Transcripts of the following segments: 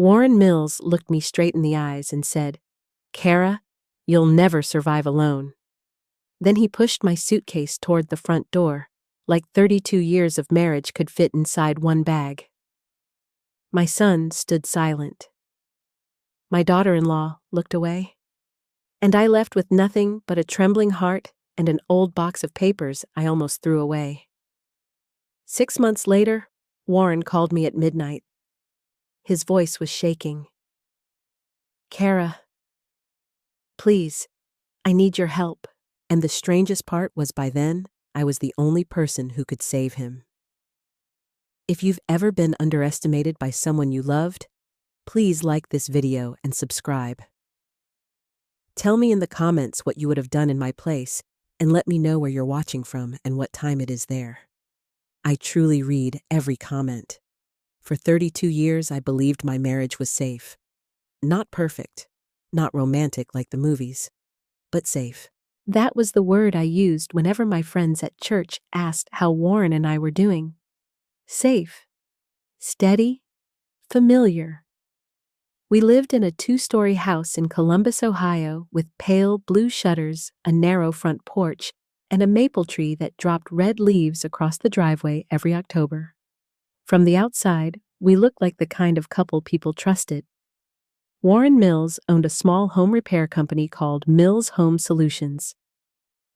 Warren Mills looked me straight in the eyes and said, "Kara, you'll never survive alone." Then he pushed my suitcase toward the front door, like 32 years of marriage could fit inside one bag. My son stood silent. My daughter-in-law looked away. And I left with nothing but a trembling heart and an old box of papers I almost threw away. 6 months later, Warren called me at midnight. His voice was shaking. "Kara, please, I need your help." And the strangest part was by then, I was the only person who could save him. If you've ever been underestimated by someone you loved, please like this video and subscribe. Tell me in the comments what you would have done in my place, and let me know where you're watching from and what time it is there. I truly read every comment. For 32 years, I believed my marriage was safe. Not perfect, not romantic like the movies, but safe. That was the word I used whenever my friends at church asked how Warren and I were doing. Safe, steady, familiar. We lived in a 2-story house in Columbus, Ohio, with pale blue shutters, a narrow front porch, and a maple tree that dropped red leaves across the driveway every October. From the outside, we looked like the kind of couple people trusted. Warren Mills owned a small home repair company called Mills Home Solutions.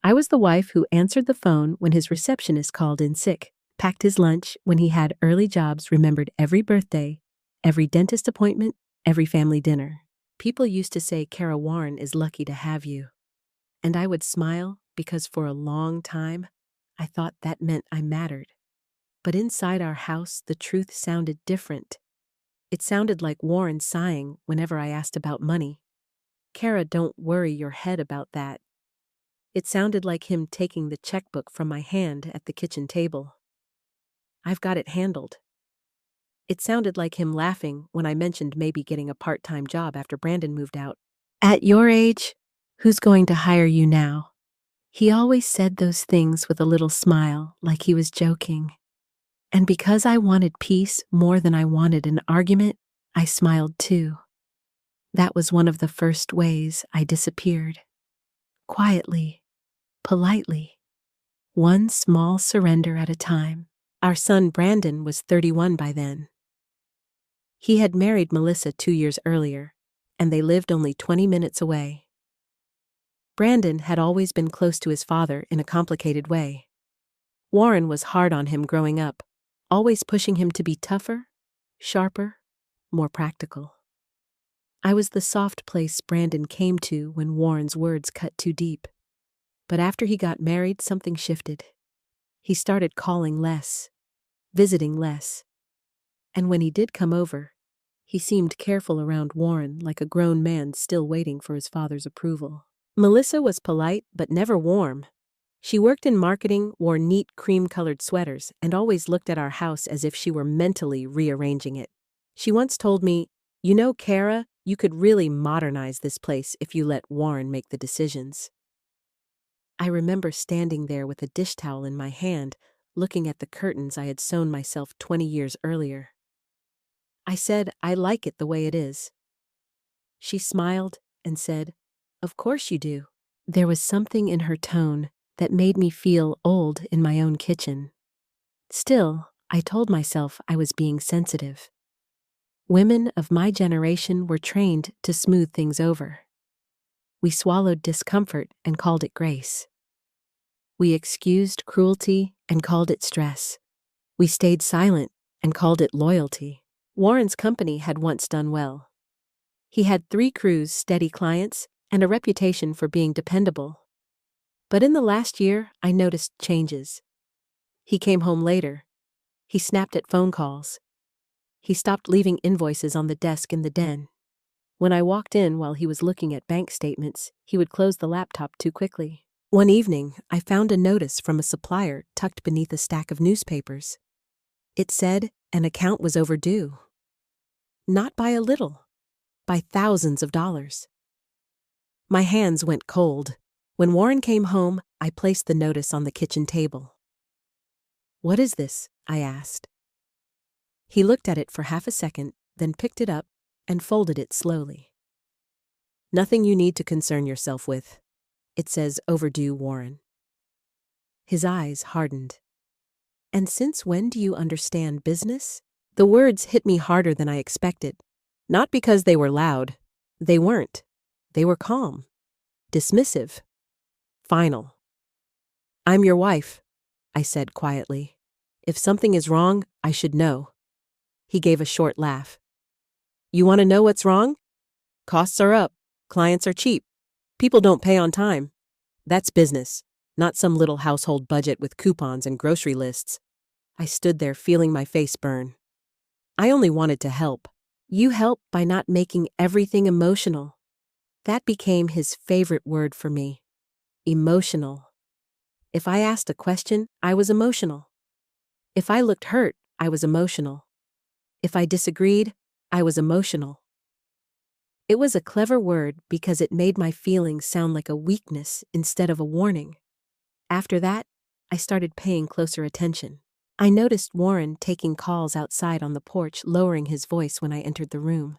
I was the wife who answered the phone when his receptionist called in sick, packed his lunch when he had early jobs, remembered every birthday, every dentist appointment, every family dinner. People used to say Kara Warren is lucky to have you. And I would smile because for a long time, I thought that meant I mattered. But inside our house, the truth sounded different. It sounded like Warren sighing whenever I asked about money. "Kara, don't worry your head about that." It sounded like him taking the checkbook from my hand at the kitchen table. "I've got it handled." It sounded like him laughing when I mentioned maybe getting a part-time job after Brandon moved out. "At your age, who's going to hire you now?" He always said those things with a little smile, like he was joking. And because I wanted peace more than I wanted an argument, I smiled too. That was one of the first ways I disappeared. Quietly, politely, one small surrender at a time. Our son Brandon was 31 by then. He had married Melissa 2 years earlier, and they lived only 20 minutes away. Brandon had always been close to his father in a complicated way. Warren was hard on him growing up, always pushing him to be tougher, sharper, more practical. I was the soft place Brandon came to when Warren's words cut too deep. But after he got married, something shifted. He started calling less, visiting less. And when he did come over, he seemed careful around Warren, like a grown man still waiting for his father's approval. Melissa was polite but never warm. She worked in marketing, wore neat cream-colored sweaters, and always looked at our house as if she were mentally rearranging it. She once told me, "You know, Kara, you could really modernize this place if you let Warren make the decisions." I remember standing there with a dish towel in my hand, looking at the curtains I had sewn myself 20 years earlier. I said, "I like it the way it is." She smiled and said, "Of course you do." There was something in her tone that made me feel old in my own kitchen. Still, I told myself I was being sensitive. Women of my generation were trained to smooth things over. We swallowed discomfort and called it grace. We excused cruelty and called it stress. We stayed silent and called it loyalty. Warren's company had once done well. He had 3 crews, steady clients, and a reputation for being dependable. But in the last year, I noticed changes. He came home later. He snapped at phone calls. He stopped leaving invoices on the desk in the den. When I walked in while he was looking at bank statements, he would close the laptop too quickly. One evening, I found a notice from a supplier tucked beneath a stack of newspapers. It said an account was overdue. Not by a little, by thousands of dollars. My hands went cold. When Warren came home, I placed the notice on the kitchen table. "What is this?" I asked. He looked at it for half a second, then picked it up, and folded it slowly. "Nothing you need to concern yourself with. It says overdue, Warren." His eyes hardened. "And since when do you understand business?" The words hit me harder than I expected. Not because they were loud. They weren't. They were calm, dismissive, final. "I'm your wife," I said quietly. "If something is wrong, I should know." He gave a short laugh. "You want to know what's wrong? Costs are up. Clients are cheap. People don't pay on time. That's business, not some little household budget with coupons and grocery lists." I stood there feeling my face burn. "I only wanted to help." "You help by not making everything emotional." That became his favorite word for me. Emotional. If I asked a question, I was emotional. If I looked hurt, I was emotional. If I disagreed, I was emotional. It was a clever word because it made my feelings sound like a weakness instead of a warning. After that, I started paying closer attention. I noticed Warren taking calls outside on the porch, lowering his voice when I entered the room.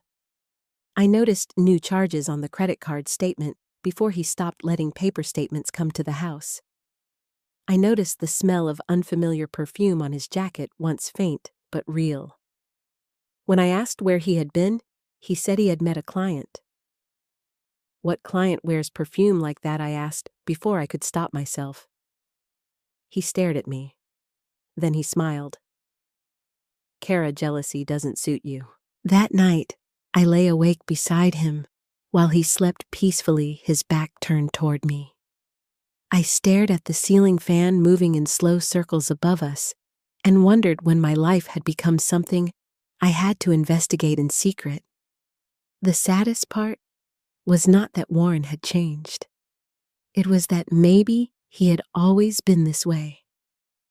I noticed new charges on the credit card statement before he stopped letting paper statements come to the house. I noticed the smell of unfamiliar perfume on his jacket, once faint but real. When I asked where he had been, he said he had met a client. "What client wears perfume like that?" I asked, before I could stop myself. He stared at me. Then he smiled. "Kara, jealousy doesn't suit you." That night, I lay awake beside him while he slept peacefully, his back turned toward me. I stared at the ceiling fan moving in slow circles above us and wondered when my life had become something I had to investigate in secret. The saddest part was not that Warren had changed. It was that maybe he had always been this way,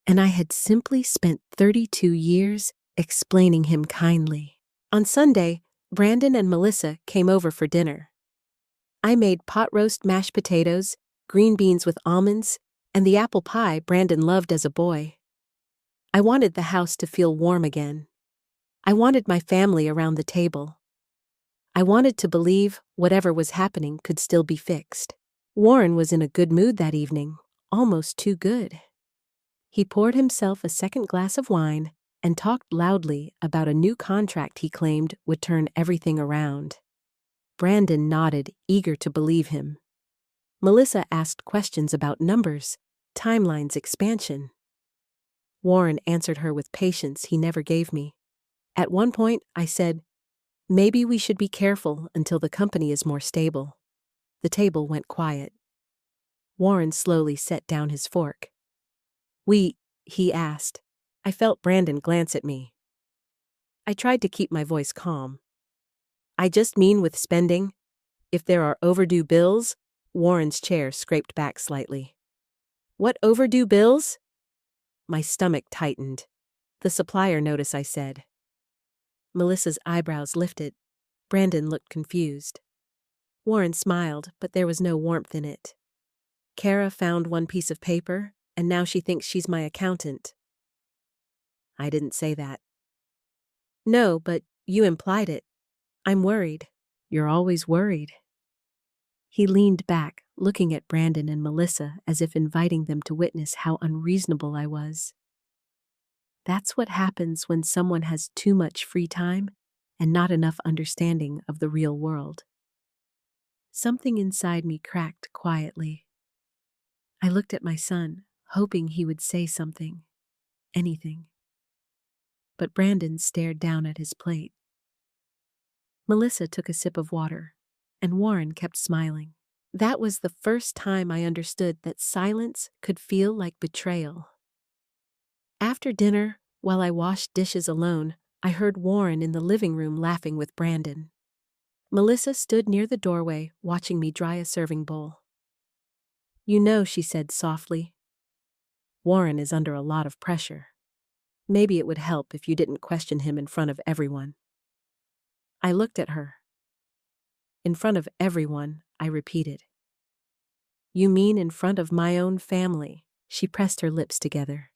and I had simply spent 32 years explaining him kindly. On Sunday, Brandon and Melissa came over for dinner. I made pot roast mashed potatoes, green beans with almonds, and the apple pie Brandon loved as a boy. I wanted the house to feel warm again. I wanted my family around the table. I wanted to believe whatever was happening could still be fixed. Warren was in a good mood that evening, almost too good. He poured himself a second glass of wine and talked loudly about a new contract he claimed would turn everything around. Brandon nodded, eager to believe him. Melissa asked questions about numbers, timelines, expansion. Warren answered her with patience he never gave me. At one point, I said, "Maybe we should be careful until the company is more stable." The table went quiet. Warren slowly set down his fork. He asked. I felt Brandon glance at me. I tried to keep my voice calm. "I just mean with spending. If there are overdue bills," Warren's chair scraped back slightly. "What overdue bills?" My stomach tightened. "The supplier notice," I said. Melissa's eyebrows lifted. Brandon looked confused. Warren smiled, but there was no warmth in it. "Kara found one piece of paper, and now she thinks she's my accountant." I didn't say that. "No, but you implied it. I'm worried." "You're always worried." He leaned back, looking at Brandon and Melissa as if inviting them to witness how unreasonable I was. That's what happens when someone has too much free time and not enough understanding of the real world. Something inside me cracked quietly. I looked at my son, hoping he would say something, anything. But Brandon stared down at his plate. Melissa took a sip of water, and Warren kept smiling. That was the first time I understood that silence could feel like betrayal. After dinner, while I washed dishes alone, I heard Warren in the living room laughing with Brandon. Melissa stood near the doorway, watching me dry a serving bowl. "You know," she said softly, "Warren is under a lot of pressure. Maybe it would help if you didn't question him in front of everyone." I looked at her. "In front of everyone," I repeated. "You mean in front of my own family?" She pressed her lips together.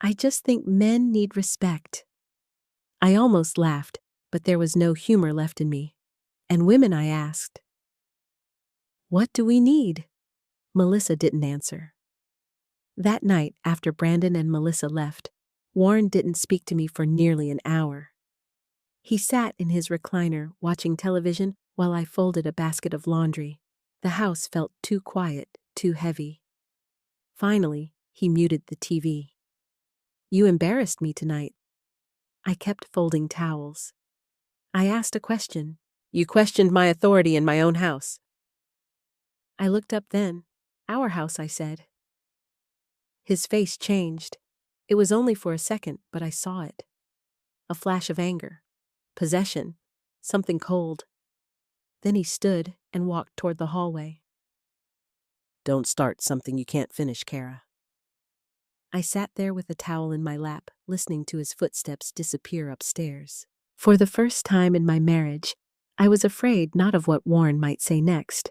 "I just think men need respect." I almost laughed, but there was no humor left in me. And women, I asked. What do we need? Melissa didn't answer. That night, after Brandon and Melissa left, Warren didn't speak to me for nearly an hour. He sat in his recliner watching television while I folded a basket of laundry. The house felt too quiet, too heavy. Finally, he muted the TV. You embarrassed me tonight. I kept folding towels. I asked a question. You questioned my authority in my own house. I looked up then. Our house, I said. His face changed. It was only for a second, but I saw it. A flash of anger. Possession. Something cold. Then he stood and walked toward the hallway. Don't start something you can't finish, Kara. I sat there with a towel in my lap, listening to his footsteps disappear upstairs. For the first time in my marriage, I was afraid not of what Warren might say next,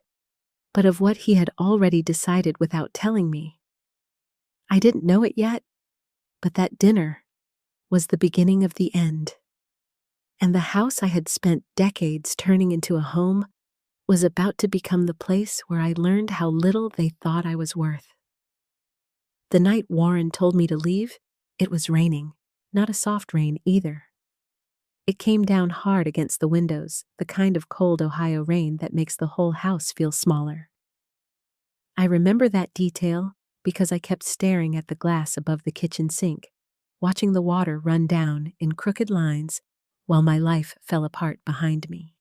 but of what he had already decided without telling me. I didn't know it yet, but that dinner was the beginning of the end. And the house I had spent decades turning into a home was about to become the place where I learned how little they thought I was worth. The night Warren told me to leave, it was raining, not a soft rain either. It came down hard against the windows, the kind of cold Ohio rain that makes the whole house feel smaller. I remember that detail because I kept staring at the glass above the kitchen sink, watching the water run down in crooked lines while my life fell apart behind me.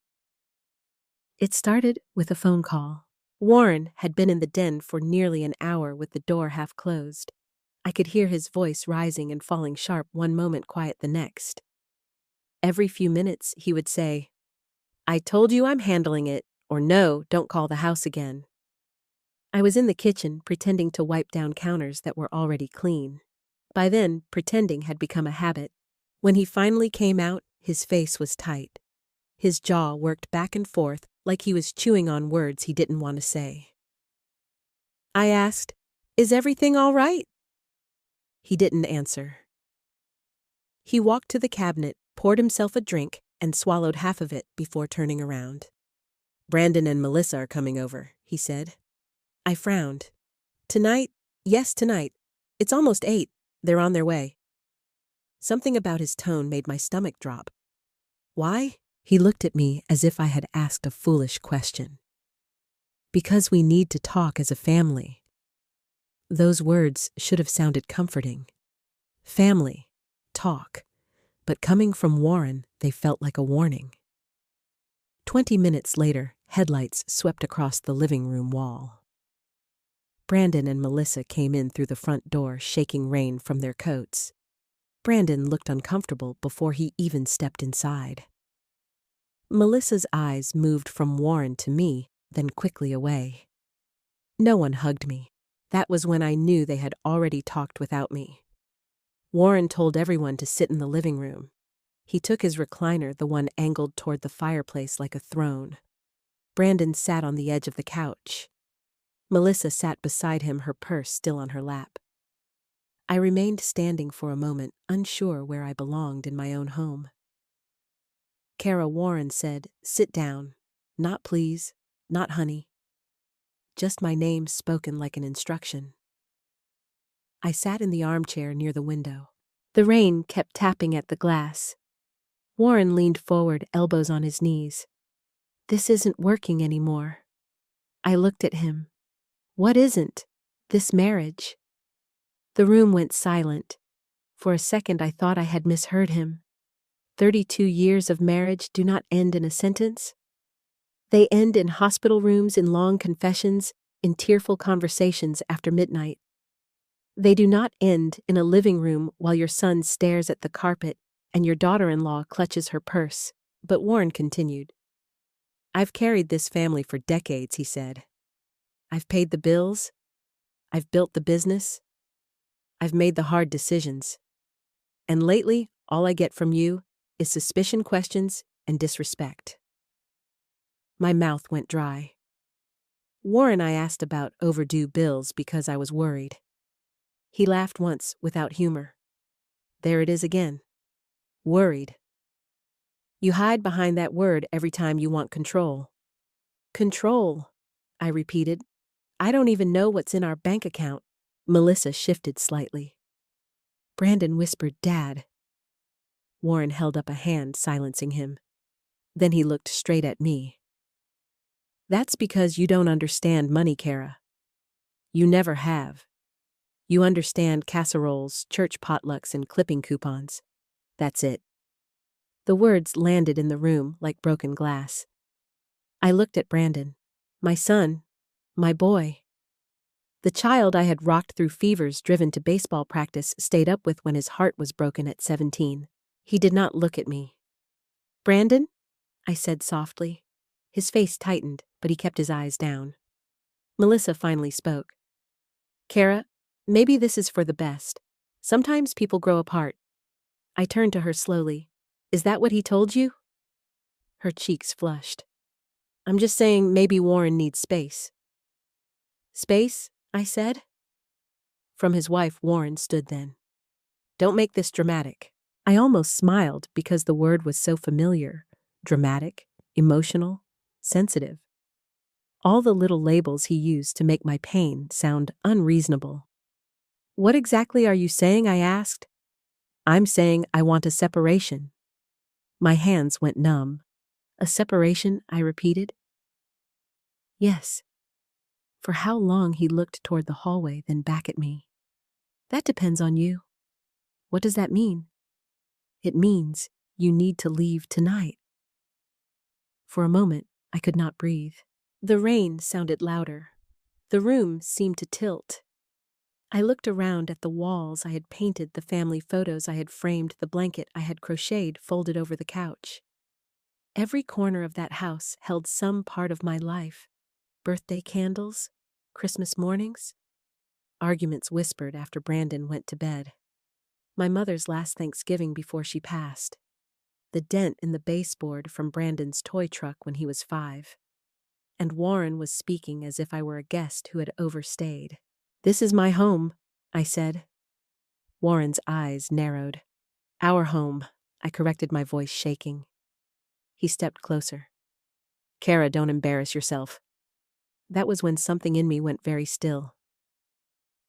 It started with a phone call. Warren had been in the den for nearly an hour with the door half closed. I could hear his voice rising and falling sharp one moment, quiet the next. Every few minutes he would say, I told you I'm handling it, or no, don't call the house again. I was in the kitchen pretending to wipe down counters that were already clean. By then, pretending had become a habit. When he finally came out, his face was tight. His jaw worked back and forth like he was chewing on words he didn't want to say. I asked, Is everything all right? He didn't answer. He walked to the cabinet, poured himself a drink, and swallowed half of it before turning around. Brandon and Melissa are coming over, he said. I frowned. Tonight? Yes, tonight. It's almost 8. They're on their way. Something about his tone made my stomach drop. Why? He looked at me as if I had asked a foolish question. Because we need to talk as a family. Those words should have sounded comforting. Family. Talk. But coming from Warren, they felt like a warning. 20 minutes later, headlights swept across the living room wall. Brandon and Melissa came in through the front door, shaking rain from their coats. Brandon looked uncomfortable before he even stepped inside. Melissa's eyes moved from Warren to me, then quickly away. No one hugged me. That was when I knew they had already talked without me. Warren told everyone to sit in the living room. He took his recliner, the one angled toward the fireplace like a throne. Brandon sat on the edge of the couch. Melissa sat beside him, her purse still on her lap. I remained standing for a moment, unsure where I belonged in my own home. Kara, Warren said, Sit down. Not please, not honey. Just my name spoken like an instruction. I sat in the armchair near the window. The rain kept tapping at the glass. Warren leaned forward, elbows on his knees. This isn't working anymore. I looked at him. What isn't? This marriage. The room went silent. For a second I thought I had misheard him. 32 years of marriage do not end in a sentence. They end in hospital rooms, in long confessions, in tearful conversations after midnight. They do not end in a living room while your son stares at the carpet and your daughter-in-law clutches her purse. But Warren continued. I've carried this family for decades, he said. I've paid the bills. I've built the business. I've made the hard decisions. And lately, all I get from you is suspicion, questions, and disrespect. My mouth went dry. Warren, I asked about overdue bills because I was worried. He laughed once without humor. There it is again. Worried. You hide behind that word every time you want control. Control, I repeated. I don't even know what's in our bank account. Melissa shifted slightly. Brandon whispered, "Dad." Warren held up a hand, silencing him. Then he looked straight at me. That's because you don't understand money, Kara. You never have. You understand casseroles, church potlucks, and clipping coupons. That's it. The words landed in the room like broken glass. I looked at Brandon. My son. My boy. The child I had rocked through fevers driven to baseball practice stayed up with when his heart was broken at 17. He did not look at me. "Brandon?" I said softly. His face tightened, but he kept his eyes down. Melissa finally spoke. "Kara, maybe this is for the best. Sometimes people grow apart." I turned to her slowly. "Is that what he told you?" Her cheeks flushed. "I'm just saying maybe Warren needs space." "Space?" I said. From his wife, Warren stood then. "Don't make this dramatic." I almost smiled because the word was so familiar. Dramatic, emotional, sensitive. All the little labels he used to make my pain sound unreasonable. "What exactly are you saying?" I asked. "I'm saying I want a separation." My hands went numb. "A separation?" I repeated. "Yes." For how long he looked toward the hallway, then back at me. "That depends on you." "What does that mean?" "It means you need to leave tonight." For a moment, I could not breathe. The rain sounded louder. The room seemed to tilt. I looked around at the walls I had painted, the family photos I had framed, the blanket I had crocheted folded over the couch. Every corner of that house held some part of my life. Birthday candles, Christmas mornings, arguments whispered after Brandon went to bed. My mother's last Thanksgiving before she passed. The dent in the baseboard from Brandon's toy truck when he was 5. And Warren was speaking as if I were a guest who had overstayed. "This is my home," I said. Warren's eyes narrowed. "Our home," I corrected, my voice shaking. He stepped closer. "Kara, don't embarrass yourself." That was when something in me went very still.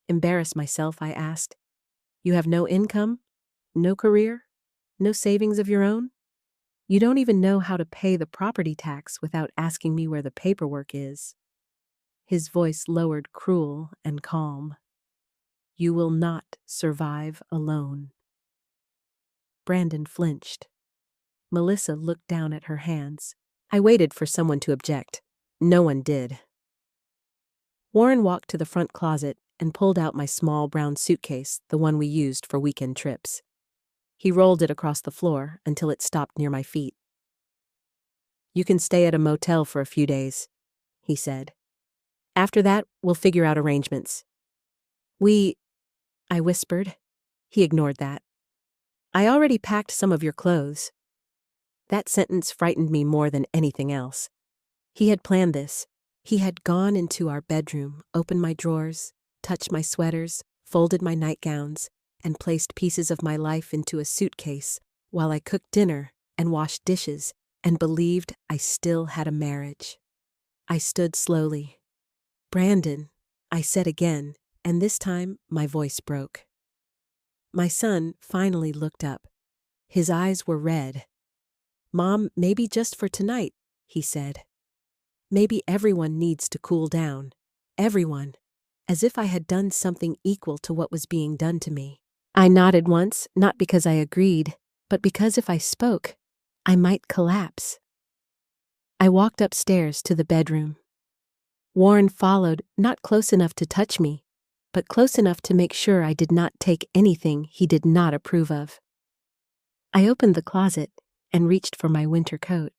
"Embarrass myself?" I asked. "You have no income? No career? No savings of your own? You don't even know how to pay the property tax without asking me where the paperwork is." His voice lowered, cruel and calm. "You will not survive alone." Brandon flinched. Melissa looked down at her hands. I waited for someone to object. No one did. Warren walked to the front closet and pulled out my small brown suitcase, the one we used for weekend trips. He rolled it across the floor until it stopped near my feet. "You can stay at a motel for a few days," he said. "After that, we'll figure out arrangements." I whispered. He ignored that. "I already packed some of your clothes." That sentence frightened me more than anything else. He had planned this. He had gone into our bedroom, opened my drawers, touched my sweaters, folded my nightgowns, and placed pieces of my life into a suitcase while I cooked dinner and washed dishes and believed I still had a marriage. I stood slowly. "Brandon," I said again, and this time my voice broke. My son finally looked up. His eyes were red. "Mom, maybe just for tonight," he said. "Maybe everyone needs to cool down. Everyone." As if I had done something equal to what was being done to me. I nodded once, not because I agreed, but because if I spoke, I might collapse. I walked upstairs to the bedroom. Warren followed, not close enough to touch me, but close enough to make sure I did not take anything he did not approve of. I opened the closet and reached for my winter coat.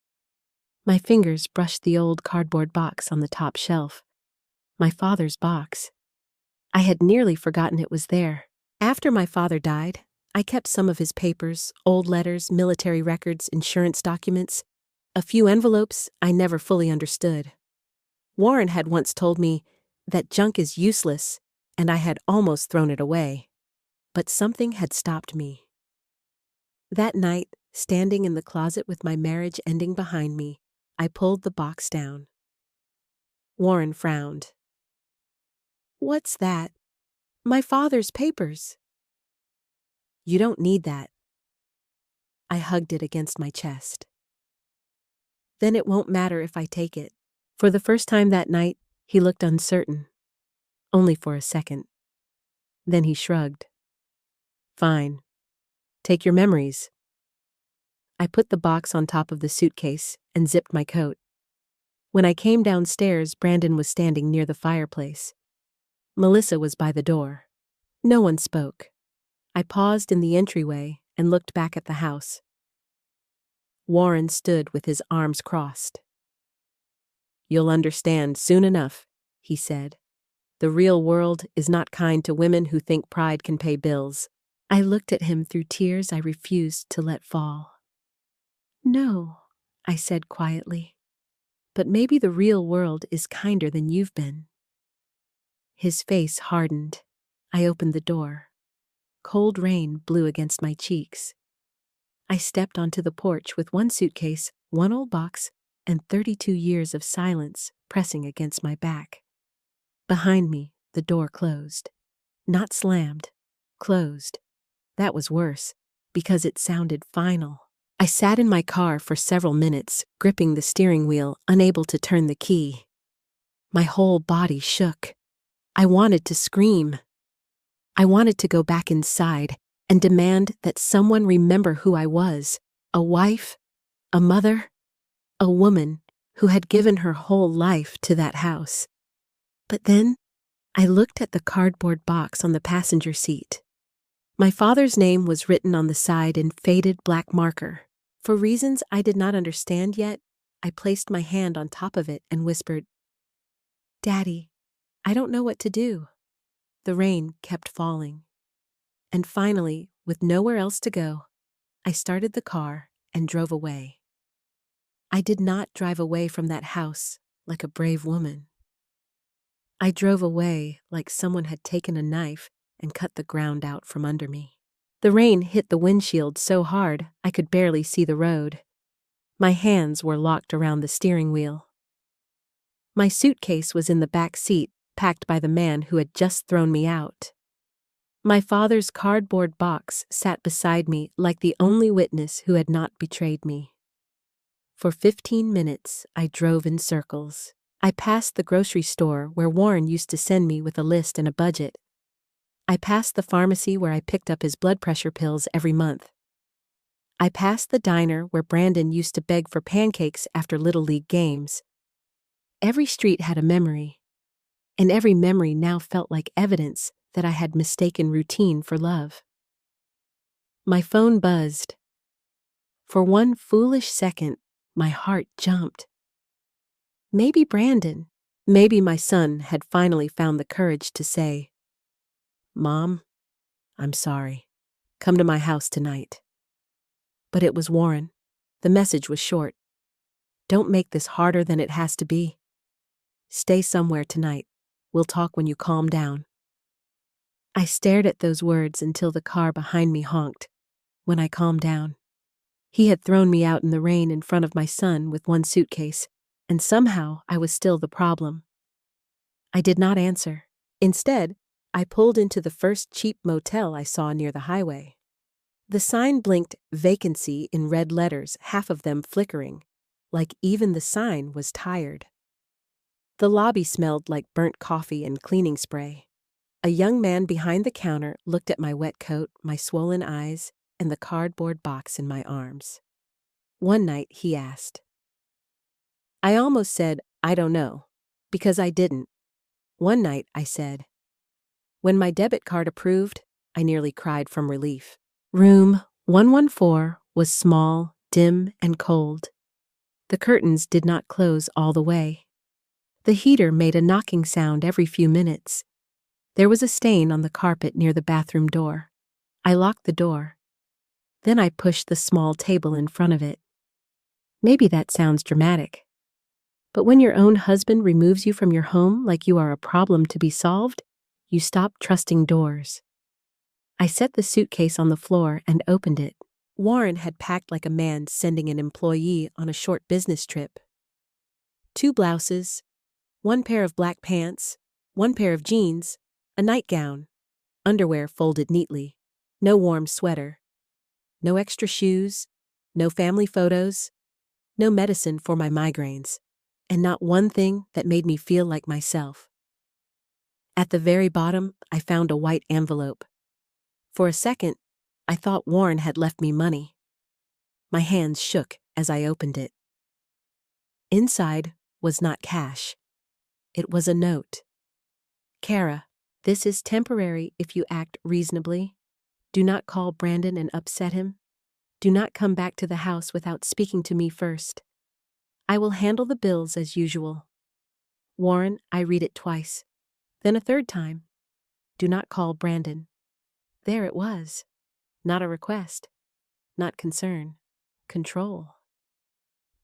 My fingers brushed the old cardboard box on the top shelf. My father's box. I had nearly forgotten it was there. After my father died, I kept some of his papers, old letters, military records, insurance documents, a few envelopes I never fully understood. Warren had once told me that junk is useless, and I had almost thrown it away. But something had stopped me. That night, Standing in the closet with my marriage ending behind me, I pulled the box down. Warren frowned. "What's that?" "My father's papers." "You don't need that." I hugged it against my chest. "Then it won't matter if I take it." For the first time that night, he looked uncertain. Only for a second. Then he shrugged. "Fine. Take your memories." I put the box on top of the suitcase and zipped my coat. When I came downstairs, Brandon was standing near the fireplace. Melissa was by the door. No one spoke. I paused in the entryway and looked back at the house. Warren stood with his arms crossed. "You'll understand soon enough," he said. "The real world is not kind to women who think pride can pay bills." I looked at him through tears I refused to let fall. "No," I said quietly, "but maybe the real world is kinder than you've been." His face hardened. I opened the door. Cold rain blew against my cheeks. I stepped onto the porch with one suitcase, one old box, and 32 years of silence pressing against my back. Behind me, the door closed. Not slammed, closed. That was worse, because it sounded final. I sat in my car for several minutes, gripping the steering wheel, unable to turn the key. My whole body shook. I wanted to scream. I wanted to go back inside and demand that someone remember who I was, a wife, a mother, a woman who had given her whole life to that house. But then, I looked at the cardboard box on the passenger seat. My father's name was written on the side in faded black marker. For reasons I did not understand yet, I placed my hand on top of it and whispered, "Daddy, I don't know what to do." The rain kept falling. And finally, with nowhere else to go, I started the car and drove away. I did not drive away from that house like a brave woman. I drove away like someone had taken a knife and cut the ground out from under me. The rain hit the windshield so hard I could barely see the road. My hands were locked around the steering wheel. My suitcase was in the back seat, packed by the man who had just thrown me out. My father's cardboard box sat beside me like the only witness who had not betrayed me. For 15 minutes, I drove in circles. I passed the grocery store where Warren used to send me with a list and a budget. I passed the pharmacy where I picked up his blood pressure pills every month. I passed the diner where Brandon used to beg for pancakes after Little League games. Every street had a memory, and every memory now felt like evidence that I had mistaken routine for love. My phone buzzed. For one foolish second, my heart jumped. Maybe Brandon, maybe my son had finally found the courage to say, "Mom, I'm sorry. Come to my house tonight." But it was Warren. The message was short. "Don't make this harder than it has to be. Stay somewhere tonight. We'll talk when you calm down." I stared at those words until the car behind me honked. When I calmed down, he had thrown me out in the rain in front of my son with one suitcase, and somehow I was still the problem. I did not answer. Instead, I pulled into the first cheap motel I saw near the highway. The sign blinked vacancy in red letters, half of them flickering, like even the sign was tired. The lobby smelled like burnt coffee and cleaning spray. A young man behind the counter looked at my wet coat, my swollen eyes, and the cardboard box in my arms. One night he asked. I almost said, "I don't know," because I didn't. One night I said, "When my debit card approved," I nearly cried from relief. Room 114 was small, dim, and cold. The curtains did not close all the way. The heater made a knocking sound every few minutes. There was a stain on the carpet near the bathroom door. I locked the door. Then I pushed the small table in front of it. Maybe that sounds dramatic. But when your own husband removes you from your home like you are a problem to be solved, you stop trusting doors. I set the suitcase on the floor and opened it. Warren had packed like a man sending an employee on a short business trip. 2 blouses, 1 pair of black pants, 1 pair of jeans, a nightgown, underwear folded neatly, no warm sweater, no extra shoes, no family photos, no medicine for my migraines, and not one thing that made me feel like myself. At the very bottom, I found a white envelope. For a second, I thought Warren had left me money. My hands shook as I opened it. Inside was not cash. It was a note. Kara, this is temporary if you act reasonably. Do not call Brandon and upset him. Do not come back to the house without speaking to me first. I will handle the bills as usual. Warren, I read it twice. Then a third time. Do not call Brandon. There it was. Not a request. Not concern. Control.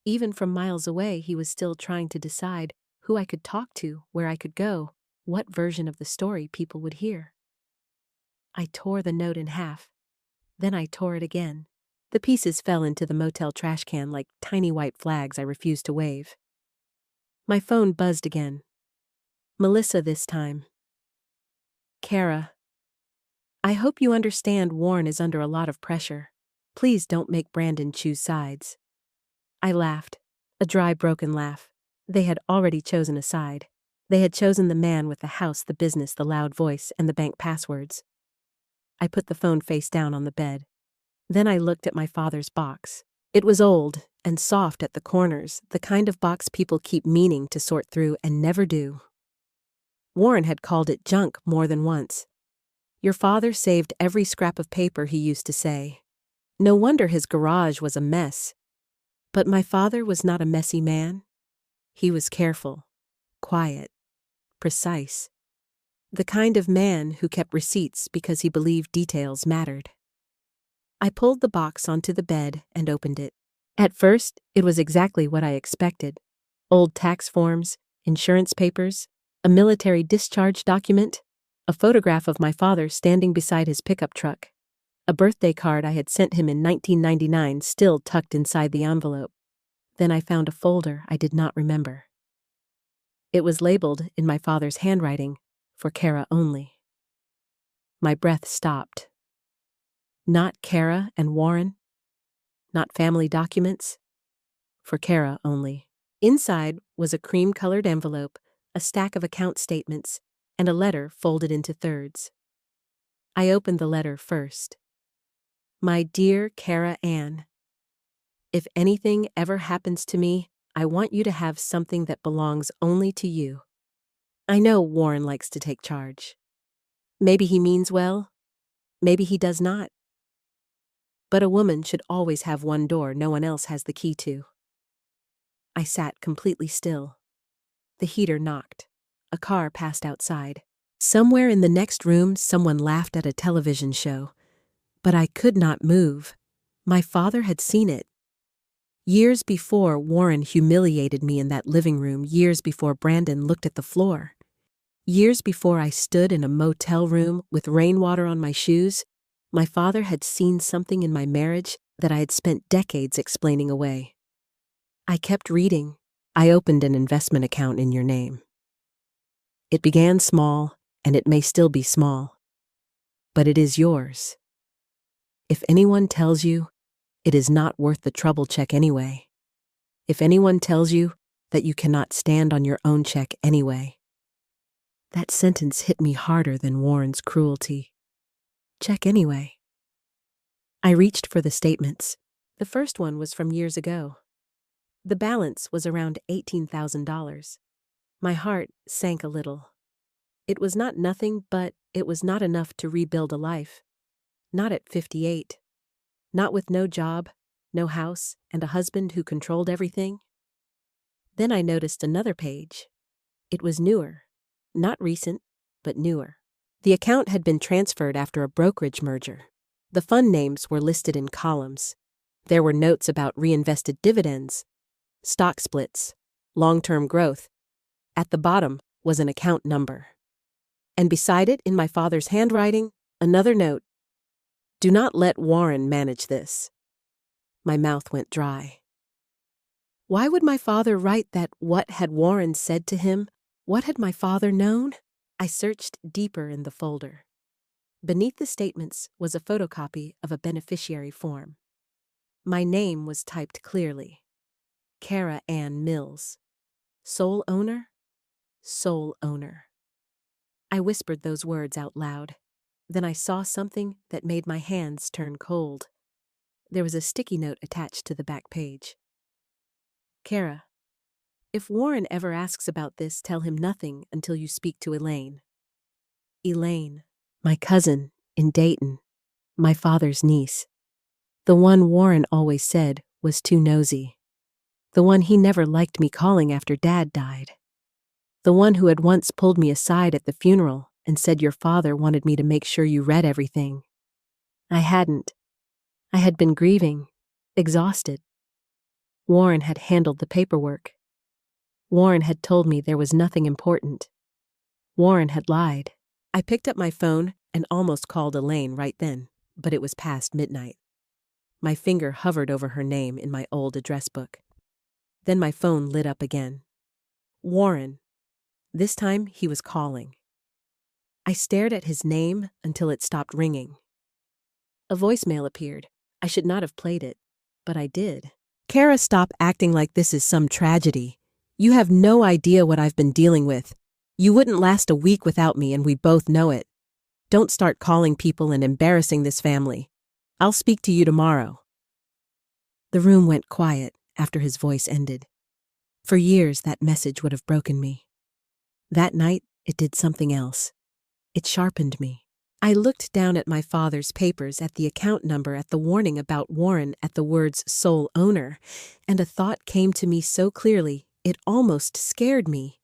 Even from miles away, he was still trying to decide who I could talk to, where I could go, what version of the story people would hear. I tore the note in half. Then I tore it again. The pieces fell into the motel trash can like tiny white flags I refused to wave. My phone buzzed again. Melissa this time. Kara, I hope you understand Warren is under a lot of pressure. Please don't make Brandon choose sides. I laughed, a dry, broken laugh. They had already chosen a side. They had chosen the man with the house, the business, the loud voice, and the bank passwords. I put the phone face down on the bed. Then I looked at my father's box. It was old and soft at the corners, the kind of box people keep meaning to sort through and never do. Warren had called it junk more than once. Your father saved every scrap of paper, he used to say. No wonder his garage was a mess. But my father was not a messy man. He was careful, quiet, precise. The kind of man who kept receipts because he believed details mattered. I pulled the box onto the bed and opened it. At first, it was exactly what I expected. Old tax forms, insurance papers, a military discharge document, a photograph of my father standing beside his pickup truck, a birthday card I had sent him in 1999 still tucked inside the envelope. Then I found a folder I did not remember. It was labeled in my father's handwriting, for Kara only. My breath stopped. Not Kara and Warren. Not family documents. For Kara only. Inside was a cream-colored envelope, a stack of account statements, and a letter folded into thirds. I opened the letter first. My dear Kara Ann, if anything ever happens to me, I want you to have something that belongs only to you. I know Warren likes to take charge. Maybe he means well. Maybe he does not. But a woman should always have one door no one else has the key to. I sat completely still. The heater knocked. A car passed outside. Somewhere in the next room, someone laughed at a television show. But I could not move. My father had seen it. Years before, Warren humiliated me in that living room, years before Brandon looked at the floor. Years before I stood in a motel room with rainwater on my shoes, my father had seen something in my marriage that I had spent decades explaining away. I kept reading. I opened an investment account in your name. It began small, and it may still be small. But it is yours. If anyone tells you, it is not worth the trouble, check anyway. If anyone tells you that you cannot stand on your own, check anyway. That sentence hit me harder than Warren's cruelty. Check anyway. I reached for the statements. The first one was from years ago. The balance was around $18,000. My heart sank a little. It was not nothing, but it was not enough to rebuild a life. Not at 58. Not with no job, no house, and a husband who controlled everything. Then I noticed another page. It was newer. Not recent, but newer. The account had been transferred after a brokerage merger. The fund names were listed in columns. There were notes about reinvested dividends, stock splits, long-term growth. At the bottom was an account number. And beside it, in my father's handwriting, another note. Do not let Warren manage this. My mouth went dry. Why would my father write that? What had Warren said to him? What had my father known? I searched deeper in the folder. Beneath the statements was a photocopy of a beneficiary form. My name was typed clearly. Kara Ann Mills. Sole owner? Sole owner. I whispered those words out loud. Then I saw something that made my hands turn cold. There was a sticky note attached to the back page. Kara, if Warren ever asks about this, tell him nothing until you speak to Elaine. Elaine, my cousin in Dayton, my father's niece. The one Warren always said was too nosy. The one he never liked me calling after Dad died. The one who had once pulled me aside at the funeral and said your father wanted me to make sure you read everything. I hadn't. I had been grieving, exhausted. Warren had handled the paperwork. Warren had told me there was nothing important. Warren had lied. I picked up my phone and almost called Elaine right then, but it was past midnight. My finger hovered over her name in my old address book. Then my phone lit up again. Warren. This time he was calling. I stared at his name until it stopped ringing. A voicemail appeared. I should not have played it, but I did. Kara, stop acting like this is some tragedy. You have no idea what I've been dealing with. You wouldn't last a week without me, and we both know it. Don't start calling people and embarrassing this family. I'll speak to you tomorrow. The room went quiet after his voice ended. For years, that message would have broken me. That night, it did something else. It sharpened me. I looked down at my father's papers, at the account number, at the warning about Warren, at the words sole owner, and a thought came to me so clearly, it almost scared me.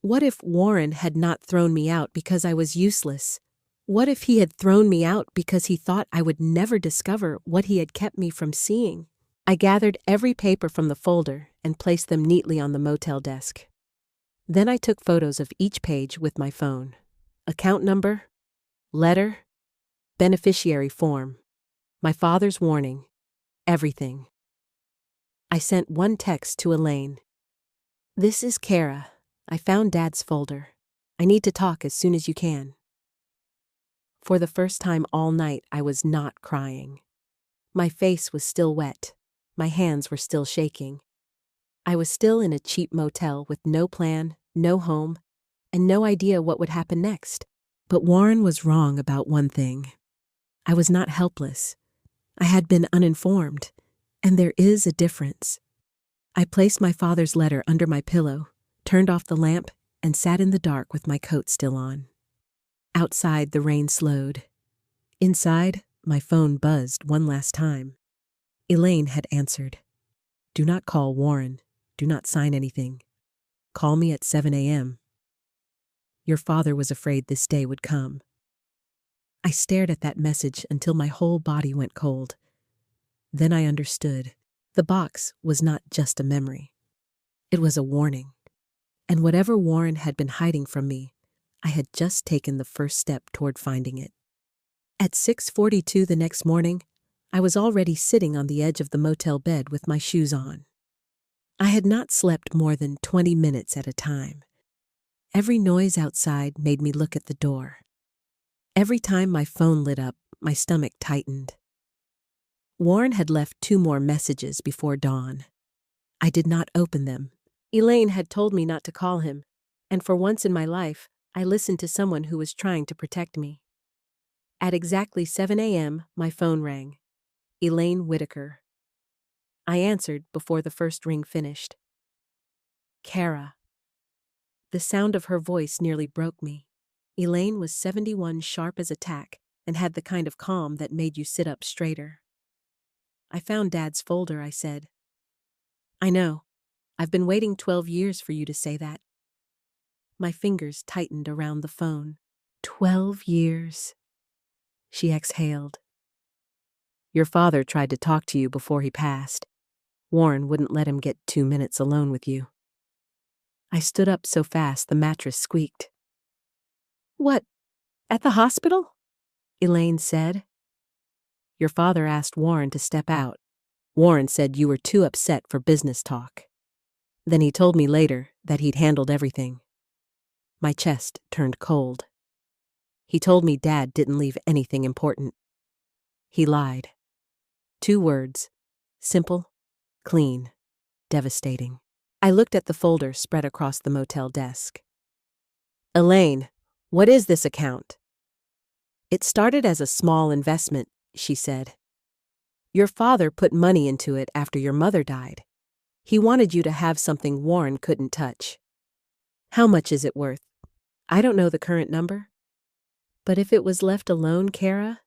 What if Warren had not thrown me out because I was useless? What if he had thrown me out because he thought I would never discover what he had kept me from seeing? I gathered every paper from the folder and placed them neatly on the motel desk. Then I took photos of each page with my phone. Account number, letter, beneficiary form, my father's warning, everything. I sent one text to Elaine. This is Kara. I found Dad's folder. I need to talk as soon as you can. For the first time all night, I was not crying. My face was still wet. My hands were still shaking. I was still in a cheap motel with no plan, no home, and no idea what would happen next. But Warren was wrong about one thing. I was not helpless. I had been uninformed, and there is a difference. I placed my father's letter under my pillow, turned off the lamp, and sat in the dark with my coat still on. Outside, the rain slowed. Inside, my phone buzzed one last time. Elaine had answered. Do not call Warren. Do not sign anything. Call me at 7 a.m. Your father was afraid this day would come. I stared at that message until my whole body went cold. Then I understood. The box was not just a memory. It was a warning. And whatever Warren had been hiding from me, I had just taken the first step toward finding it. At 6:42 the next morning, I was already sitting on the edge of the motel bed with my shoes on. I had not slept more than 20 minutes at a time. Every noise outside made me look at the door. Every time my phone lit up, my stomach tightened. Warren had left 2 more messages before dawn. I did not open them. Elaine had told me not to call him, and for once in my life, I listened to someone who was trying to protect me. At exactly 7 a.m., my phone rang. Elaine Whitaker. I answered before the first ring finished. Kara. The sound of her voice nearly broke me. Elaine was 71, sharp as a tack, and had the kind of calm that made you sit up straighter. I found Dad's folder, I said. I know. I've been waiting 12 years for you to say that. My fingers tightened around the phone. 12 years. She exhaled. Your father tried to talk to you before he passed. Warren wouldn't let him get 2 minutes alone with you. I stood up so fast the mattress squeaked. What? At the hospital? Elaine said. Your father asked Warren to step out. Warren said you were too upset for business talk. Then he told me later that he'd handled everything. My chest turned cold. He told me Dad didn't leave anything important. He lied. 2 words. Simple, clean, devastating. I looked at the folder spread across the motel desk. Elaine, what is this account? It started as a small investment, she said. Your father put money into it after your mother died. He wanted you to have something Warren couldn't touch. How much is it worth? I don't know the current number. But if it was left alone, Kara?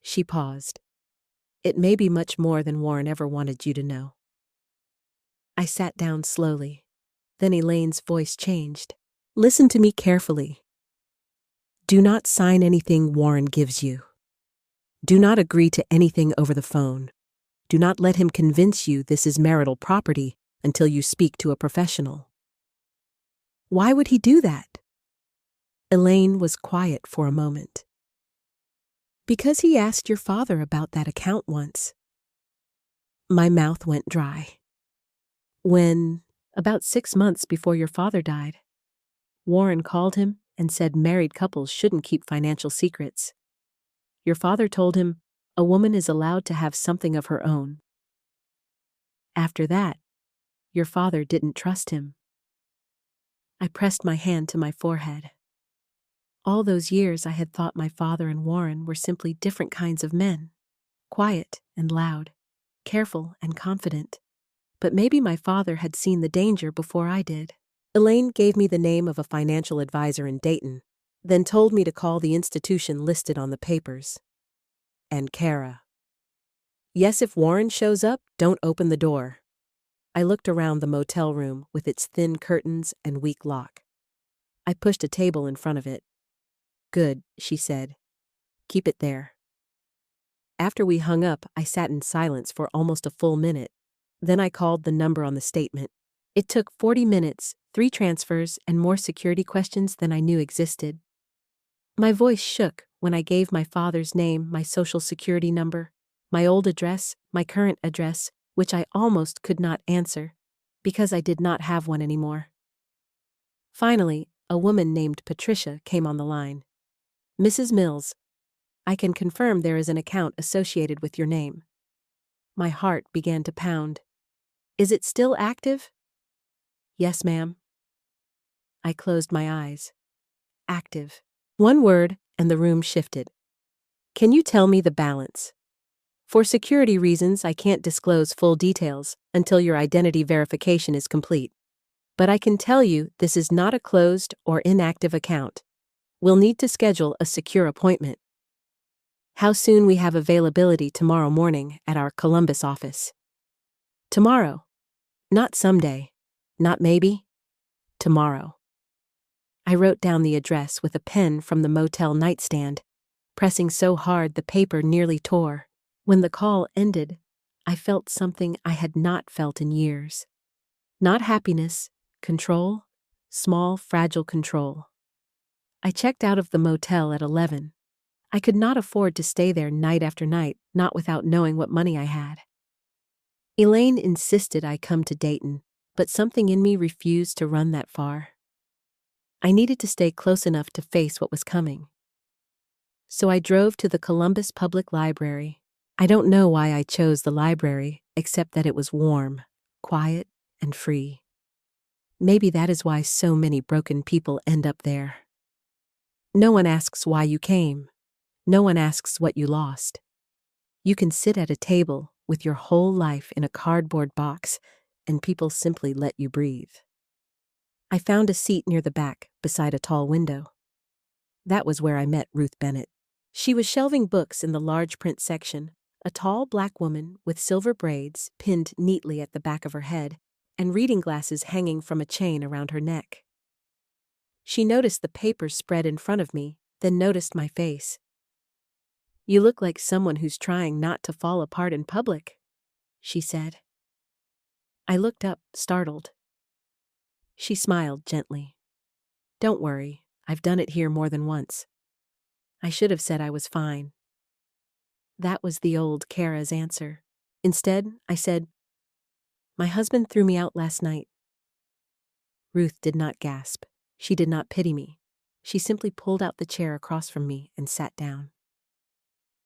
She paused. It may be much more than Warren ever wanted you to know. I sat down slowly. Then Elaine's voice changed. Listen to me carefully. Do not sign anything Warren gives you. Do not agree to anything over the phone. Do not let him convince you this is marital property until you speak to a professional. Why would he do that? Elaine was quiet for a moment. Because he asked your father about that account once. My mouth went dry. When, about 6 months before your father died, Warren called him and said married couples shouldn't keep financial secrets. Your father told him a woman is allowed to have something of her own. After that, your father didn't trust him. I pressed my hand to my forehead. All those years I had thought my father and Warren were simply different kinds of men, quiet and loud, careful and confident. But maybe my father had seen the danger before I did. Elaine gave me the name of a financial advisor in Dayton, then told me to call the institution listed on the papers. And Kara. Yes, if Warren shows up, don't open the door. I looked around the motel room with its thin curtains and weak lock. I pushed a table in front of it. Good, she said. Keep it there. After we hung up, I sat in silence for almost a full minute. Then I called the number on the statement. It took 40 minutes, 3 transfers, and more security questions than I knew existed. My voice shook when I gave my father's name, my social security number, my old address, my current address, which I almost could not answer, because I did not have one anymore. Finally, a woman named Patricia came on the line. Mrs. Mills, I can confirm there is an account associated with your name. My heart began to pound. Is it still active? Yes, ma'am. I closed my eyes. Active. 1 word, and the room shifted. Can you tell me the balance? For security reasons, I can't disclose full details until your identity verification is complete. But I can tell you this is not a closed or inactive account. We'll need to schedule a secure appointment. How soon we have availability tomorrow morning at our Columbus office. Tomorrow. Not someday. Not maybe. Tomorrow. I wrote down the address with a pen from the motel nightstand, pressing so hard the paper nearly tore. When the call ended, I felt something I had not felt in years. Not happiness, control, small, fragile control. I checked out of the motel at 11. I could not afford to stay there night after night, not without knowing what money I had. Elaine insisted I come to Dayton, but something in me refused to run that far. I needed to stay close enough to face what was coming. So I drove to the Columbus Public Library. I don't know why I chose the library, except that it was warm, quiet, and free. Maybe that is why so many broken people end up there. No one asks why you came. No one asks what you lost. You can sit at a table with your whole life in a cardboard box, and people simply let you breathe. I found a seat near the back, beside a tall window. That was where I met Ruth Bennett. She was shelving books in the large print section, a tall black woman with silver braids pinned neatly at the back of her head and reading glasses hanging from a chain around her neck. She noticed the papers spread in front of me, then noticed my face. You look like someone who's trying not to fall apart in public, she said. I looked up, startled. She smiled gently. Don't worry, I've done it here more than once. I should have said I was fine. That was the old Kara's answer. Instead, I said, "My husband threw me out last night." Ruth did not gasp. She did not pity me. She simply pulled out the chair across from me and sat down.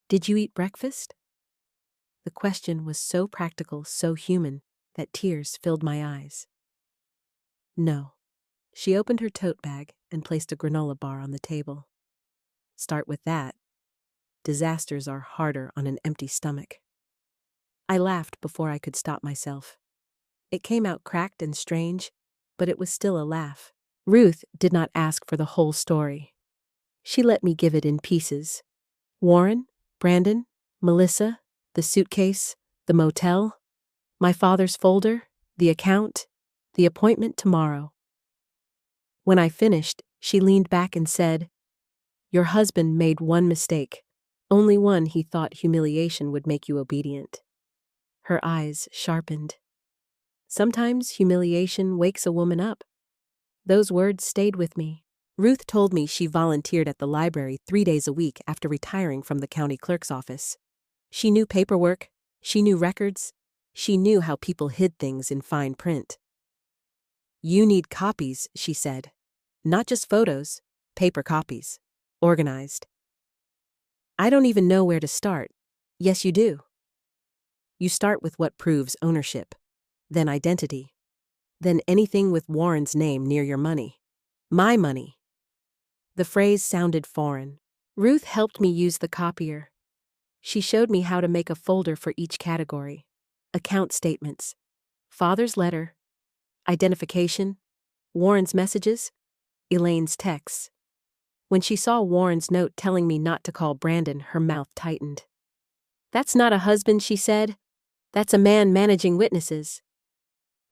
"Did you eat breakfast?" The question was so practical, so human, that tears filled my eyes. "No." She opened her tote bag and placed a granola bar on the table. "Start with that. Disasters are harder on an empty stomach." I laughed before I could stop myself. It came out cracked and strange, but it was still a laugh. Ruth did not ask for the whole story. She let me give it in pieces. Warren, Brandon, Melissa, the suitcase, the motel, my father's folder, the account, the appointment tomorrow. When I finished, she leaned back and said, "Your husband made one mistake. Only one. He thought humiliation would make you obedient." Her eyes sharpened. Sometimes humiliation wakes a woman up. Those words stayed with me. Ruth told me she volunteered at the library 3 days a week after retiring from the county clerk's office. She knew paperwork, she knew records, she knew how people hid things in fine print. "You need copies," she said. "Not just photos, paper copies. Organized." "I don't even know where to start." "Yes, you do. You start with what proves ownership, then identity, then anything with Warren's name near your money. My money." The phrase sounded foreign. Ruth helped me use the copier. She showed me how to make a folder for each category. Account statements, father's letter, identification, Warren's messages, Elaine's texts. When she saw Warren's note telling me not to call Brandon, her mouth tightened. "That's not a husband," she said. "That's a man managing witnesses."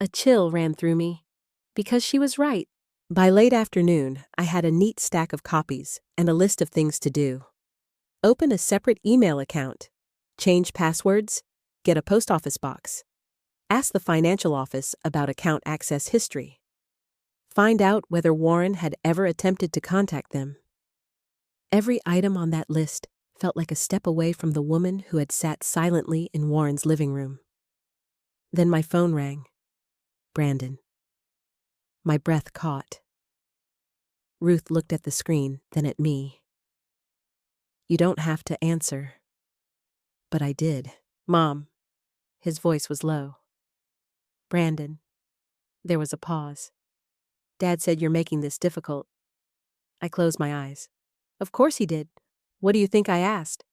A chill ran through me, because she was right. By late afternoon, I had a neat stack of copies and a list of things to do. Open a separate email account, change passwords, get a post office box, ask the financial office about account access history, find out whether Warren had ever attempted to contact them. Every item on that list felt like a step away from the woman who had sat silently in Warren's living room. Then my phone rang. Brandon. My breath caught. Ruth looked at the screen, then at me. "You don't have to answer." But I did. "Mom." His voice was low. "Brandon." There was a pause. "Dad said you're making this difficult." I closed my eyes. "Of course he did. What do you think I asked?"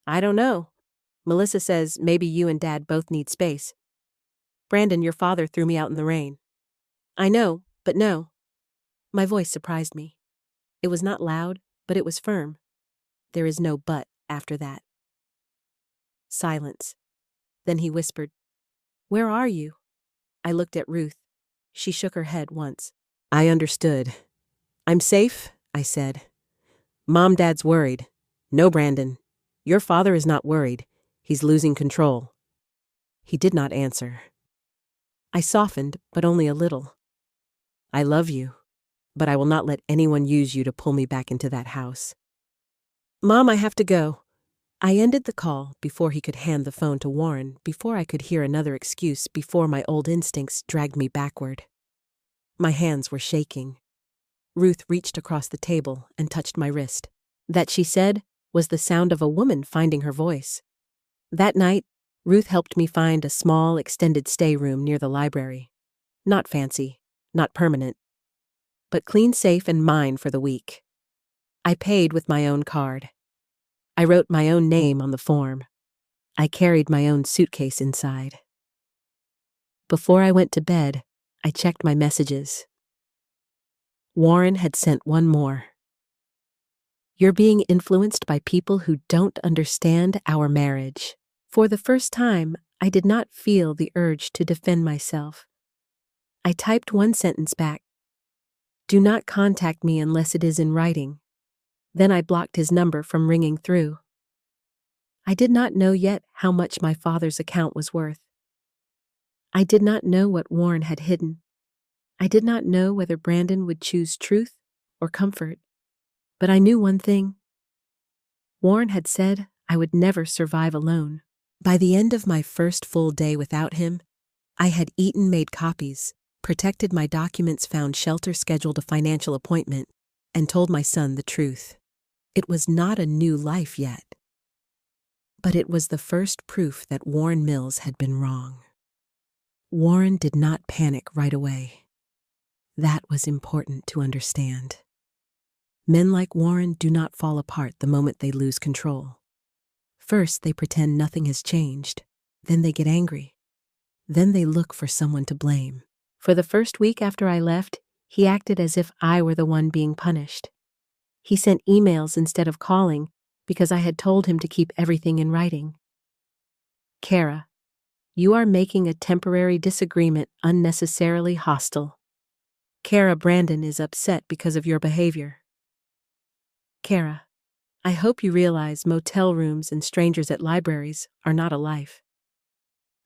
"I don't know. Melissa says maybe you and Dad both need space. Brandon, your father threw me out in the rain." "I know, but no." My voice surprised me. It was not loud, but it was firm. There is no but after that. Silence. Then he whispered, "Where are you?" I looked at Ruth. She shook her head once. I understood. "I'm safe," I said. "Mom, Dad's worried." "No, Brandon. Your father is not worried. He's losing control." He did not answer. I softened, but only a little. "I love you, but I will not let anyone use you to pull me back into that house." "Mom, I have to go." I ended the call before he could hand the phone to Warren, before I could hear another excuse, before my old instincts dragged me backward. My hands were shaking. Ruth reached across the table and touched my wrist. That, she said, was the sound of a woman finding her voice. That night, Ruth helped me find a small, extended stay room near the library. Not fancy, not permanent, but clean, safe, and mine for the week. I paid with my own card. I wrote my own name on the form. I carried my own suitcase inside. Before I went to bed, I checked my messages. Warren had sent one more. "You're being influenced by people who don't understand our marriage." For the first time, I did not feel the urge to defend myself. I typed one sentence back. "Do not contact me unless it is in writing." Then I blocked his number from ringing through. I did not know yet how much my father's account was worth. I did not know what Warren had hidden. I did not know whether Brandon would choose truth or comfort. But I knew one thing. Warren had said I would never survive alone. By the end of my first full day without him, I had eaten, made copies, protected my documents, found shelter, scheduled a financial appointment, and told my son the truth. It was not a new life yet, but it was the first proof that Warren Mills had been wrong. Warren did not panic right away. That was important to understand. Men like Warren do not fall apart the moment they lose control. First, they pretend nothing has changed. Then they get angry. Then they look for someone to blame. For the first week after I left, he acted as if I were the one being punished. He sent emails instead of calling because I had told him to keep everything in writing. Kara, you are making a temporary disagreement unnecessarily hostile. Kara, Brandon is upset because of your behavior. Kara, I hope you realize motel rooms and strangers at libraries are not a life.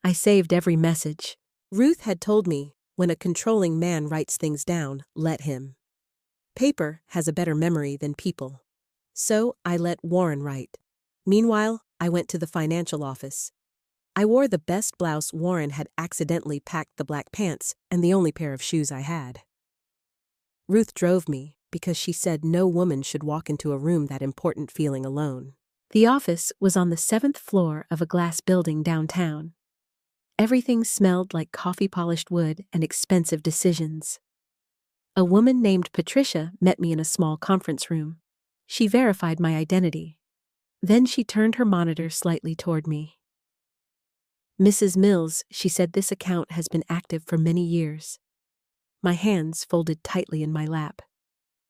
I saved every message. Ruth had told me, when a controlling man writes things down, let him. Paper has a better memory than people. So I let Warren write. Meanwhile, I went to the financial office. I wore the best blouse. Warren had accidentally packed the black pants and the only pair of shoes I had. Ruth drove me because she said no woman should walk into a room that important feeling alone. The office was on the 7th floor of a glass building downtown. Everything smelled like coffee-polished wood and expensive decisions. A woman named Patricia met me in a small conference room. She verified my identity. Then she turned her monitor slightly toward me. Mrs. Mills, she said, this account has been active for many years. My hands folded tightly in my lap.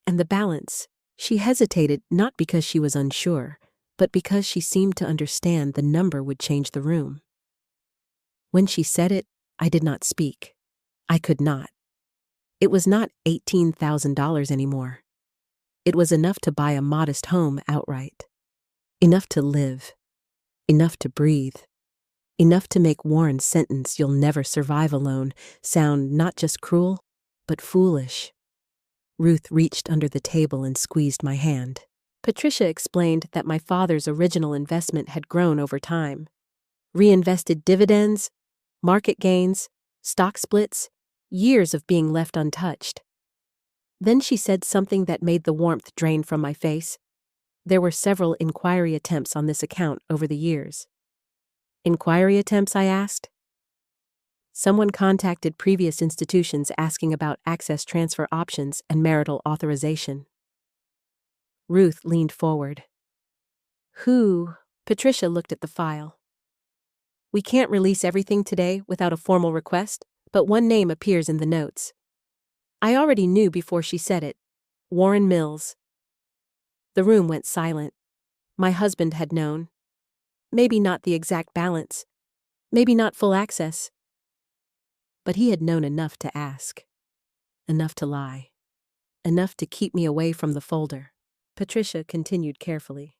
And the balance, she hesitated not because she was unsure, but because she seemed to understand the number would change the room. When she said it, I did not speak. I could not. It was not $18,000 anymore. It was enough to buy a modest home outright. Enough to live. Enough to breathe. Enough to make Warren's sentence, "You'll never survive alone," sound not just cruel, but foolish. Ruth reached under the table and squeezed my hand. Patricia explained that my father's original investment had grown over time. Reinvested dividends, market gains, stock splits, years of being left untouched. Then she said something that made the warmth drain from my face. There were several inquiry attempts on this account over the years. Inquiry attempts, I asked? Someone contacted previous institutions asking about access transfer options and marital authorization. Ruth leaned forward. Who? Patricia looked at the file. We can't release everything today without a formal request, but one name appears in the notes. I already knew before she said it. Warren Mills. The room went silent. My husband had known. Maybe not the exact balance. Maybe not full access. But he had known enough to ask. Enough to lie. Enough to keep me away from the folder. Patricia continued carefully.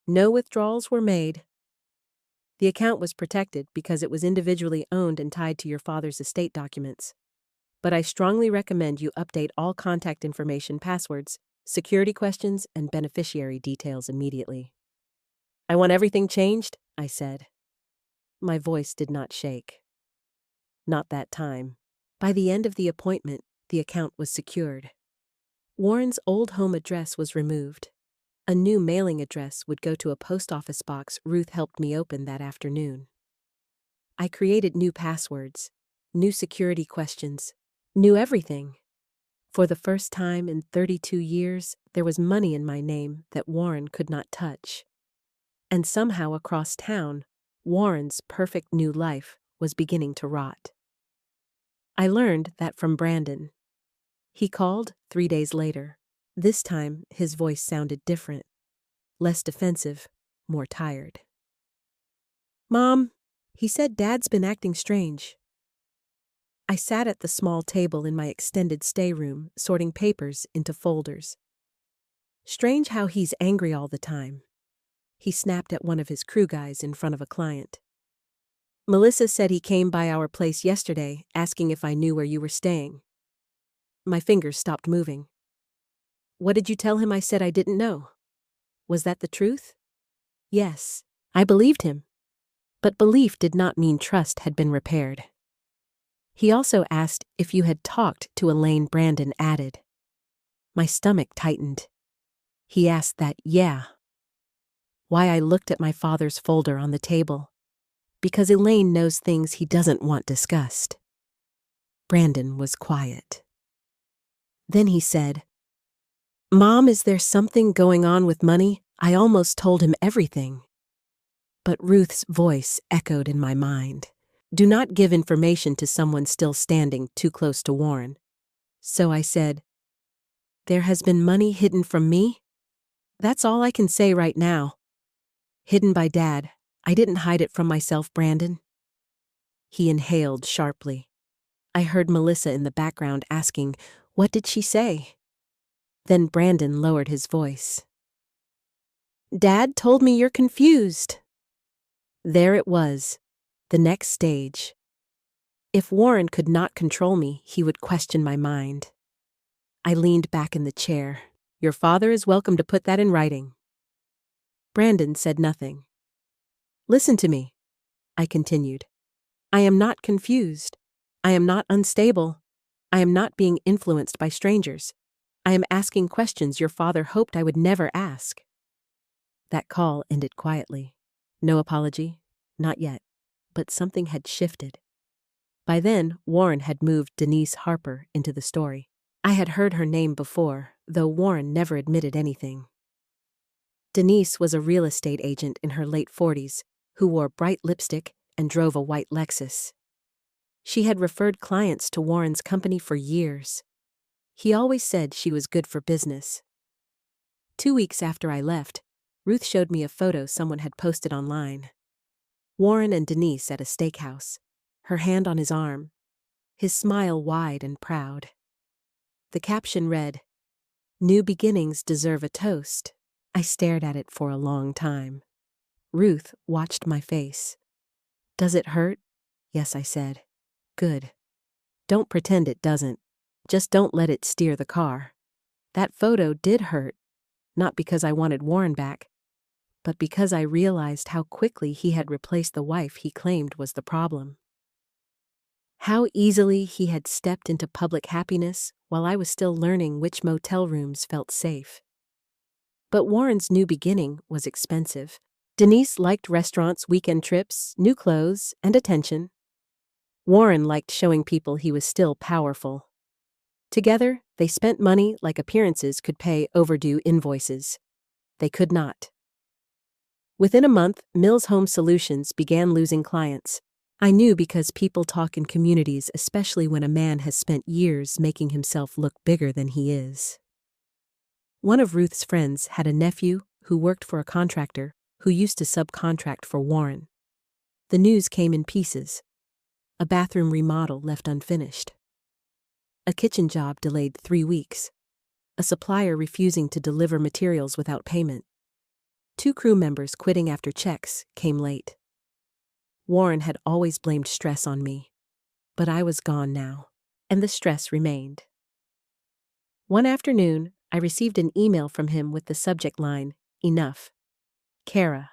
No withdrawals were made. The account was protected because it was individually owned and tied to your father's estate documents. But I strongly recommend you update all contact information, passwords, security questions, and beneficiary details immediately. I want everything changed, I said. My voice did not shake. Not that time. By the end of the appointment, the account was secured. Warren's old home address was removed. A new mailing address would go to a post office box Ruth helped me open that afternoon. I created new passwords, new security questions, new everything. For the first time in 32 years, there was money in my name that Warren could not touch. And somehow across town, Warren's perfect new life was beginning to rot. I learned that from Brandon. He called 3 days later. This time, his voice sounded different. Less defensive, more tired. Mom, he said Dad's been acting strange. I sat at the small table in my extended stay room, sorting papers into folders. Strange how he's angry all the time. He snapped at one of his crew guys in front of a client. Melissa said he came by our place yesterday, asking if I knew where you were staying. My fingers stopped moving. What did you tell him? I said I didn't know. Was that the truth? Yes, I believed him. But belief did not mean trust had been repaired. He also asked if you had talked to Elaine. Brandon added. My stomach tightened. He asked that, yeah. Why? I looked at my father's folder on the table. Because Elaine knows things he doesn't want discussed. Brandon was quiet. Then he said, Mom, is there something going on with money? I almost told him everything. But Ruth's voice echoed in my mind. Do not give information to someone still standing too close to Warren. So I said, there has been money hidden from me? That's all I can say right now. Hidden by Dad. I didn't hide it from myself, Brandon. He inhaled sharply. I heard Melissa in the background asking, what did she say? Then Brandon lowered his voice. Dad told me you're confused. There it was, the next stage. If Warren could not control me, he would question my mind. I leaned back in the chair. Your father is welcome to put that in writing. Brandon said nothing. Listen to me, I continued. I am not confused. I am not unstable. I am not being influenced by strangers. I am asking questions your father hoped I would never ask. That call ended quietly. No apology, not yet, but something had shifted. By then, Warren had moved Denise Harper into the story. I had heard her name before, though Warren never admitted anything. Denise was a real estate agent in her late 40s who wore bright lipstick and drove a white Lexus. She had referred clients to Warren's company for years. He always said she was good for business. 2 weeks after I left, Ruth showed me a photo someone had posted online. Warren and Denise at a steakhouse, her hand on his arm, his smile wide and proud. The caption read, New beginnings deserve a toast. I stared at it for a long time. Ruth watched my face. Does it hurt? Yes, I said. Good. Don't pretend it doesn't. Just don't let it steer the car. That photo did hurt, not because I wanted Warren back, but because I realized how quickly he had replaced the wife he claimed was the problem. How easily he had stepped into public happiness while I was still learning which motel rooms felt safe. But Warren's new beginning was expensive. Denise liked restaurants, weekend trips, new clothes, and attention. Warren liked showing people he was still powerful. Together, they spent money like appearances could pay overdue invoices. They could not. Within a month, Mills Home Solutions began losing clients. I knew because people talk in communities, especially when a man has spent years making himself look bigger than he is. One of Ruth's friends had a nephew who worked for a contractor who used to subcontract for Warren. The news came in pieces. A bathroom remodel left unfinished. A kitchen job delayed 3 weeks. A supplier refusing to deliver materials without payment. 2 crew members quitting after checks came late. Warren had always blamed stress on me, but I was gone now, and the stress remained. One afternoon, I received an email from him with the subject line, Enough. Kara.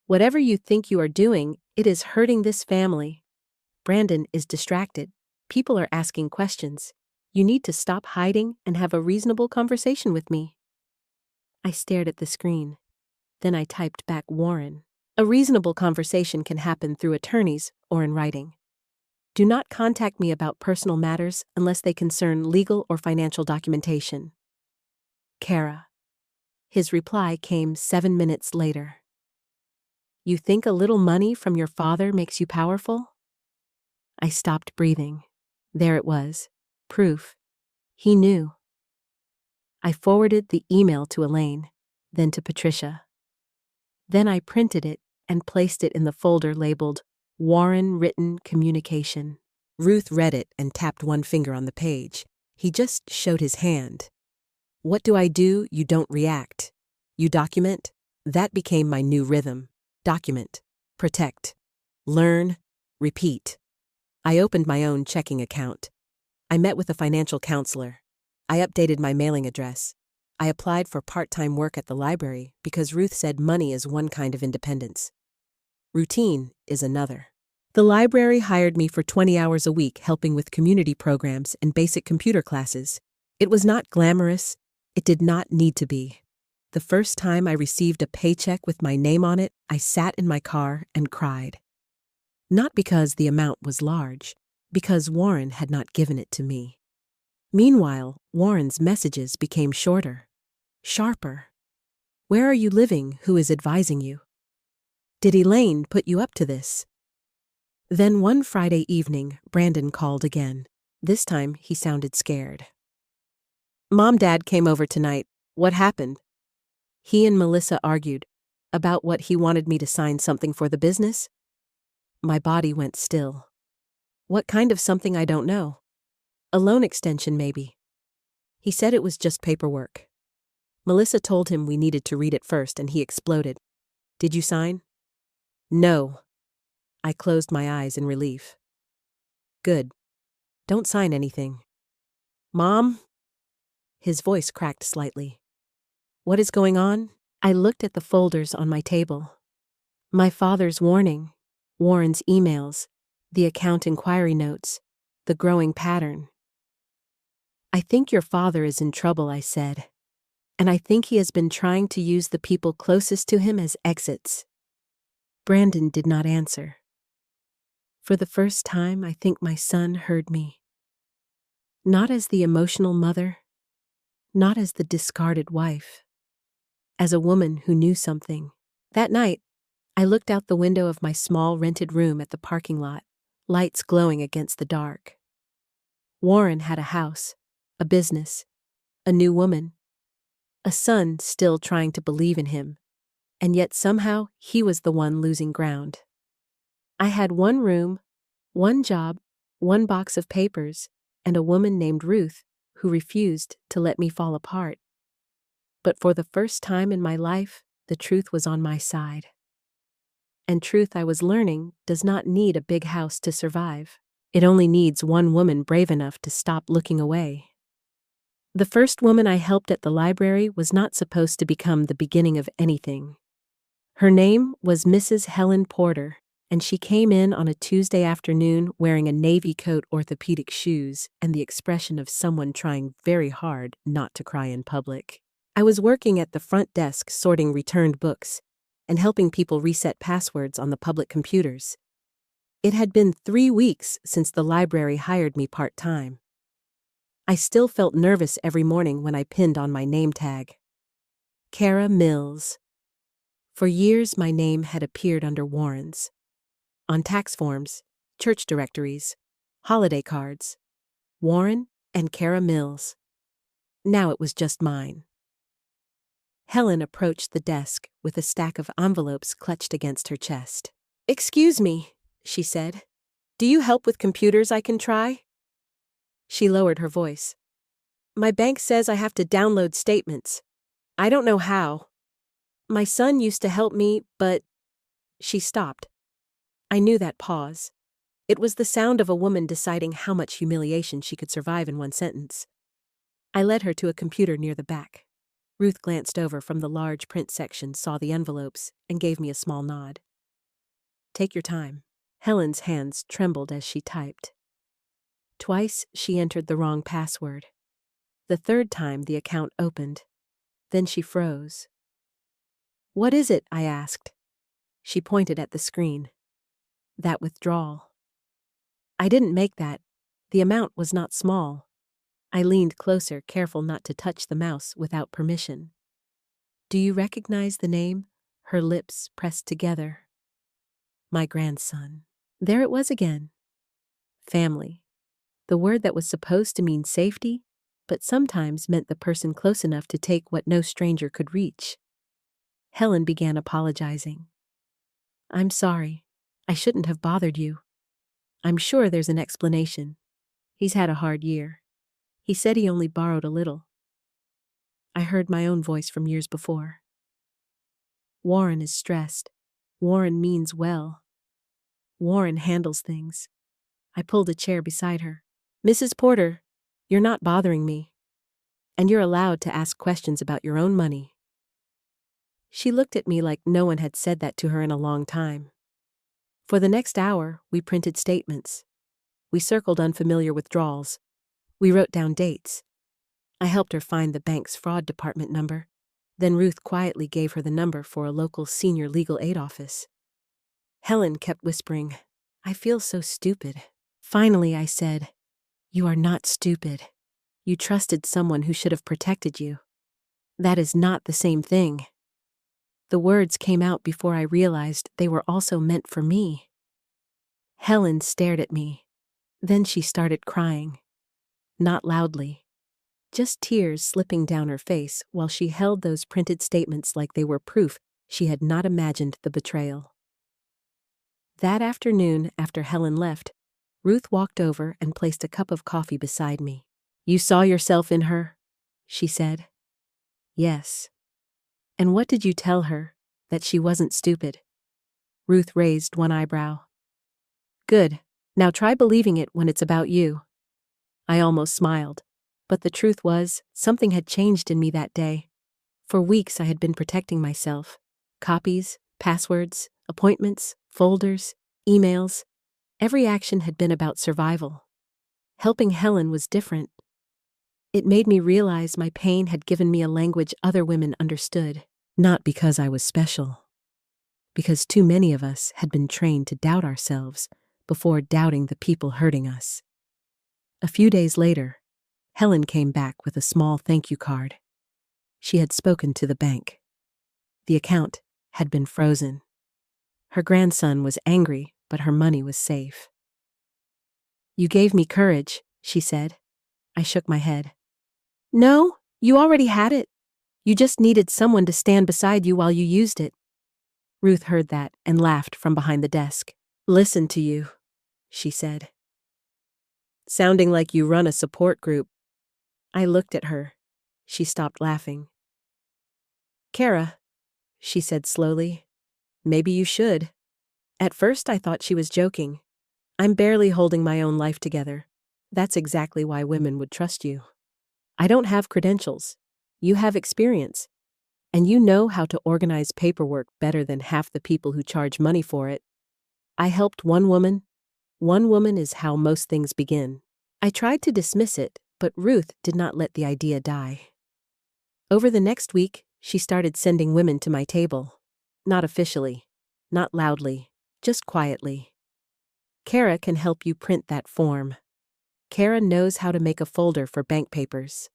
Whatever you think you are doing, it is hurting this family. Brandon is distracted. People are asking questions. You need to stop hiding and have a reasonable conversation with me. I stared at the screen. Then I typed back Warren. A reasonable conversation can happen through attorneys or in writing. Do not contact me about personal matters unless they concern legal or financial documentation. Kara. His reply came 7 minutes later. You think a little money from your father makes you powerful? I stopped breathing. There it was. Proof. He knew. I forwarded the email to Elaine, then to Patricia. Then I printed it and placed it in the folder labeled Warren Written Communication. Ruth read it and tapped one finger on the page. He just showed his hand. What do? You don't react. You document? That became my new rhythm. Document. Protect. Learn. Repeat. I opened my own checking account. I met with a financial counselor. I updated my mailing address. I applied for part-time work at the library because Ruth said money is one kind of independence. Routine is another. The library hired me for 20 hours a week helping with community programs and basic computer classes. It was not glamorous. It did not need to be. The first time I received a paycheck with my name on it, I sat in my car and cried. Not because the amount was large, because Warren had not given it to me. Meanwhile, Warren's messages became shorter, sharper. Where are you living? Who is advising you? Did Elaine put you up to this? Then one Friday evening, Brandon called again. This time, he sounded scared. Mom-Dad came over tonight. What happened? He and Melissa argued about what he wanted me to sign something for the business. My body went still. What kind of something I don't know? A loan extension, maybe. He said it was just paperwork. Melissa told him we needed to read it first, and he exploded. Did you sign? No. I closed my eyes in relief. Good. Don't sign anything. Mom? His voice cracked slightly. What is going on? I looked at the folders on my table. My father's warning, Warren's emails, the account inquiry notes, the growing pattern. I think your father is in trouble, I said. And I think he has been trying to use the people closest to him as exits. Brandon did not answer. For the first time, I think my son heard me. Not as the emotional mother, not as the discarded wife, as a woman who knew something. That night, I looked out the window of my small rented room at the parking lot, lights glowing against the dark. Warren had a house, a business, a new woman, a son still trying to believe in him, and yet somehow he was the one losing ground. I had one room, one job, one box of papers, and a woman named Ruth who refused to let me fall apart. But for the first time in my life, the truth was on my side. And truth, I was learning, does not need a big house to survive. It only needs one woman brave enough to stop looking away. The first woman I helped at the library was not supposed to become the beginning of anything. Her name was Mrs. Helen Porter, and she came in on a Tuesday afternoon wearing a navy coat, orthopedic shoes, and the expression of someone trying very hard not to cry in public. I was working at the front desk sorting returned books and helping people reset passwords on the public computers. It had been 3 weeks since the library hired me part-time. I still felt nervous every morning when I pinned on my name tag. Kara Mills. For years, my name had appeared under Warren's. On tax forms, church directories, holiday cards. Warren and Kara Mills. Now it was just mine. Helen approached the desk with a stack of envelopes clutched against her chest. Excuse me, she said. Do you help with computers I can try? She lowered her voice. My bank says I have to download statements. I don't know how. My son used to help me, but... She stopped. I knew that pause. It was the sound of a woman deciding how much humiliation she could survive in one sentence. I led her to a computer near the back. Ruth glanced over from the large print section, saw the envelopes, and gave me a small nod. Take your time. Helen's hands trembled as she typed. Twice she entered the wrong password. The third time the account opened. Then she froze. What is it? I asked. She pointed at the screen. That withdrawal. I didn't make that. The amount was not small. I leaned closer, careful not to touch the mouse without permission. Do you recognize the name? Her lips pressed together. My grandson. There it was again. Family. The word that was supposed to mean safety, but sometimes meant the person close enough to take what no stranger could reach. Helen began apologizing. I'm sorry. I shouldn't have bothered you. I'm sure there's an explanation. He's had a hard year. He said he only borrowed a little. I heard my own voice from years before. Warren is stressed. Warren means well. Warren handles things. I pulled a chair beside her. Mrs. Porter, you're not bothering me. And you're allowed to ask questions about your own money. She looked at me like no one had said that to her in a long time. For the next hour, we printed statements. We circled unfamiliar withdrawals. We wrote down dates. I helped her find the bank's fraud department number. Then Ruth quietly gave her the number for a local senior legal aid office. Helen kept whispering, "I feel so stupid." Finally, I said, "You are not stupid. You trusted someone who should have protected you. That is not the same thing." The words came out before I realized they were also meant for me. Helen stared at me. Then she started crying. Not loudly. Just tears slipping down her face while she held those printed statements like they were proof she had not imagined the betrayal. That afternoon, after Helen left, Ruth walked over and placed a cup of coffee beside me. "You saw yourself in her?" she said. "Yes." "And what did you tell her? That she wasn't stupid?" Ruth raised one eyebrow. "Good. Now try believing it when it's about you." I almost smiled, but the truth was, something had changed in me that day. For weeks I had been protecting myself. Copies, passwords, appointments, folders, emails. Every action had been about survival. Helping Helen was different. It made me realize my pain had given me a language other women understood. Not because I was special. Because too many of us had been trained to doubt ourselves before doubting the people hurting us. A few days later, Helen came back with a small thank you card. She had spoken to the bank. The account had been frozen. Her grandson was angry, but her money was safe. "You gave me courage," she said. I shook my head. "No, you already had it. You just needed someone to stand beside you while you used it." Ruth heard that and laughed from behind the desk. "Listen to you," she said. "Sounding like you run a support group." I looked at her. She stopped laughing. "Kara," she said slowly, "maybe you should." At first I thought she was joking. "I'm barely holding my own life together. That's exactly why women would trust you. I don't have credentials. You have experience. And you know how to organize paperwork better than half the people who charge money for it. I helped one woman. One woman is how most things begin." I tried to dismiss it, but Ruth did not let the idea die. Over the next week, she started sending women to my table. Not officially, not loudly, just quietly. "Kara can help you print that form. Kara knows how to make a folder for bank papers.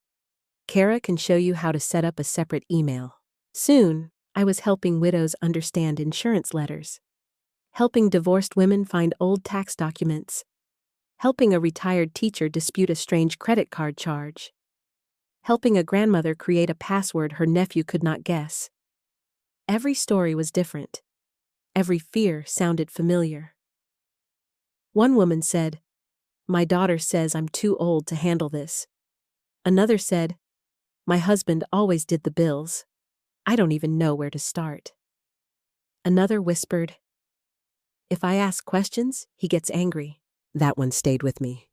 Kara can show you how to set up a separate email." Soon, I was helping widows understand insurance letters, helping divorced women find old tax documents, helping a retired teacher dispute a strange credit card charge, helping a grandmother create a password her nephew could not guess. Every story was different. Every fear sounded familiar. One woman said, "My daughter says I'm too old to handle this." Another said, "My husband always did the bills. I don't even know where to start." Another whispered, "If I ask questions, he gets angry." That one stayed with me.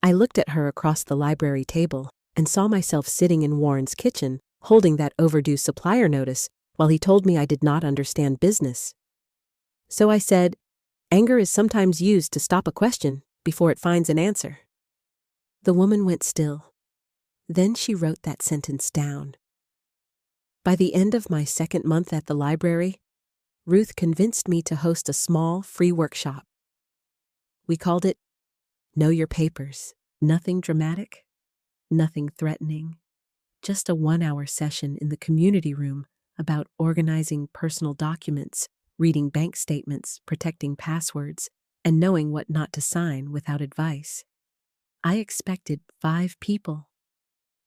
I looked at her across the library table and saw myself sitting in Warren's kitchen, holding that overdue supplier notice while he told me I did not understand business. So I said, "Anger is sometimes used to stop a question before it finds an answer." The woman went still. Then she wrote that sentence down. By the end of my second month at the library, Ruth convinced me to host a small, free workshop. We called it Know Your Papers. Nothing dramatic, nothing threatening, just a 1-hour session in the community room about organizing personal documents, reading bank statements, protecting passwords, and knowing what not to sign without advice. I expected 5 people.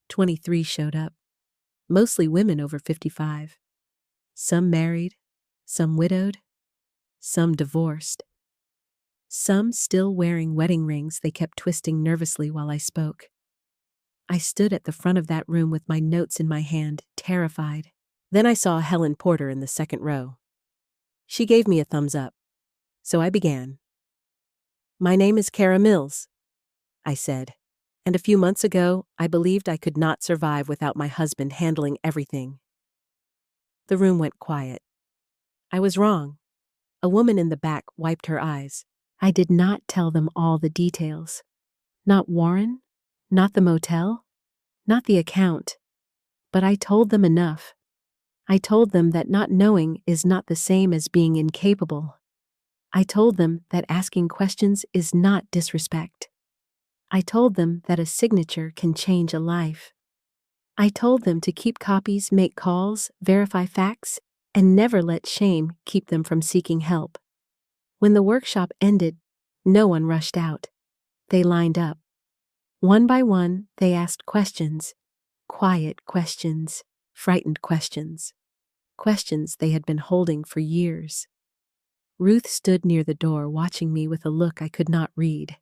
23 showed up, mostly women over 55. Some married, some widowed, some divorced. Some still wearing wedding rings they kept twisting nervously while I spoke. I stood at the front of that room with my notes in my hand, terrified. Then I saw Helen Porter in the second row. She gave me a thumbs up. So I began. "My name is Kara Mills," I said, "and a few months ago, I believed I could not survive without my husband handling everything." The room went quiet. I was wrong. A woman in the back wiped her eyes. I did not tell them all the details. Not Warren, not the motel, not the account. But I told them enough. I told them that not knowing is not the same as being incapable. I told them that asking questions is not disrespect. I told them that a signature can change a life. I told them to keep copies, make calls, verify facts, and never let shame keep them from seeking help. When the workshop ended, no one rushed out. They lined up. One by one, they asked questions. Quiet questions, frightened questions. Questions they had been holding for years. Ruth stood near the door watching me with a look I could not read.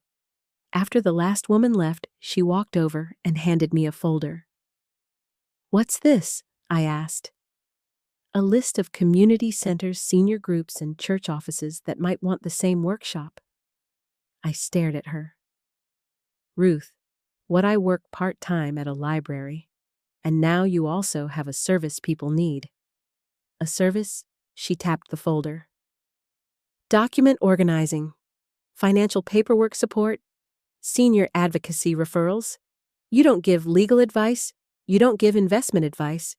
After the last woman left, she walked over and handed me a folder. "What's this?" I asked. "A list of community centers, senior groups, and church offices that might want the same workshop." I stared at her. "Ruth, what I work part-time at a library, and now you also have a service people need." "A service?" She tapped the folder. "Document organizing, financial paperwork support, senior advocacy referrals. You don't give legal advice, you don't give investment advice.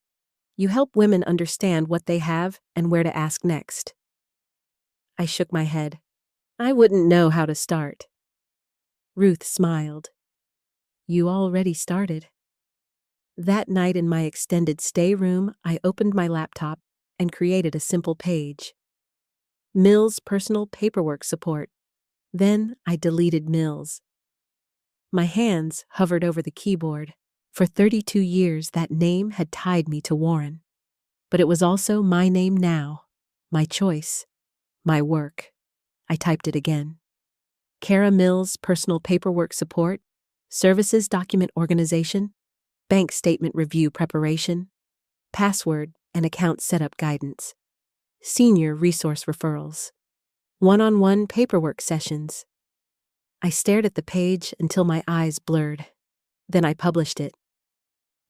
You help women understand what they have and where to ask next." I shook my head. I wouldn't know how to start. Ruth smiled. "You already started." That night in my extended stay room, I opened my laptop and created a simple page. Mills Personal Paperwork Support. Then I deleted Mills. My hands hovered over the keyboard. For 32 years, that name had tied me to Warren. But it was also my name now, my choice, my work. I typed it again. Kara Mills Personal Paperwork Support, Services Document Organization, Bank Statement Review Preparation, Password and Account Setup Guidance, Senior Resource Referrals, One-on-one Paperwork Sessions. I stared at the page until my eyes blurred. Then I published it.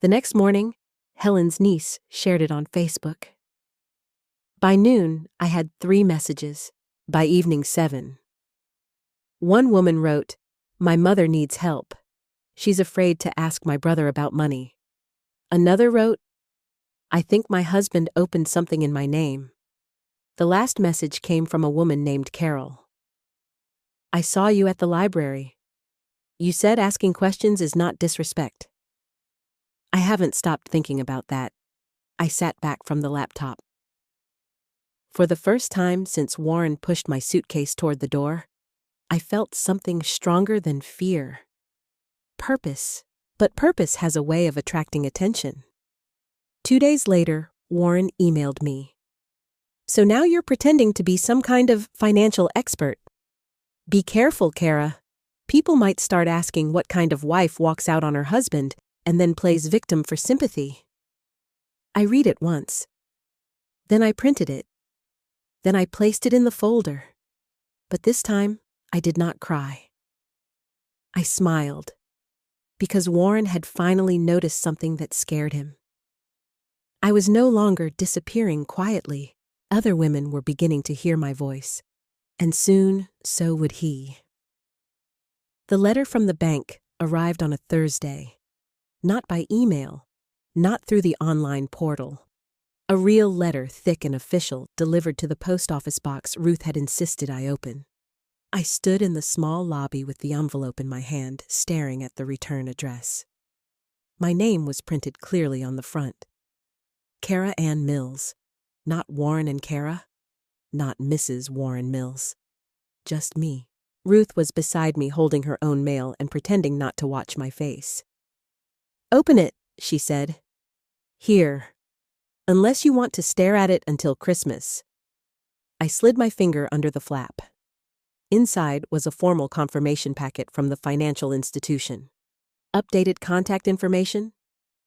The next morning, Helen's niece shared it on Facebook. By noon, I had 3 messages. By evening 7. One woman wrote, "My mother needs help. She's afraid to ask my brother about money." Another wrote, "I think my husband opened something in my name." The last message came from a woman named Carol. "I saw you at the library. You said asking questions is not disrespect." I haven't stopped thinking about that. I sat back from the laptop. For the first time since Warren pushed my suitcase toward the door, I felt something stronger than fear. Purpose. But purpose has a way of attracting attention. 2 days later, Warren emailed me. "So now you're pretending to be some kind of financial expert. Be careful, Kara. People might start asking what kind of wife walks out on her husband and then plays victim for sympathy." I read it once. Then I printed it. Then I placed it in the folder. But this time, I did not cry. I smiled, because Warren had finally noticed something that scared him. I was no longer disappearing quietly. Other women were beginning to hear my voice, and soon so would he. The letter from the bank arrived on a Thursday. Not by email, not through the online portal. A real letter, thick and official, delivered to the post office box Ruth had insisted I open. I stood in the small lobby with the envelope in my hand, staring at the return address. My name was printed clearly on the front. Kara Ann Mills. Not Warren and Kara. Not Mrs. Warren Mills. Just me. Ruth was beside me holding her own mail and pretending not to watch my face. "Open it," she said. "Here. Unless you want to stare at it until Christmas." I slid my finger under the flap. Inside was a formal confirmation packet from the financial institution. Updated contact information,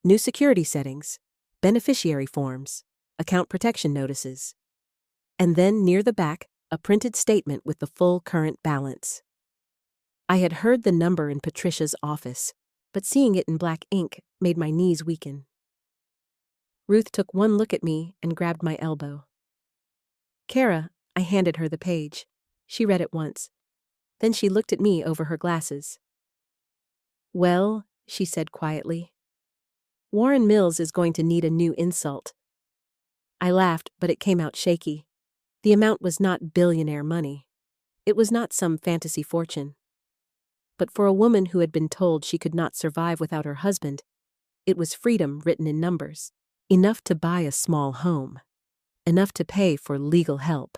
new security settings, beneficiary forms, account protection notices. And then near the back, a printed statement with the full current balance. I had heard the number in Patricia's office, but seeing it in black ink made my knees weaken. Ruth took one look at me and grabbed my elbow. "Kara, I handed her the page. She read it once. Then she looked at me over her glasses. "Well," she said quietly, "Warren Mills is going to need a new insult." I laughed, but it came out shaky. The amount was not billionaire money. It was not some fantasy fortune. But for a woman who had been told she could not survive without her husband, it was freedom written in numbers. Enough to buy a small home. Enough to pay for legal help.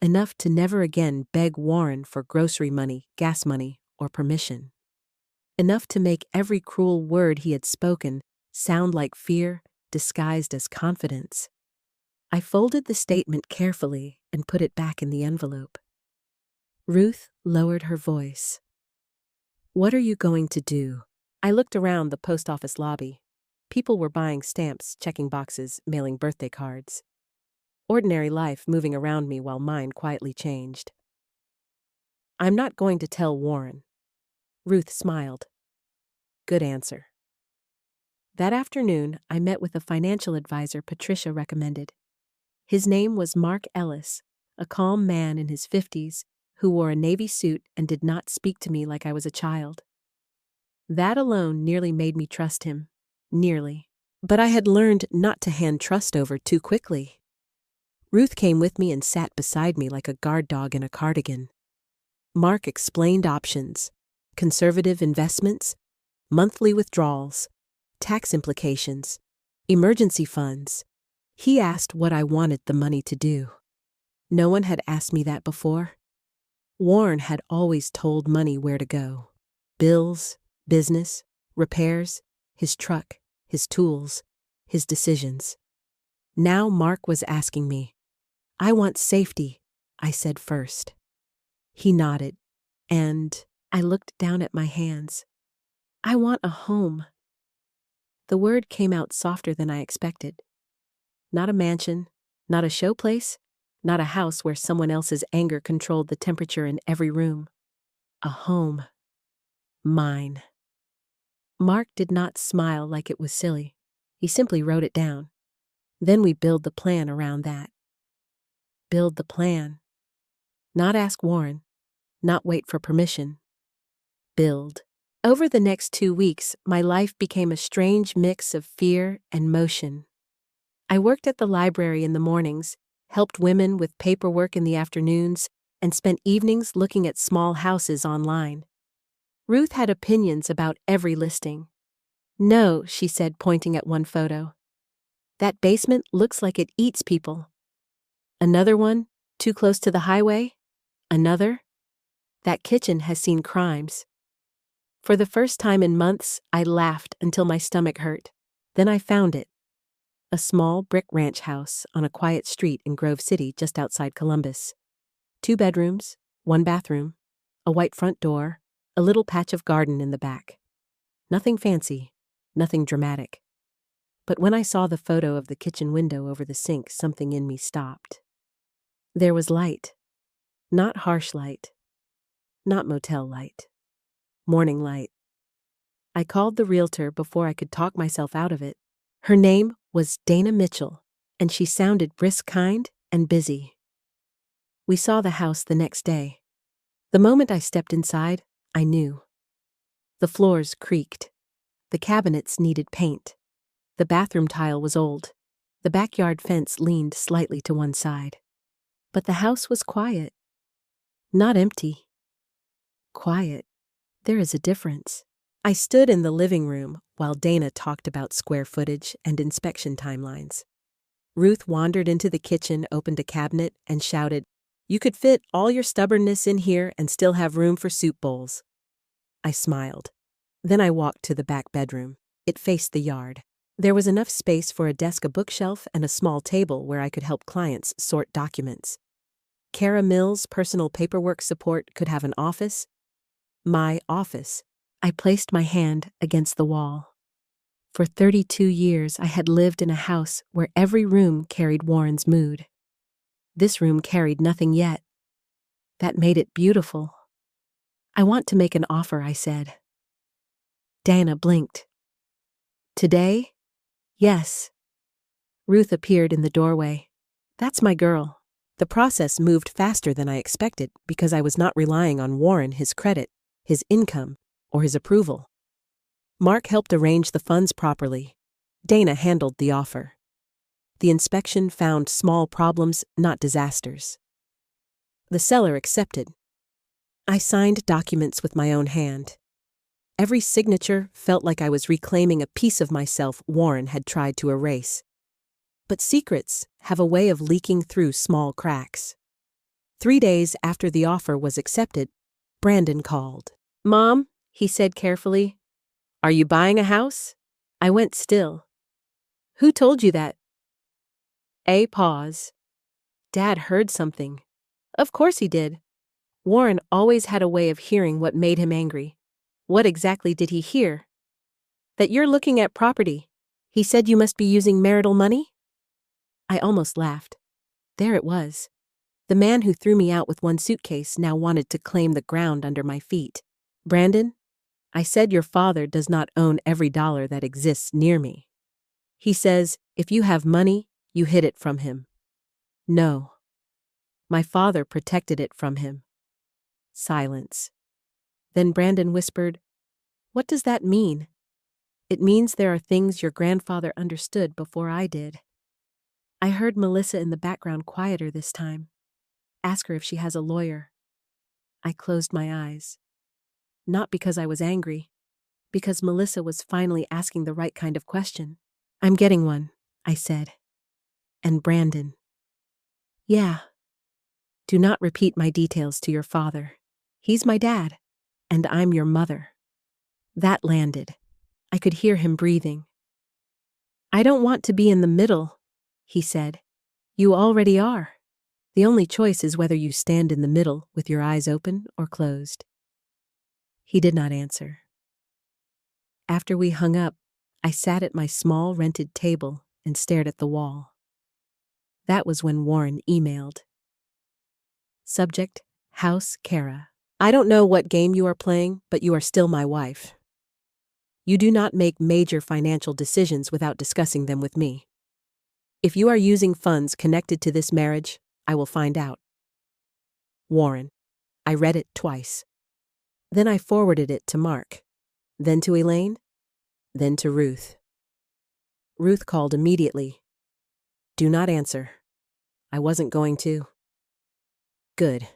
Enough to never again beg Warren for grocery money, gas money, or permission. Enough to make every cruel word he had spoken sound like fear disguised as confidence. I folded the statement carefully and put it back in the envelope. Ruth lowered her voice. "What are you going to do?" I looked around the post office lobby. People were buying stamps, checking boxes, mailing birthday cards. Ordinary life moving around me while mine quietly changed. "I'm not going to tell Warren." Ruth smiled. Good answer. That afternoon, I met with a financial advisor Patricia recommended. His name was Mark Ellis, a calm man in his 50s who wore a navy suit and did not speak to me like I was a child. That alone nearly made me trust him. Nearly. But I had learned not to hand trust over too quickly. Ruth came with me and sat beside me like a guard dog in a cardigan. Mark explained options, conservative investments, monthly withdrawals, tax implications, emergency funds. He asked what I wanted the money to do. No one had asked me that before. Warren had always told money where to go. Bills, business, repairs, his truck, his tools, his decisions. Now Mark was asking me. "I want safety," I said first. He nodded, and I looked down at my hands. "I want a home." The word came out softer than I expected. Not a mansion, not a showplace, not a house where someone else's anger controlled the temperature in every room. A home. Mine. Mark did not smile like it was silly. He simply wrote it down. Then we build the plan around that. Build the plan. Not ask Warren. Not wait for permission. Build. Over the next 2 weeks, my life became a strange mix of fear and motion. I worked at the library in the mornings, helped women with paperwork in the afternoons, and spent evenings looking at small houses online. Ruth had opinions about every listing. "No," she said, pointing at one photo. "That basement looks like it eats people." Another one, "Too close to the highway." Another, "That kitchen has seen crimes." For the first time in months, I laughed until my stomach hurt. Then I found it. A small brick ranch house on a quiet street in Grove City just outside Columbus. 2 bedrooms, 1 bathroom, a white front door, a little patch of garden in the back. Nothing fancy, nothing dramatic. But when I saw the photo of the kitchen window over the sink, something in me stopped. There was light. Not harsh light. Not motel light. Morning light. I called the realtor before I could talk myself out of it. Her name was Dana Mitchell, and she sounded brisk, kind, and busy. We saw the house the next day. The moment I stepped inside, I knew. The floors creaked. The cabinets needed paint. The bathroom tile was old. The backyard fence leaned slightly to one side. But the house was quiet. Not empty. Quiet. There is a difference. I stood in the living room while Dana talked about square footage and inspection timelines. Ruth wandered into the kitchen, opened a cabinet, and shouted, "You could fit all your stubbornness in here and still have room for soup bowls." I smiled. Then I walked to the back bedroom. It faced the yard. There was enough space for a desk, a bookshelf, and a small table where I could help clients sort documents. Kara Mills' personal paperwork support could have an office. My office. I placed my hand against the wall. For 32 years, I had lived in a house where every room carried Warren's mood. This room carried nothing yet. That made it beautiful. "I want to make an offer," I said. Dana blinked. "Today?" "Yes." Ruth appeared in the doorway. "That's my girl. The process moved faster than I expected because I was not relying on Warren, his credit, his income, or his approval. Mark helped arrange the funds properly. Dana handled the offer. The inspection found small problems, not disasters. The seller accepted. I signed documents with my own hand. Every signature felt like I was reclaiming a piece of myself Warren had tried to erase. But secrets have a way of leaking through small cracks. 3 days after the offer was accepted, Brandon called. "Mom," he said carefully, "are you buying a house?" I went still. "Who told you that?" A pause. Dad heard something. Of course he did. Warren always had a way of hearing what made him angry. What exactly did he hear? That you're looking at property. He said you must be using marital money? I almost laughed. There it was. The man who threw me out with one suitcase now wanted to claim the ground under my feet. "Brandon, I said your father does not own every dollar that exists near me. He says, if you have money, you hid it from him. No. My father protected it from him." Silence. Then Brandon whispered, "What does that mean?" "It means there are things your grandfather understood before I did." I heard Melissa in the background quieter this time. "Ask her if she has a lawyer." I closed my eyes. Not because I was angry, because Melissa was finally asking the right kind of question. "I'm getting one," I said. And Brandon. "Yeah. Do not repeat my details to your father. He's my dad, and I'm your mother." That landed. I could hear him breathing. "I don't want to be in the middle," he said. "You already are. The only choice is whether you stand in the middle with your eyes open or closed." He did not answer. After we hung up, I sat at my small rented table and stared at the wall. That was when Warren emailed. Subject, House Kara. "I don't know what game you are playing, but you are still my wife. You do not make major financial decisions without discussing them with me. If you are using funds connected to this marriage, I will find out. Warren." I read it twice. Then I forwarded it to Mark, then to Elaine, then to Ruth. Ruth called immediately. "Do not answer." I wasn't going to. Good.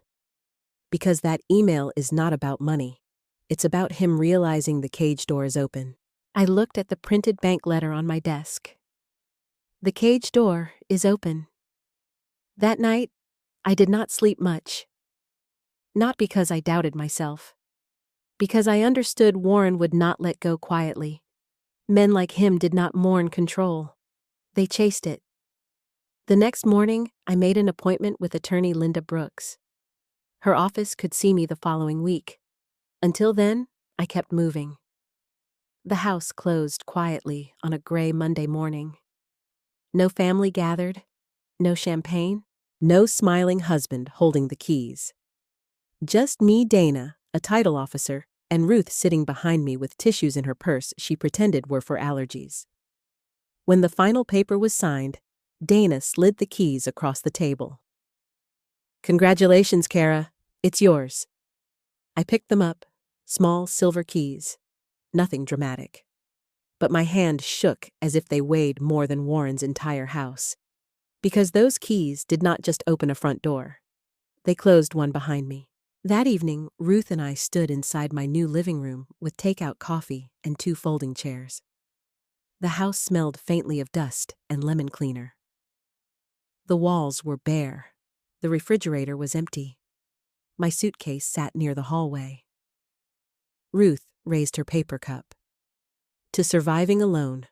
Because that email is not about money. It's about him realizing the cage door is open. I looked at the printed bank letter on my desk. The cage door is open. That night, I did not sleep much. Not because I doubted myself. Because I understood Warren would not let go quietly. Men like him did not mourn control. They chased it. The next morning, I made an appointment with attorney Linda Brooks. Her office could see me the following week. Until then, I kept moving. The house closed quietly on a gray Monday morning. No family gathered, no champagne, no smiling husband holding the keys. Just me, Dana, a title officer, and Ruth sitting behind me with tissues in her purse she pretended were for allergies. When the final paper was signed, Dana slid the keys across the table. "Congratulations, Kara. It's yours." I picked them up, small silver keys. Nothing dramatic. But my hand shook as if they weighed more than Warren's entire house. Because those keys did not just open a front door. They closed one behind me. That evening, Ruth and I stood inside my new living room with takeout coffee and 2 folding chairs. The house smelled faintly of dust and lemon cleaner. The walls were bare. The refrigerator was empty. My suitcase sat near the hallway. Ruth raised her paper cup. To surviving alone.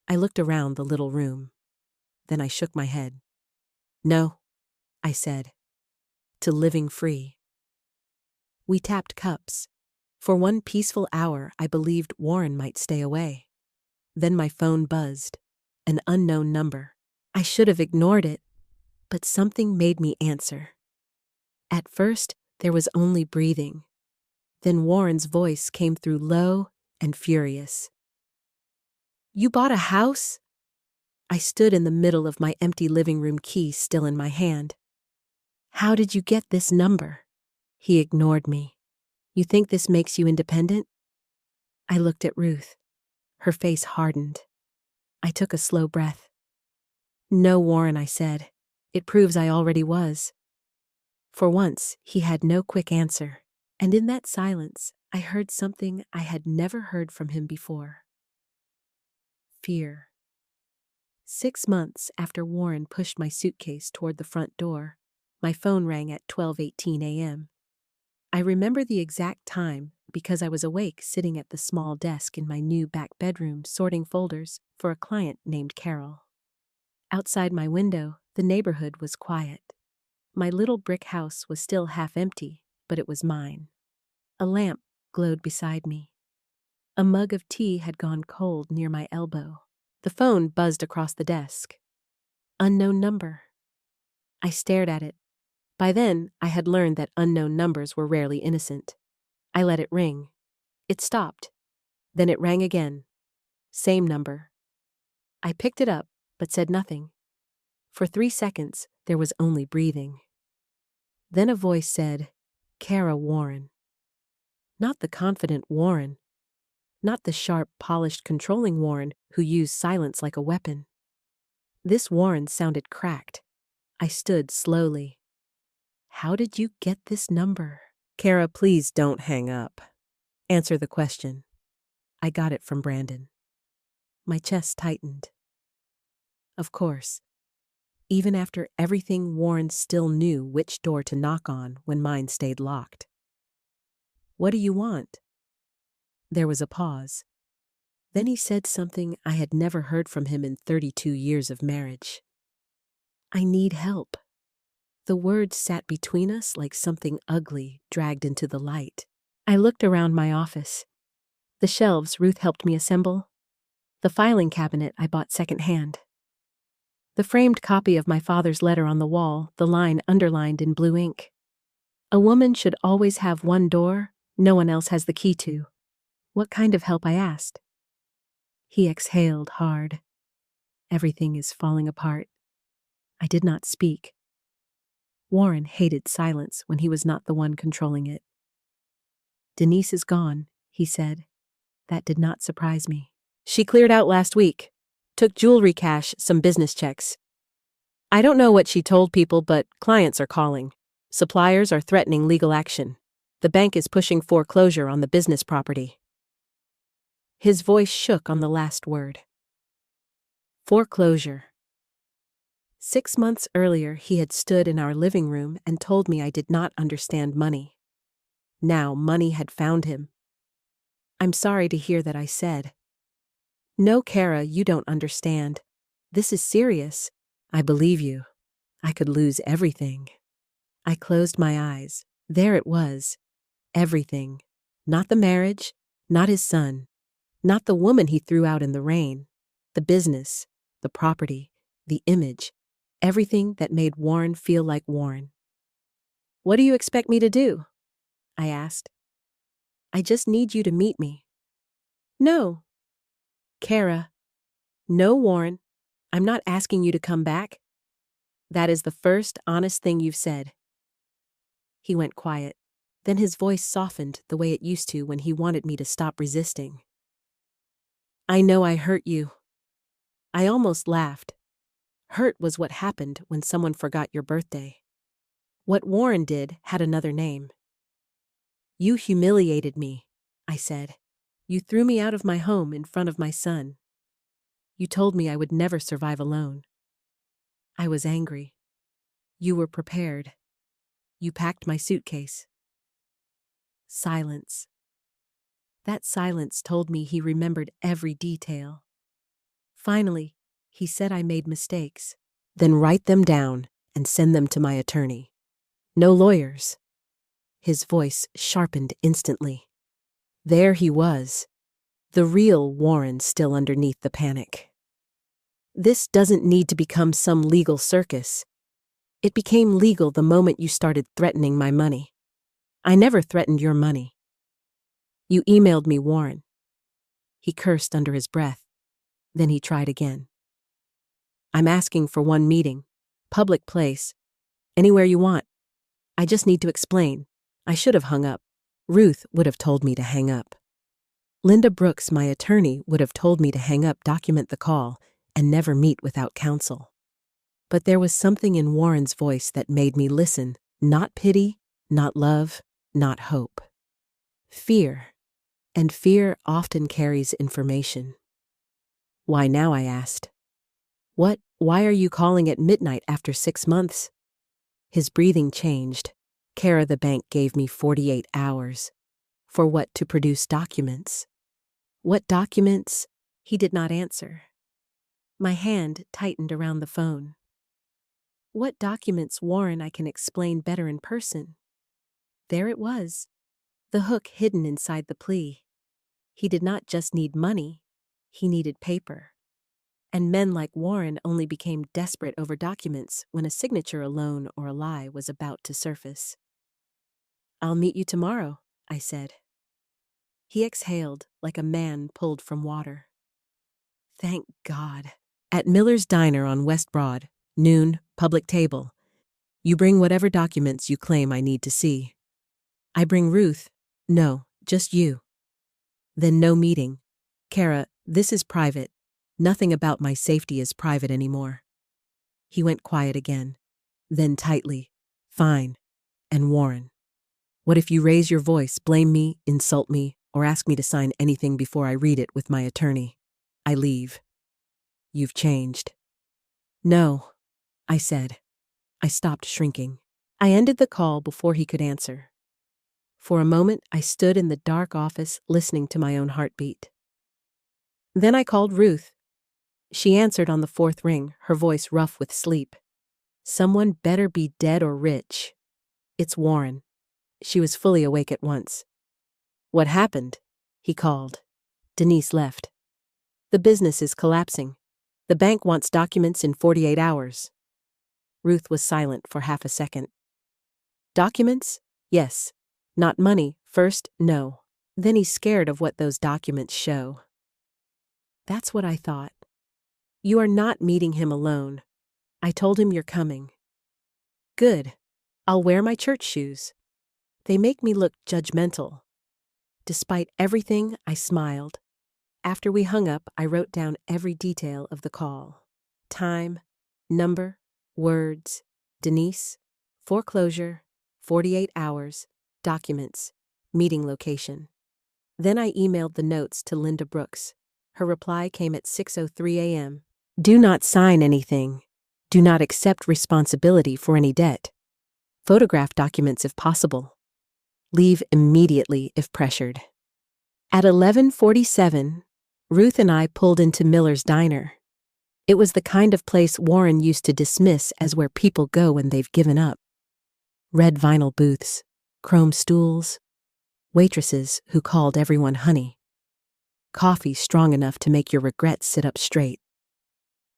I looked around the little room. Then I shook my head. "No," I said. "To living free." We tapped cups. For one peaceful hour, I believed Warren might stay away. Then my phone buzzed. An unknown number. I should have ignored it, but something made me answer. At first, there was only breathing. Then Warren's voice came through low and furious. "You bought a house?" I stood in the middle of my empty living room, key still in my hand. How did you get this number? He ignored me. You think this makes you independent? I looked at Ruth. Her face hardened. I took a slow breath. No, Warren, I said. It proves I already was. For once, he had no quick answer, and in that silence, I heard something I had never heard from him before. Fear. 6 months after Warren pushed my suitcase toward the front door, my phone rang at 12:18 a.m. I remember the exact time because I was awake sitting at the small desk in my new back bedroom sorting folders for a client named Carol. Outside my window, the neighborhood was quiet. My little brick house was still half empty, but it was mine. A lamp glowed beside me. A mug of tea had gone cold near my elbow. The phone buzzed across the desk. Unknown number. I stared at it. By then, I had learned that unknown numbers were rarely innocent. I let it ring. It stopped. Then it rang again. Same number. I picked it up, but said nothing. For 3 seconds, there was only breathing. Then a voice said, Kara Warren. Not the confident Warren. Not the sharp, polished, controlling Warren who used silence like a weapon. This Warren sounded cracked. I stood slowly. How did you get this number? Kara, please don't hang up. Answer the question. I got it from Brandon. My chest tightened. Of course. Even after everything, Warren still knew which door to knock on when mine stayed locked. What do you want? There was a pause. Then he said something I had never heard from him in 32 years of marriage. I need help. The words sat between us like something ugly dragged into the light. I looked around my office. The shelves Ruth helped me assemble. The filing cabinet I bought secondhand. The framed copy of my father's letter on the wall, the line underlined in blue ink. A woman should always have one door no one else has the key to. What kind of help, I asked. He exhaled hard. Everything is falling apart. I did not speak. Warren hated silence when he was not the one controlling it. Denise is gone, he said. That did not surprise me. She cleared out last week. Took jewelry cash, some business checks. I don't know what she told people, but clients are calling. Suppliers are threatening legal action. The bank is pushing foreclosure on the business property. His voice shook on the last word. Foreclosure. 6 months earlier, he had stood in our living room and told me I did not understand money. Now money had found him. I'm sorry to hear that, I said. No, Kara, you don't understand. This is serious. I believe you. I could lose everything. I closed my eyes. There it was. Everything. Not the marriage, not his son, not the woman he threw out in the rain, the business, the property, the image, everything that made Warren feel like Warren. What do you expect me to do? I asked. I just need you to meet me. No. Kara. No, Warren. I'm not asking you to come back. That is the first honest thing you've said. He went quiet. Then his voice softened the way it used to when he wanted me to stop resisting. I know I hurt you. I almost laughed. Hurt was what happened when someone forgot your birthday. What Warren did had another name. You humiliated me, I said. You threw me out of my home in front of my son. You told me I would never survive alone. I was angry. You were prepared. You packed my suitcase. Silence. That silence told me he remembered every detail. Finally, he said I made mistakes. Then write them down and send them to my attorney. No lawyers. His voice sharpened instantly. There he was, the real Warren still underneath the panic. This doesn't need to become some legal circus. It became legal the moment you started threatening my money. I never threatened your money. You emailed me, Warren. He cursed under his breath. Then he tried again. I'm asking for one meeting, public place, anywhere you want. I just need to explain. I should have hung up. Ruth would have told me to hang up. Linda Brooks, my attorney, would have told me to hang up, document the call, and never meet without counsel. But there was something in Warren's voice that made me listen, not pity, not love, not hope. Fear. And fear often carries information. Why now, I asked. Why are you calling at midnight after 6 months? His breathing changed. Kara, the bank gave me 48 hours. For what? To produce documents. What documents? He did not answer. My hand tightened around the phone. What documents, Warren? I can explain better in person. There it was. The hook hidden inside the plea. He did not just need money, he needed paper. And men like Warren only became desperate over documents when a signature alone or a lie was about to surface. I'll meet you tomorrow, I said. He exhaled like a man pulled from water. Thank God. At Miller's Diner on West Broad, noon, public table. You bring whatever documents you claim I need to see. I bring Ruth. No, just you. Then no meeting. Kara, this is private. Nothing about my safety is private anymore. He went quiet again. Then tightly. Fine. And Warren. What if you raise your voice, blame me, insult me, or ask me to sign anything before I read it with my attorney? I leave. You've changed. No, I said. I stopped shrinking. I ended the call before he could answer. For a moment, I stood in the dark office listening to my own heartbeat. Then I called Ruth. She answered on the 4th ring, her voice rough with sleep. Someone better be dead or rich. It's Warren. She was fully awake at once. What happened? He called. Denise left. The business is collapsing. The bank wants documents in 48 hours. Ruth was silent for half a second. Documents? Yes. Not money. First, no. Then he's scared of what those documents show. That's what I thought. You are not meeting him alone. I told him you're coming. Good. I'll wear my church shoes. They make me look judgmental. Despite everything, I smiled. After we hung up, I wrote down every detail of the call. Time, number, words, Denise, foreclosure, 48 hours, documents, meeting location. Then I emailed the notes to Linda Brooks. Her reply came at 6:03 a.m. Do not sign anything. Do not accept responsibility for any debt. Photograph documents if possible. Leave immediately if pressured. At 11:47, Ruth and I pulled into Miller's Diner. It was the kind of place Warren used to dismiss as where people go when they've given up. Red vinyl booths, chrome stools, waitresses who called everyone honey. Coffee strong enough to make your regrets sit up straight.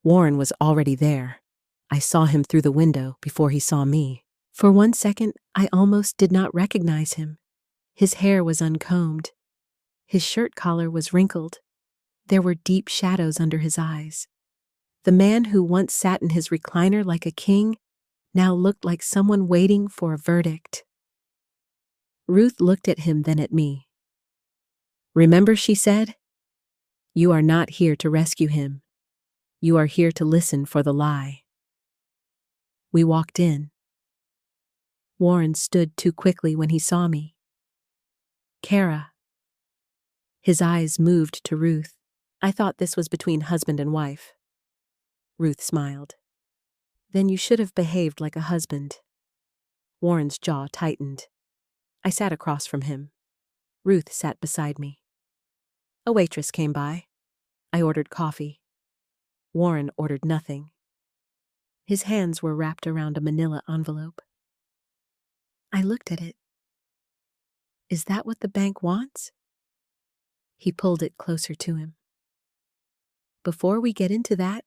Warren was already there. I saw him through the window before he saw me. For one second, I almost did not recognize him. His hair was uncombed. His shirt collar was wrinkled. There were deep shadows under his eyes. The man who once sat in his recliner like a king now looked like someone waiting for a verdict. Ruth looked at him, then at me. Remember, she said, you are not here to rescue him. You are here to listen for the lie. We walked in. Warren stood too quickly when he saw me. Kara. His eyes moved to Ruth. I thought this was between husband and wife. Ruth smiled. Then you should have behaved like a husband. Warren's jaw tightened. I sat across from him. Ruth sat beside me. A waitress came by. I ordered coffee. Warren ordered nothing. His hands were wrapped around a manila envelope. I looked at it. Is that what the bank wants? He pulled it closer to him. Before we get into that,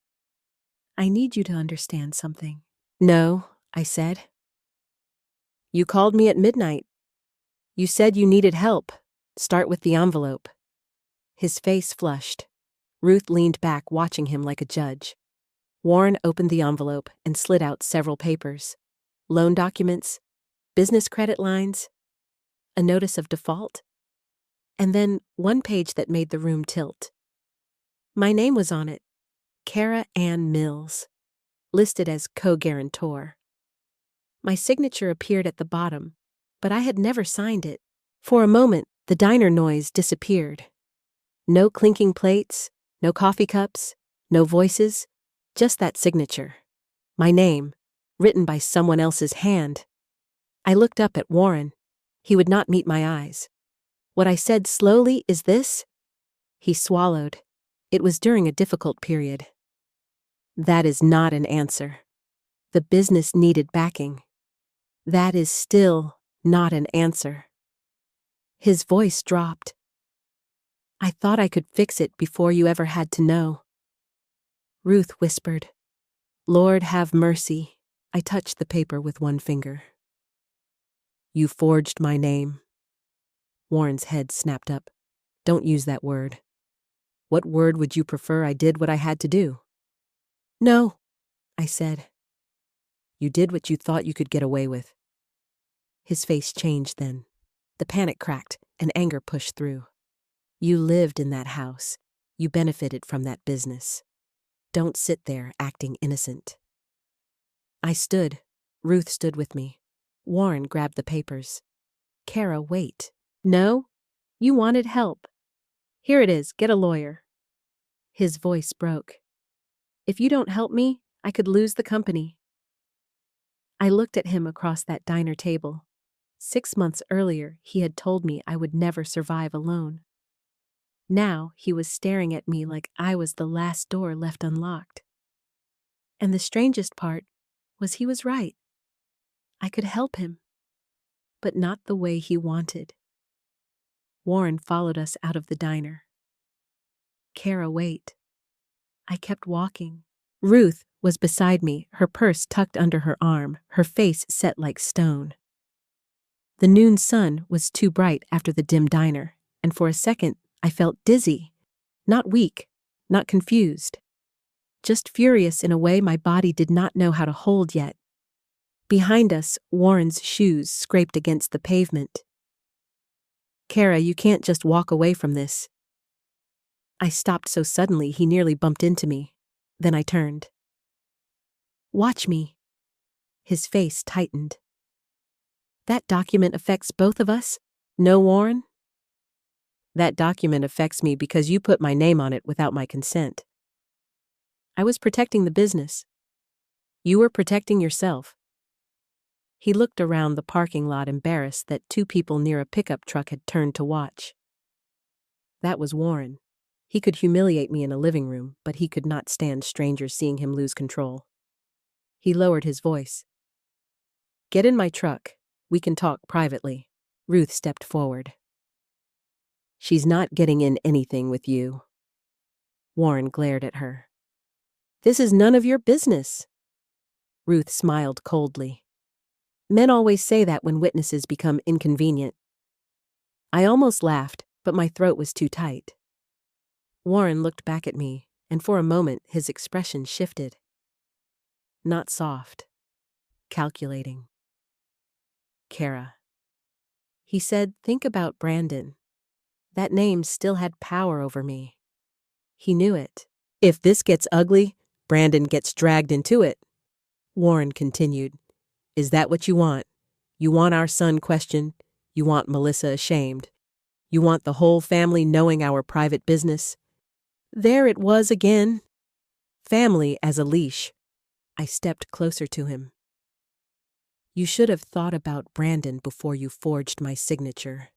I need you to understand something. No, I said. You called me at midnight. You said you needed help. Start with the envelope. His face flushed. Ruth leaned back, watching him like a judge. Warren opened the envelope and slid out several papers. Loan documents, business credit lines, a notice of default, and then one page that made the room tilt. My name was on it, Kara Ann Mills, listed as co-guarantor. My signature appeared at the bottom, but I had never signed it. For a moment, the diner noise disappeared. No clinking plates, no coffee cups, no voices, just that signature. My name, written by someone else's hand. I looked up at Warren. He would not meet my eyes. What I said slowly is this. He swallowed. It was during a difficult period. That is not an answer. The business needed backing. That is still not an answer. His voice dropped. I thought I could fix it before you ever had to know. Ruth whispered, Lord have mercy. I touched the paper with one finger. You forged my name. Warren's head snapped up. Don't use that word. What word would you prefer I did what I had to do? No, I said. You did what you thought you could get away with. His face changed then. The panic cracked and anger pushed through. You lived in that house. You benefited from that business. Don't sit there acting innocent. I stood. Ruth stood with me. Warren grabbed the papers. Kara, wait. No? You wanted help. Here it is, get a lawyer. His voice broke. If you don't help me, I could lose the company. I looked at him across that diner table. 6 months earlier, he had told me I would never survive alone. Now he was staring at me like I was the last door left unlocked. And the strangest part was he was right. I could help him, but not the way he wanted. Warren followed us out of the diner. Kara, wait. I kept walking. Ruth was beside me, her purse tucked under her arm, her face set like stone. The noon sun was too bright after the dim diner, and for a second I felt dizzy, not weak, not confused, just furious in a way my body did not know how to hold yet. Behind us, Warren's shoes scraped against the pavement. Kara, you can't just walk away from this. I stopped so suddenly he nearly bumped into me. Then I turned. Watch me. His face tightened. That document affects both of us? No, Warren? That document affects me because you put my name on it without my consent. I was protecting the business. You were protecting yourself. He looked around the parking lot, embarrassed that 2 people near a pickup truck had turned to watch. That was Warren. He could humiliate me in a living room, but he could not stand strangers seeing him lose control. He lowered his voice. Get in my truck. We can talk privately. Ruth stepped forward. She's not getting in anything with you. Warren glared at her. This is none of your business. Ruth smiled coldly. Men always say that when witnesses become inconvenient. I almost laughed, but my throat was too tight. Warren looked back at me, and for a moment his expression shifted. Not soft. Calculating. Kara. He said, think about Brandon. That name still had power over me. He knew it. If this gets ugly, Brandon gets dragged into it. Warren continued. Is that what you want? You want our son questioned? You want Melissa ashamed? You want the whole family knowing our private business? There it was again. Family as a leash. I stepped closer to him. You should have thought about Brandon before you forged my signature.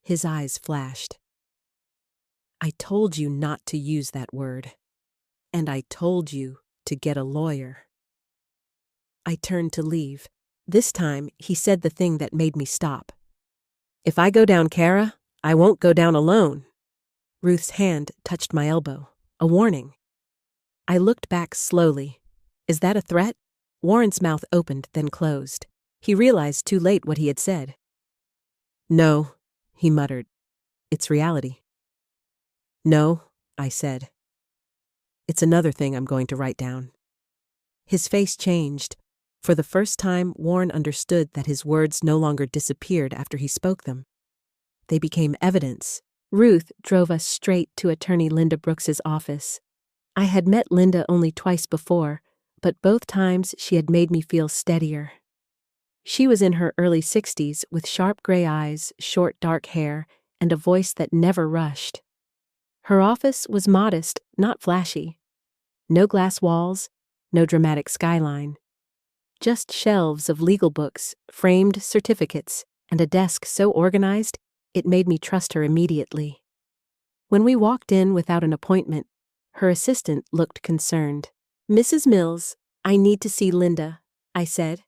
His eyes flashed. I told you not to use that word. And I told you to get a lawyer. I turned to leave. This time, he said the thing that made me stop. If I go down, Kara, I won't go down alone. Ruth's hand touched my elbow. A warning. I looked back slowly. Is that a threat? Warren's mouth opened, then closed. He realized too late what he had said. No, he muttered. It's reality. No, I said. It's another thing I'm going to write down. His face changed. For the first time, Warren understood that his words no longer disappeared after he spoke them. They became evidence. Ruth drove us straight to attorney Linda Brooks's office. I had met Linda only twice before, but both times she had made me feel steadier. She was in her early 60s with sharp gray eyes, short dark hair, and a voice that never rushed. Her office was modest, not flashy. No glass walls, no dramatic skyline. Just shelves of legal books, framed certificates, and a desk so organized it made me trust her immediately. When we walked in without an appointment, her assistant looked concerned. "Mrs. Mills, I need to see Linda," I said.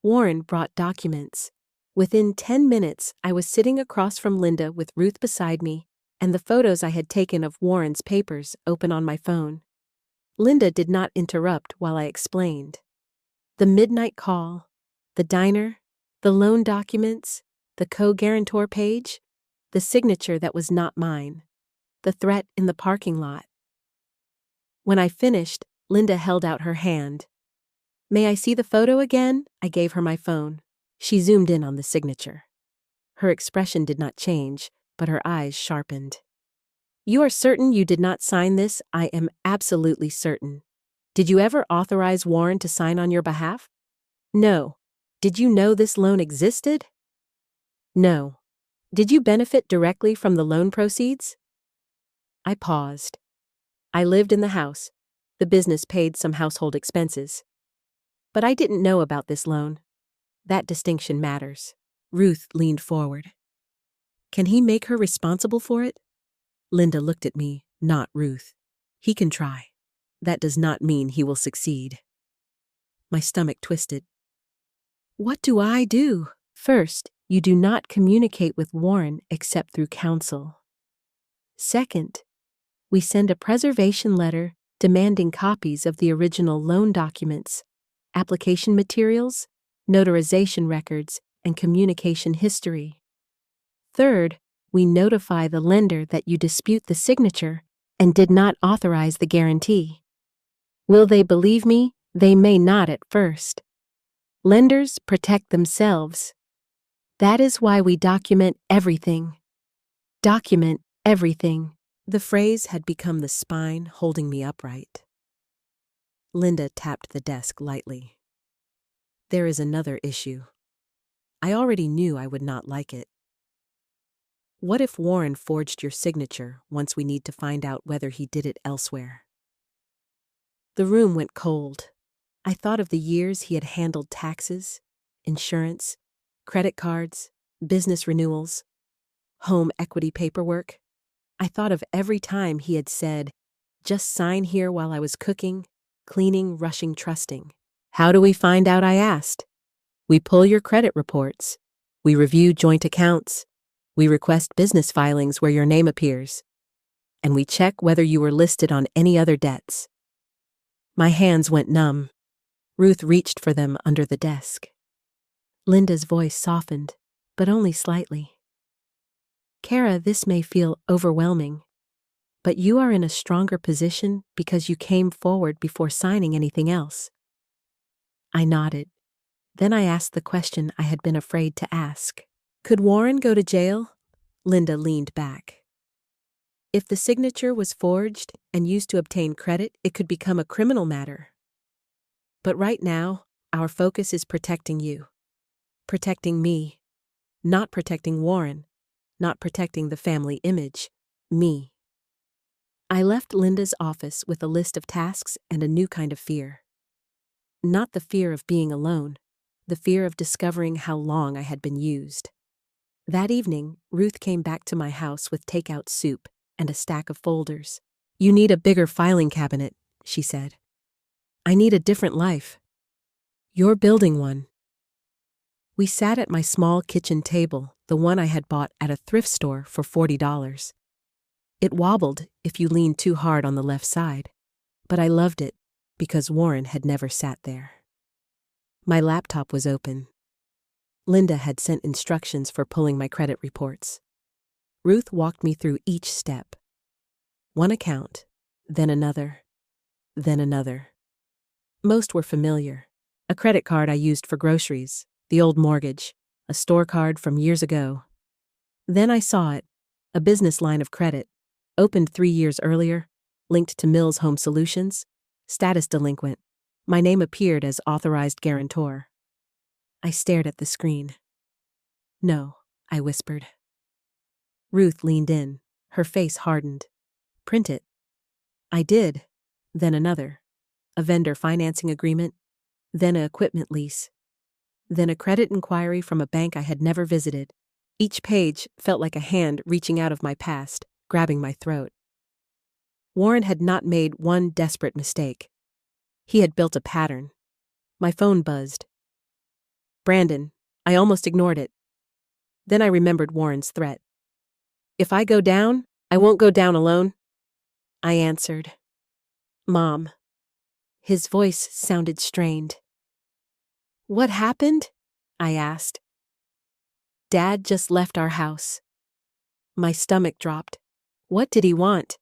Warren brought documents. Within 10 minutes, I was sitting across from Linda with Ruth beside me, and the photos I had taken of Warren's papers open on my phone. Linda did not interrupt while I explained. The midnight call, the diner, the loan documents, the co-guarantor page, the signature that was not mine, the threat in the parking lot. When I finished, Linda held out her hand. "May I see the photo again?" I gave her my phone. She zoomed in on the signature. Her expression did not change, but her eyes sharpened. "You are certain you did not sign this?" "I am absolutely certain." "Did you ever authorize Warren to sign on your behalf?" "No." "Did you know this loan existed?" "No." "Did you benefit directly from the loan proceeds?" I paused. I lived in the house. The business paid some household expenses. But I didn't know about this loan. That distinction matters. Ruth leaned forward. "Can he make her responsible for it?" Linda looked at me, not Ruth. "He can try. That does not mean he will succeed." My stomach twisted. "What do I do?" "First, you do not communicate with Warren except through counsel. Second, we send a preservation letter demanding copies of the original loan documents, application materials, notarization records, and communication history. Third, we notify the lender that you dispute the signature and did not authorize the guarantee. Will they believe me? They may not at first. Lenders protect themselves. That is why we document everything. Document everything. The phrase had become the spine holding me upright. Linda tapped the desk lightly. "There is another issue. I already knew I would not like it. What if Warren forged your signature once we need to find out whether he did it elsewhere?" The room went cold. I thought of the years he had handled taxes, insurance, credit cards, business renewals, home equity paperwork. I thought of every time he had said, "Just sign here while I was cooking, cleaning, rushing, trusting." "How do we find out?" I asked. "We pull your credit reports. We review joint accounts. We request business filings where your name appears. And we check whether you were listed on any other debts." My hands went numb. Ruth reached for them under the desk. Linda's voice softened, but only slightly. "Kara, this may feel overwhelming, but you are in a stronger position because you came forward before signing anything else." I nodded. Then I asked the question I had been afraid to ask. "Could Warren go to jail?" Linda leaned back. "If the signature was forged and used to obtain credit, it could become a criminal matter. But right now, our focus is protecting you. Protecting me. Not protecting Warren. Not protecting the family image. Me." I left Linda's office with a list of tasks and a new kind of fear. Not the fear of being alone, the fear of discovering how long I had been used. That evening, Ruth came back to my house with takeout soup and a stack of folders. "You need a bigger filing cabinet," she said. "I need a different life. You're building one." We sat at my small kitchen table, the one I had bought at a thrift store for $40. It wobbled if you leaned too hard on the left side, but I loved it because Warren had never sat there. My laptop was open. Linda had sent instructions for pulling my credit reports. Ruth walked me through each step. One account, then another, then another. Most were familiar. A credit card I used for groceries, the old mortgage, a store card from years ago. Then I saw it, a business line of credit, opened 3 years earlier, linked to Mills Home Solutions, status delinquent. My name appeared as authorized guarantor. I stared at the screen. No, I whispered. Ruth leaned in, her face hardened. Print it. I did. Then another. A vendor financing agreement. Then an equipment lease. Then a credit inquiry from a bank I had never visited. Each page felt like a hand reaching out of my past, grabbing my throat. Warren had not made one desperate mistake. He had built a pattern. My phone buzzed. Brandon, I almost ignored it. Then I remembered Warren's threat. If I go down, I won't go down alone. I answered. Mom. His voice sounded strained. What happened? I asked. Dad just left our house. My stomach dropped. What did he want?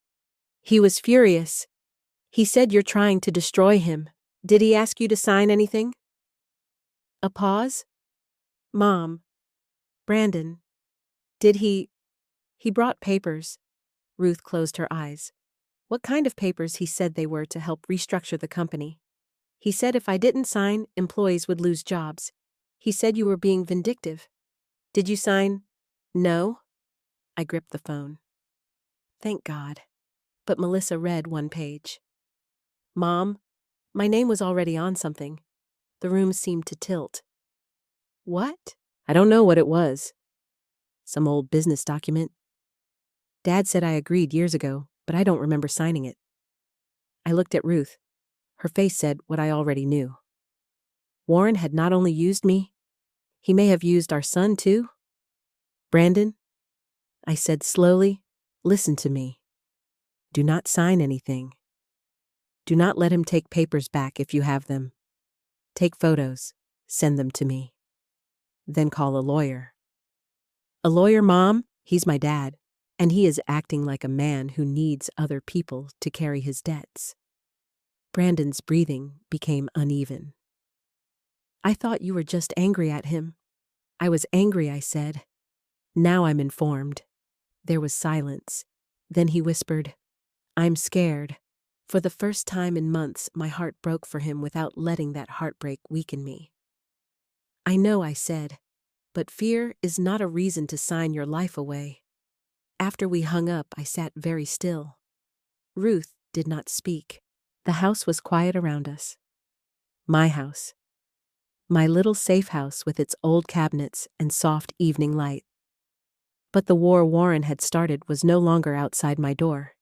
He was furious. He said you're trying to destroy him. Did he ask you to sign anything? A pause? Mom. Brandon. Did he brought papers. Ruth closed her eyes. What kind of papers? He said they were to help restructure the company. He said if I didn't sign, employees would lose jobs. He said you were being vindictive. Did you sign? No. I gripped the phone. Thank God. But Melissa read one page. Mom, my name was already on something. The room seemed to tilt. What? I don't know what it was. Some old business document. Dad said I agreed years ago, but I don't remember signing it. I looked at Ruth. Her face said what I already knew. Warren had not only used me, he may have used our son too. Brandon, I said slowly, listen to me. Do not sign anything. Do not let him take papers back if you have them. Take photos, send them to me. Then call a lawyer. A lawyer, Mom? He's my dad, and he is acting like a man who needs other people to carry his debts. Brandon's breathing became uneven. I thought you were just angry at him. I was angry, I said. Now I'm informed. There was silence. Then he whispered, I'm scared. For the first time in months, my heart broke for him without letting that heartbreak weaken me. I know, I said, but fear is not a reason to sign your life away. After we hung up, I sat very still. Ruth did not speak. The house was quiet around us. My house. My little safe house with its old cabinets and soft evening light. But the war Warren had started was no longer outside my door.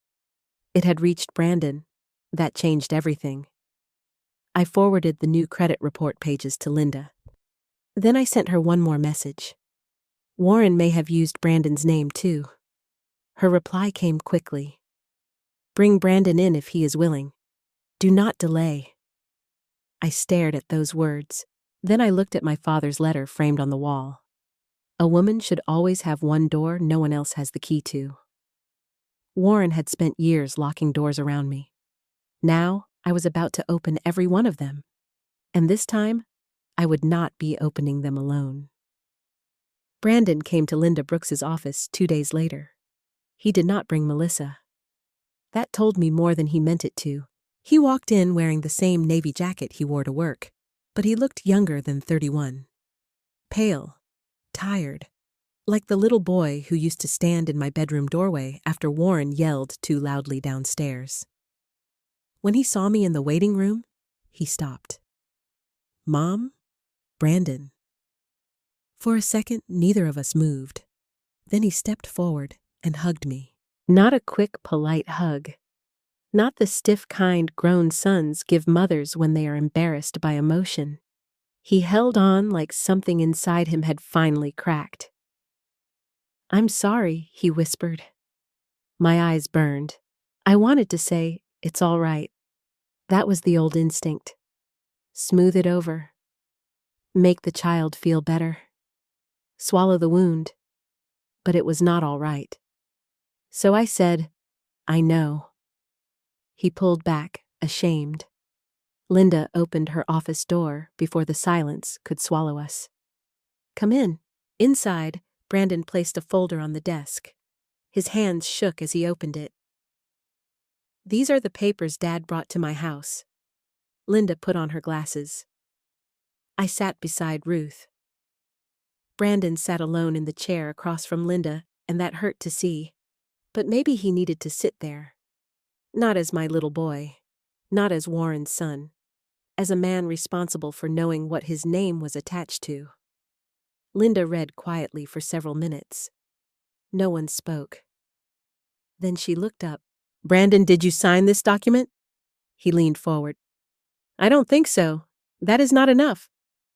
It had reached Brandon. That changed everything. I forwarded the new credit report pages to Linda. Then I sent her one more message. Warren may have used Brandon's name too. Her reply came quickly. Bring Brandon in if he is willing. Do not delay. I stared at those words. Then I looked at my father's letter framed on the wall. A woman should always have one door no one else has the key to. Warren had spent years locking doors around me. Now I was about to open every one of them. And this time, I would not be opening them alone. Brandon came to Linda Brooks's office 2 days later. He did not bring Melissa. That told me more than he meant it to. He walked in wearing the same navy jacket he wore to work, but he looked younger than 31. Pale, tired, like the little boy who used to stand in my bedroom doorway after Warren yelled too loudly downstairs. When he saw me in the waiting room, he stopped. Mom? Brandon. For a second, neither of us moved. Then he stepped forward and hugged me. Not a quick, polite hug. Not the stiff kind grown sons give mothers when they are embarrassed by emotion. He held on like something inside him had finally cracked. I'm sorry, he whispered. My eyes burned. I wanted to say, it's all right. That was the old instinct. Smooth it over. Make the child feel better. Swallow the wound. But it was not all right. So I said, I know. He pulled back, ashamed. Linda opened her office door before the silence could swallow us. "Come in." Inside, Brandon placed a folder on the desk. His hands shook as he opened it. "These are the papers Dad brought to my house." Linda put on her glasses. I sat beside Ruth. Brandon sat alone in the chair across from Linda, and that hurt to see. But maybe he needed to sit there. Not as my little boy. Not as Warren's son. As a man responsible for knowing what his name was attached to. Linda read quietly for several minutes. No one spoke. Then she looked up. "Brandon, did you sign this document?" He leaned forward. "I don't think so. That is not enough.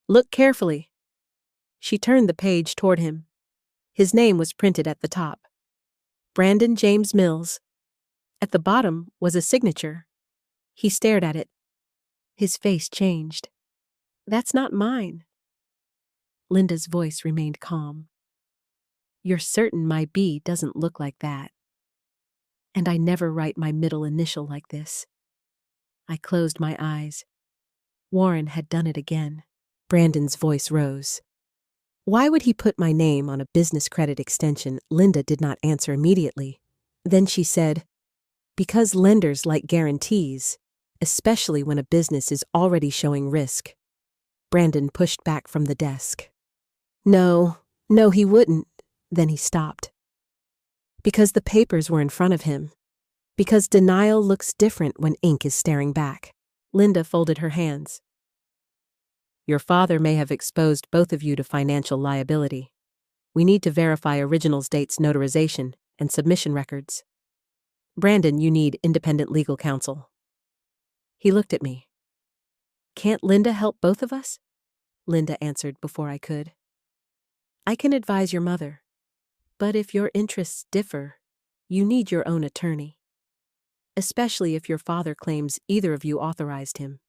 Look carefully." She turned the page toward him. His name was printed at the top. Brandon James Mills. At the bottom was a signature. He stared at it. His face changed. "That's not mine." Linda's voice remained calm. "You're certain my B doesn't look like that? And I never write my middle initial like this." I closed my eyes. Warren had done it again. Brandon's voice rose. "Why would he put my name on a business credit extension?" Linda did not answer immediately. Then she said, "Because lenders like guarantees, especially when a business is already showing risk." Brandon pushed back from the desk. No, he wouldn't." Then he stopped. Because the papers were in front of him. Because denial looks different when ink is staring back. Linda folded her hands. "Your father may have exposed both of you to financial liability. We need to verify originals dates, notarization, and submission records. Brandon, you need independent legal counsel." He looked at me. "Can't Linda help both of us?" Linda answered before I could. "I can advise your mother. But if your interests differ, you need your own attorney. Especially if your father claims either of you authorized him."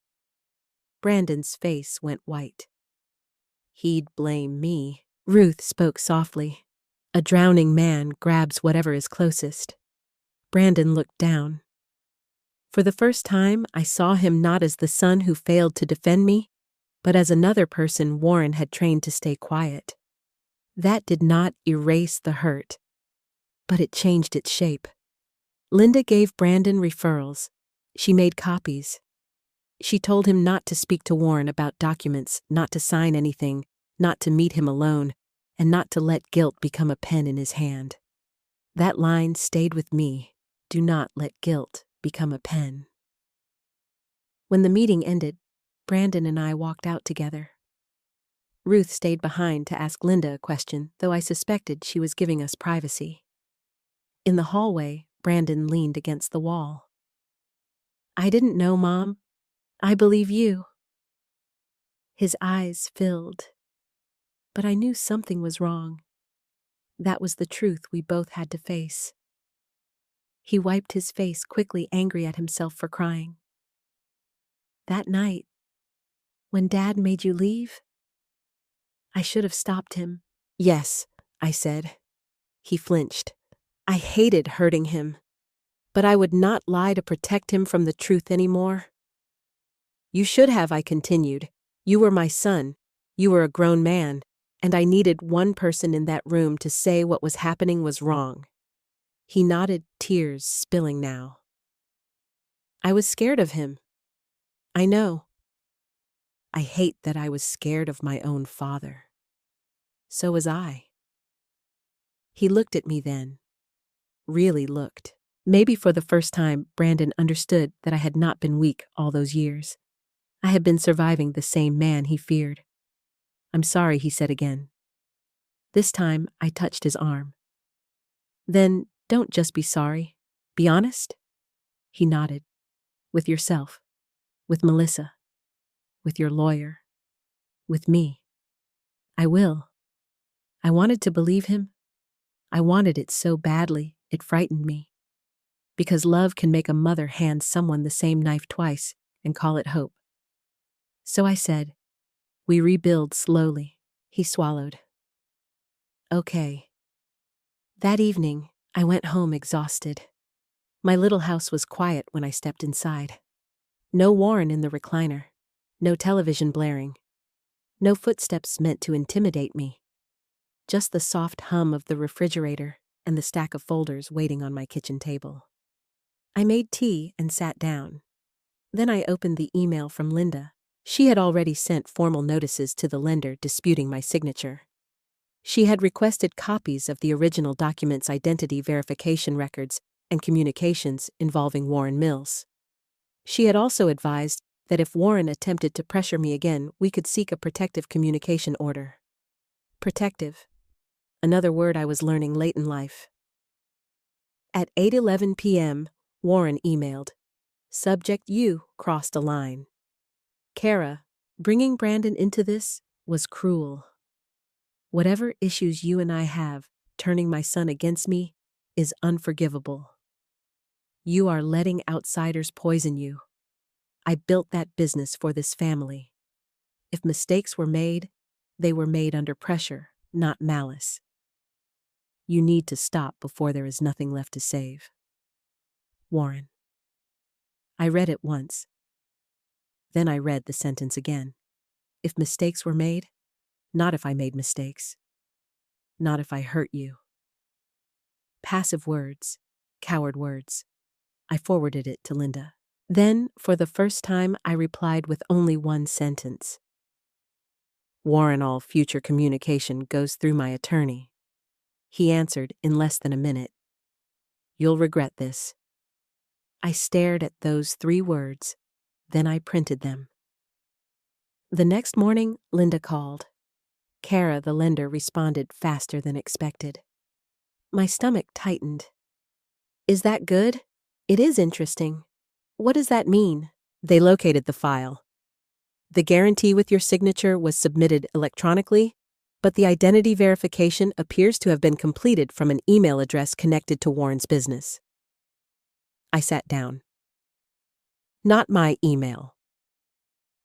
Brandon's face went white. "He'd blame me." Ruth spoke softly. "A drowning man grabs whatever is closest." Brandon looked down. For the first time, I saw him not as the son who failed to defend me, but as another person Warren had trained to stay quiet. That did not erase the hurt, but it changed its shape. Linda gave Brandon referrals. She made copies. She told him not to speak to Warren about documents, not to sign anything, not to meet him alone, and not to let guilt become a pen in his hand. That line stayed with me. Do not let guilt become a pen. When the meeting ended, Brandon and I walked out together. Ruth stayed behind to ask Linda a question, though I suspected she was giving us privacy. In the hallway, Brandon leaned against the wall. "I didn't know, Mom. I believe you." His eyes filled. But I knew something was wrong. That was the truth we both had to face. He wiped his face quickly, angry at himself for crying. "That night, when Dad made you leave?" I should have stopped him. "Yes," I said. He flinched. I hated hurting him. But I would not lie to protect him from the truth anymore. "You should have," I continued. "You were my son. You were a grown man. And I needed one person in that room to say what was happening was wrong." He nodded, tears spilling now. "I was scared of him." "I know." "I hate that I was scared of my own father." "So was I." He looked at me then. Really looked. Maybe for the first time, Brandon understood that I had not been weak all those years. I had been surviving the same man he feared. "I'm sorry," he said again. This time, I touched his arm. "Then don't just be sorry. Be honest?" He nodded. "With yourself. With Melissa. With your lawyer. With me. I will." I wanted to believe him. I wanted it so badly, it frightened me. Because love can make a mother hand someone the same knife twice and call it hope. So I said, "We rebuild slowly." He swallowed. "Okay." That evening, I went home exhausted. My little house was quiet when I stepped inside. No Warren in the recliner. No television blaring. No footsteps meant to intimidate me. Just the soft hum of the refrigerator and the stack of folders waiting on my kitchen table. I made tea and sat down. Then I opened the email from Linda. She had already sent formal notices to the lender disputing my signature. She had requested copies of the original document's identity verification records and communications involving Warren Mills. She had also advised that if Warren attempted to pressure me again, we could seek a protective communication order. Protective. Another word I was learning late in life. At 8:11 p.m., Warren emailed. Subject you crossed a line. Kara, bringing Brandon into this was cruel. Whatever issues you and I have, turning my son against me, is unforgivable. You are letting outsiders poison you. I built that business for this family. If mistakes were made, they were made under pressure, not malice. You need to stop before there is nothing left to save. Warren. I read it once. Then I read the sentence again. If mistakes were made, not if I made mistakes. Not if I hurt you. Passive words, coward words. I forwarded it to Linda. Then, for the first time, I replied with only one sentence. Warren, all future communication goes through my attorney. He answered in less than a minute. You'll regret this. I stared at those 3 words, then I printed them. The next morning, Linda called. Kara, the lender, responded faster than expected. My stomach tightened. Is that good? It is interesting. What does that mean? They located the file. The guarantee with your signature was submitted electronically, but the identity verification appears to have been completed from an email address connected to Warren's business. I sat down. Not my email.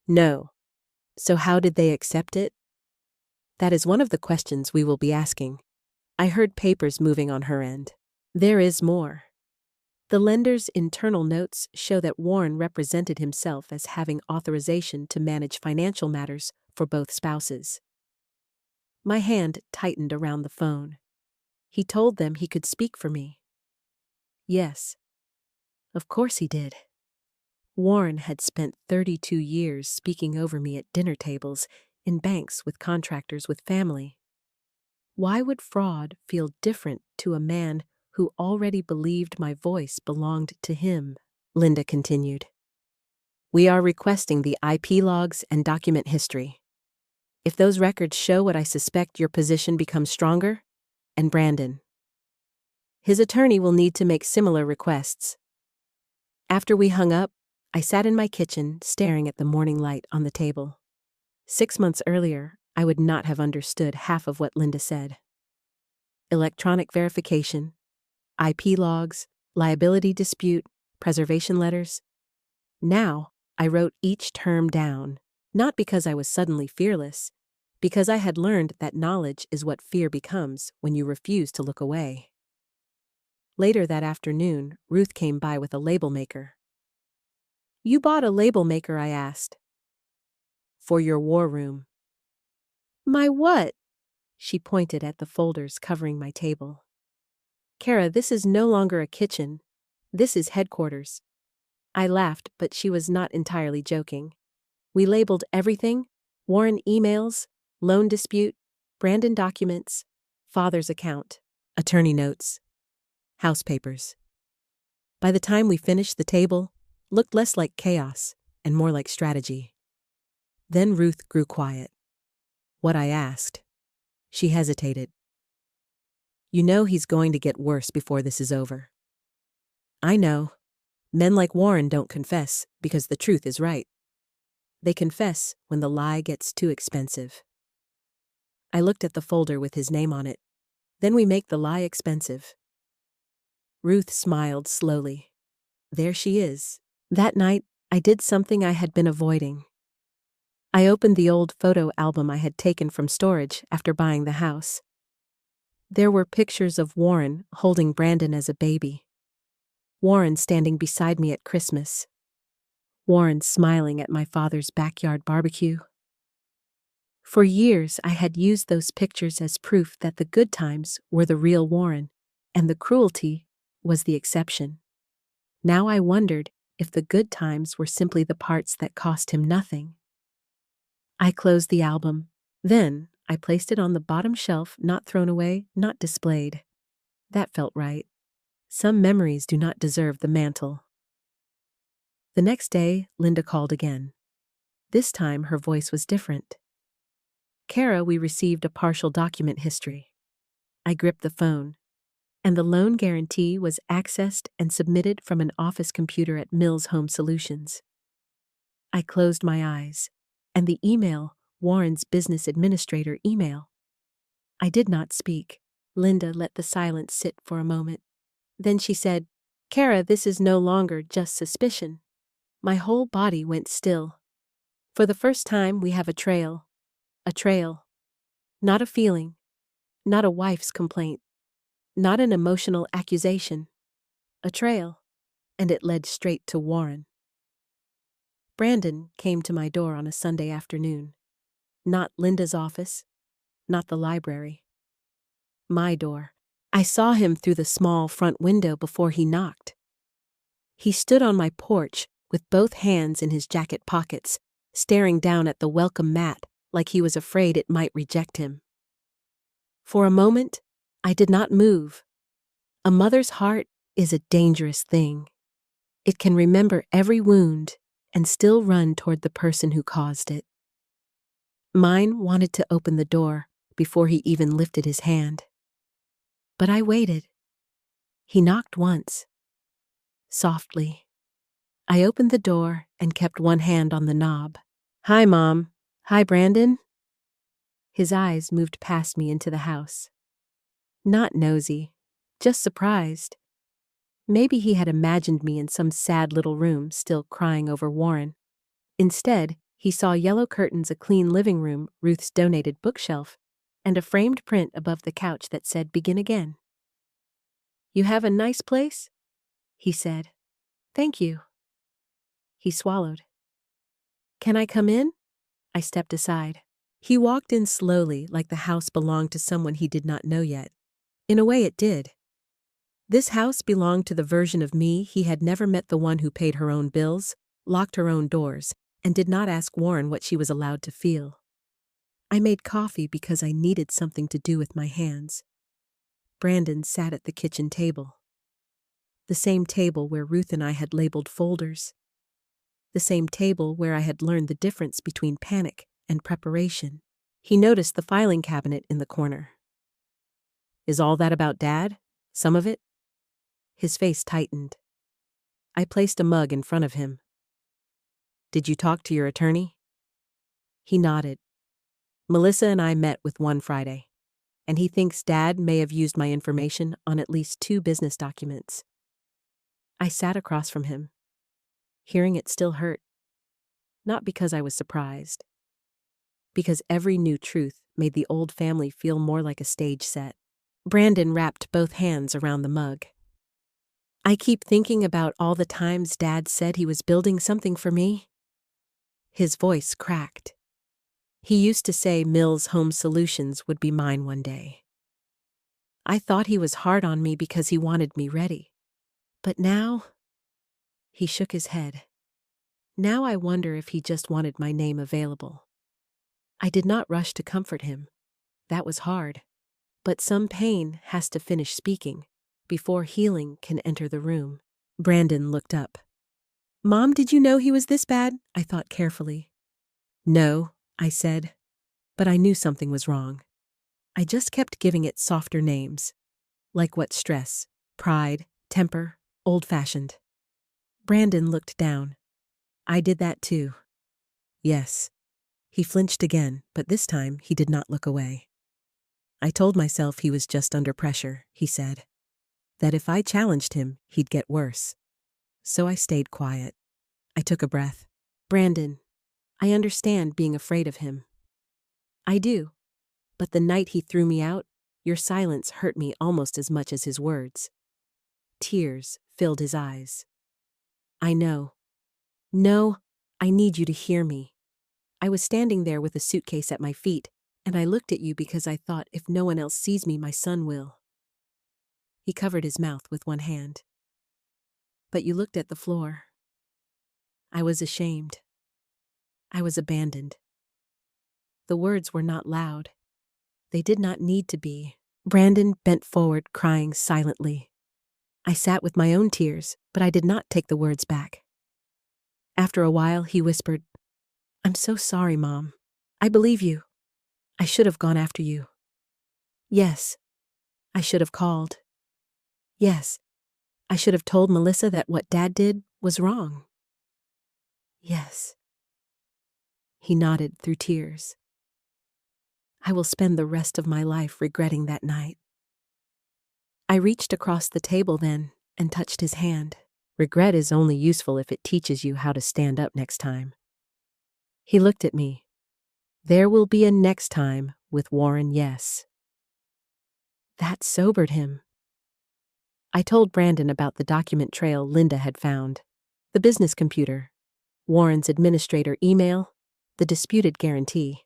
No. So how did they accept it? That is one of the questions we will be asking. I heard papers moving on her end. There is more. The lender's internal notes show that Warren represented himself as having authorization to manage financial matters for both spouses. My hand tightened around the phone. He told them he could speak for me. Yes, of course he did. Warren had spent 32 years speaking over me at dinner tables, in banks, with contractors, with family. Why would fraud feel different to a man who already believed my voice belonged to him? Linda continued. We are requesting the IP logs and document history. If those records show what I suspect, your position becomes stronger, and Brandon. His attorney will need to make similar requests. After we hung up, I sat in my kitchen staring at the morning light on the table. 6 months earlier, I would not have understood half of what Linda said. Electronic verification, IP logs, liability dispute, preservation letters. Now, I wrote each term down, not because I was suddenly fearless, because I had learned that knowledge is what fear becomes when you refuse to look away. Later that afternoon, Ruth came by with a label maker. You bought a label maker, I asked. For your war room. My what? She pointed at the folders covering my table. Kara, this is no longer a kitchen. This is headquarters. I laughed, but she was not entirely joking. We labeled everything: Warren emails, loan dispute, Brandon documents, father's account, attorney notes, house papers. By the time we finished, the table looked less like chaos and more like strategy. Then Ruth grew quiet. What I asked. She hesitated. You know he's going to get worse before this is over. I know. Men like Warren don't confess because the truth is right. They confess when the lie gets too expensive. I looked at the folder with his name on it. Then we make the lie expensive. Ruth smiled slowly. There she is. That night, I did something I had been avoiding. I opened the old photo album I had taken from storage after buying the house. There were pictures of Warren holding Brandon as a baby. Warren standing beside me at Christmas. Warren smiling at my father's backyard barbecue. For years, I had used those pictures as proof that the good times were the real Warren, and the cruelty was the exception. Now I wondered if the good times were simply the parts that cost him nothing. I closed the album. Then I placed it on the bottom shelf, not thrown away, not displayed. That felt right. Some memories do not deserve the mantle. The next day, Linda called again. This time, her voice was different. Kara, we received a partial document history. I gripped the phone, and the loan guarantee was accessed and submitted from an office computer at Mills Home Solutions. I closed my eyes, and the email, Warren's business administrator email. I did not speak. Linda let the silence sit for a moment. Then she said, "Kara, this is no longer just suspicion." My whole body went still. For the first time, we have a trail. A trail. Not a feeling. Not a wife's complaint. Not an emotional accusation. A trail. And it led straight to Warren. Brandon came to my door on a Sunday afternoon. Not Linda's office. Not the library. My door. I saw him through the small front window before he knocked. He stood on my porch with both hands in his jacket pockets, staring down at the welcome mat like he was afraid it might reject him. For a moment, I did not move. A mother's heart is a dangerous thing. It can remember every wound and still run toward the person who caused it. Mine wanted to open the door before he even lifted his hand. But I waited. He knocked once. Softly. I opened the door and kept one hand on the knob. "Hi, Mom. Hi, Brandon." His eyes moved past me into the house. Not nosy, just surprised. Maybe he had imagined me in some sad little room still crying over Warren. Instead, he saw yellow curtains, a clean living room, Ruth's donated bookshelf, and a framed print above the couch that said, "Begin again." "You have a nice place?" he said. "Thank you." He swallowed. "Can I come in?" I stepped aside. He walked in slowly, like the house belonged to someone he did not know yet. In a way, it did. This house belonged to the version of me he had never met, the one who paid her own bills, locked her own doors, and did not ask Warren what she was allowed to feel. I made coffee because I needed something to do with my hands. Brandon sat at the kitchen table. The same table where Ruth and I had labeled folders. The same table where I had learned the difference between panic and preparation. He noticed the filing cabinet in the corner. "Is all that about Dad? Some of it?" His face tightened. I placed a mug in front of him. "Did you talk to your attorney?" He nodded. "Melissa and I met with one Friday, and he thinks Dad may have used my information on at least 2 business documents." I sat across from him. Hearing it still hurt. Not because I was surprised. Because every new truth made the old family feel more like a stage set. Brandon wrapped both hands around the mug. "I keep thinking about all the times Dad said he was building something for me." His voice cracked. He used to say Mills Home Solutions would be mine one day. I thought he was hard on me because he wanted me ready. But now, he shook his head. Now I wonder if he just wanted my name available. I did not rush to comfort him. That was hard. But some pain has to finish speaking before healing can enter the room. Brandon looked up. "Mom, did you know he was this bad?" I thought carefully. "No," I said, but I knew something was wrong. I just kept giving it softer names. Like what? Stress, pride, temper, old-fashioned. Brandon looked down. "I did that too." "Yes." He flinched again, but this time he did not look away. "I told myself he was just under pressure," he said. "That if I challenged him, he'd get worse. So I stayed quiet." I took a breath. "Brandon, I understand being afraid of him. I do. But the night he threw me out, your silence hurt me almost as much as his words." Tears filled his eyes. "I know. No, I need you to hear me. I was standing there with a suitcase at my feet, and I looked at you because I thought if no one else sees me, my son will. He covered his mouth with one hand. But you looked at the floor. I was ashamed. I was abandoned. The words were not loud. They did not need to be. Brandon bent forward, crying silently. I sat with my own tears, but I did not take the words back. After a while, he whispered, "I'm so sorry, Mom. I believe you. I should have gone after you. Yes, I should have called. Yes, I should have told Melissa that what Dad did was wrong. Yes." He nodded through tears. I will spend the rest of my life regretting that night. I reached across the table then and touched his hand. Regret is only useful if it teaches you how to stand up next time. He looked at me. There will be a next time with Warren, yes. That sobered him. I told Brandon about the document trail Linda had found, the business computer, Warren's administrator email, the disputed guarantee,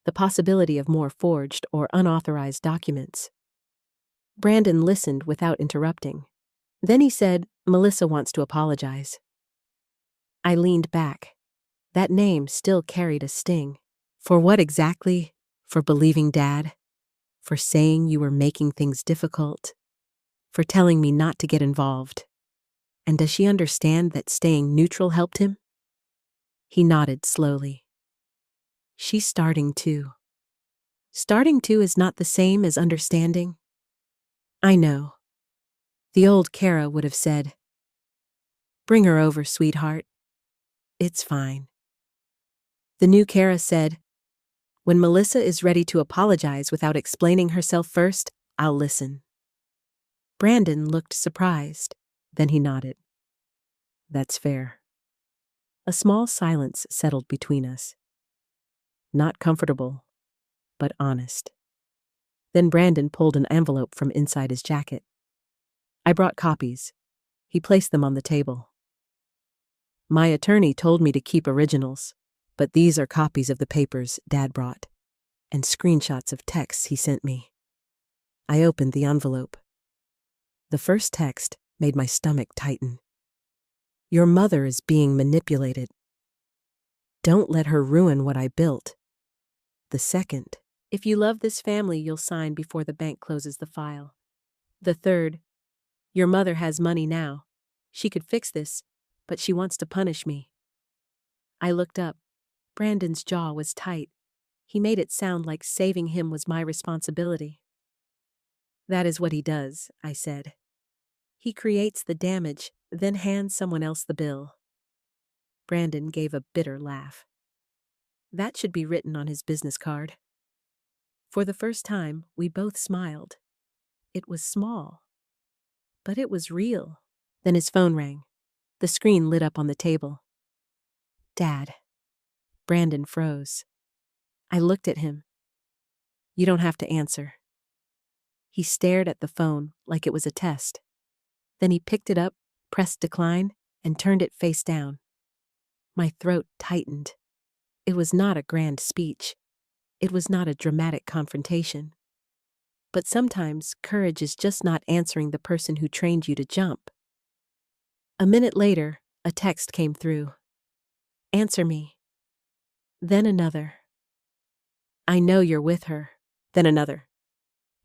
the possibility of more forged or unauthorized documents. Brandon listened without interrupting. Then he said, "Melissa wants to apologize." I leaned back. That name still carried a sting. For what exactly? For believing Dad? For saying you were making things difficult? For telling me not to get involved? And does she understand that staying neutral helped him? He nodded slowly. She's starting to. Starting to is not the same as understanding. I know. The old Kara would have said, "Bring her over, sweetheart. It's fine." The new Kara said, "When Melissa is ready to apologize without explaining herself first, I'll listen." Brandon looked surprised. Then he nodded. That's fair. A small silence settled between us. Not comfortable, but honest. Then Brandon pulled an envelope from inside his jacket. I brought copies. He placed them on the table. My attorney told me to keep originals, but these are copies of the papers Dad brought, and screenshots of texts he sent me. I opened the envelope. The first text made my stomach tighten. Your mother is being manipulated. Don't let her ruin what I built. The second, if you love this family, you'll sign before the bank closes the file. The third, your mother has money now. She could fix this, but she wants to punish me. I looked up. Brandon's jaw was tight. He made it sound like saving him was my responsibility. That is what he does, I said. He creates the damage, then hands someone else the bill. Brandon gave a bitter laugh. That should be written on his business card. For the first time, we both smiled. It was small, but it was real. Then his phone rang. The screen lit up on the table. Dad. Brandon froze. I looked at him. You don't have to answer. He stared at the phone like it was a test. Then he picked it up, pressed decline, and turned it face down. My throat tightened. It was not a grand speech. It was not a dramatic confrontation. But sometimes courage is just not answering the person who trained you to jump. A minute later, a text came through. Answer me. Then another. I know you're with her. Then another.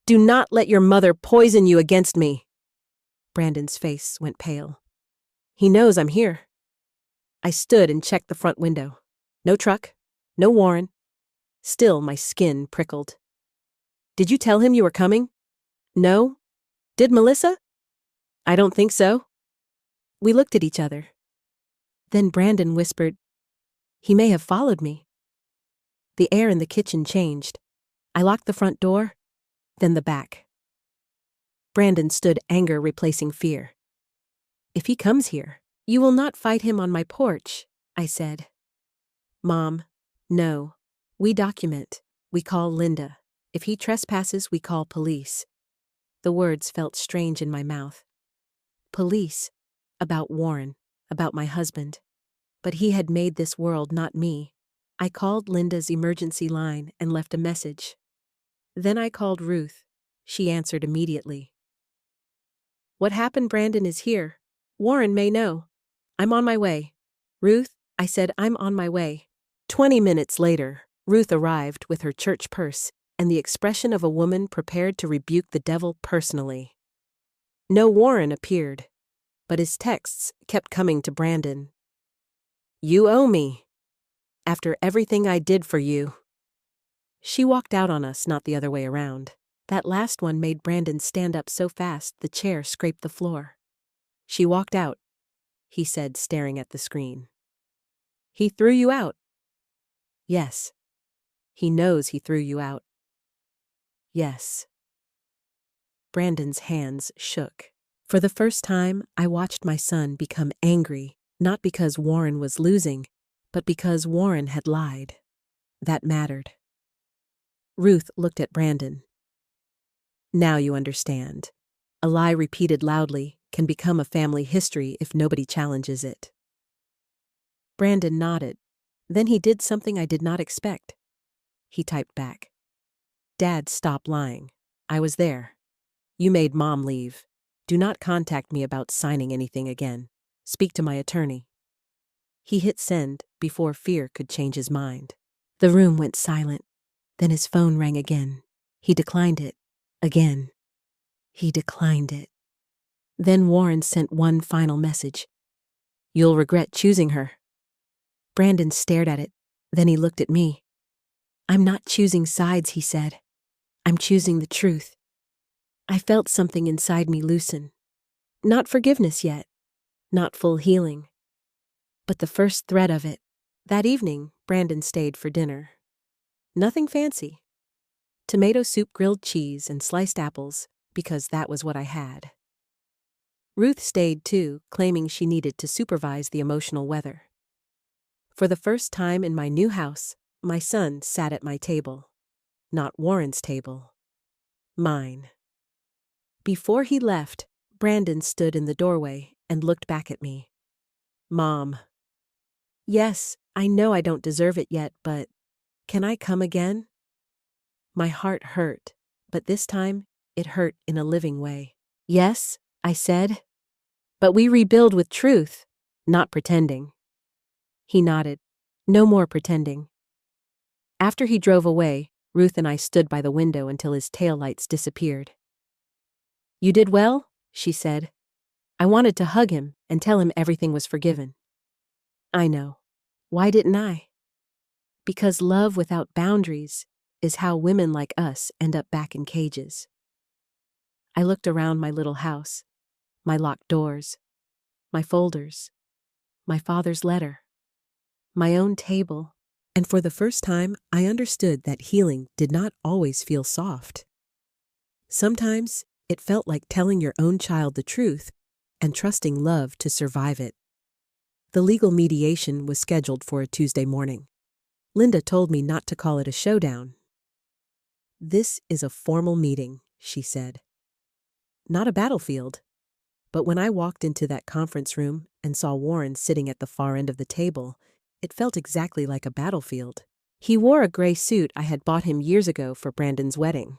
Do not let your mother poison you against me. Brandon's face went pale. He knows I'm here. I stood and checked the front window. No truck, no Warren. Still, my skin prickled. Did you tell him you were coming? No. Did Melissa? I don't think so. We looked at each other. Then Brandon whispered, he may have followed me. The air in the kitchen changed. I locked the front door, then the back. Brandon stood, anger replacing fear. If he comes here, you will not fight him on my porch, I said. Mom, no. We document. We call Linda. If he trespasses, we call police. The words felt strange in my mouth. Police. About Warren. About my husband. But he had made this world, not me. I called Linda's emergency line and left a message. Then I called Ruth. She answered immediately. "What happened? Brandon is here. Warren may know. I'm on my way." "Ruth," I said, "I'm on my way." 20 minutes later, Ruth arrived with her church purse and the expression of a woman prepared to rebuke the devil personally. No Warren appeared, but his texts kept coming to Brandon. "You owe me. After everything I did for you." She walked out on us, not the other way around. That last one made Brandon stand up so fast the chair scraped the floor. "She walked out," he said, staring at the screen. "He threw you out." "Yes." "He knows he threw you out." "Yes." Brandon's hands shook. For the first time, I watched my son become angry, not because Warren was losing, but because Warren had lied. That mattered. Ruth looked at Brandon. "Now you understand. A lie repeated loudly can become a family history if nobody challenges it." Brandon nodded. Then he did something I did not expect. He typed back. "Dad, stop lying. I was there. You made Mom leave. Do not contact me about signing anything again. Speak to my attorney." He hit send before fear could change his mind. The room went silent. Then his phone rang again. He declined it. Again. He declined it. Then Warren sent one final message. "You'll regret choosing her." Brandon stared at it. Then he looked at me. "I'm not choosing sides," he said. "I'm choosing the truth." I felt something inside me loosen. Not forgiveness yet. Not full healing. But the first thread of it. That evening, Brandon stayed for dinner. Nothing fancy. Tomato soup, grilled cheese, and sliced apples, because that was what I had. Ruth stayed too, claiming she needed to supervise the emotional weather. For the first time in my new house, my son sat at my table. Not Warren's table. Mine. Before he left, Brandon stood in the doorway and looked back at me. "Mom." "Yes, I know I don't deserve it yet, but can I come again?" My heart hurt, but this time it hurt in a living way. "Yes," I said, "but we rebuild with truth, not pretending." He nodded. "No more pretending." After he drove away, Ruth and I stood by the window until his taillights disappeared. "You did well," she said. I wanted to hug him and tell him everything was forgiven. I know. Why didn't I? Because love without boundaries is how women like us end up back in cages. I looked around my little house, my locked doors, my folders, my father's letter, my own table, and for the first time I understood that healing did not always feel soft. Sometimes it felt like telling your own child the truth and trusting love to survive it. The legal mediation was scheduled for a Tuesday morning. Linda told me not to call it a showdown. "This is a formal meeting," she said. "Not a battlefield." But when I walked into that conference room and saw Warren sitting at the far end of the table, it felt exactly like a battlefield. He wore a gray suit I had bought him years ago for Brandon's wedding.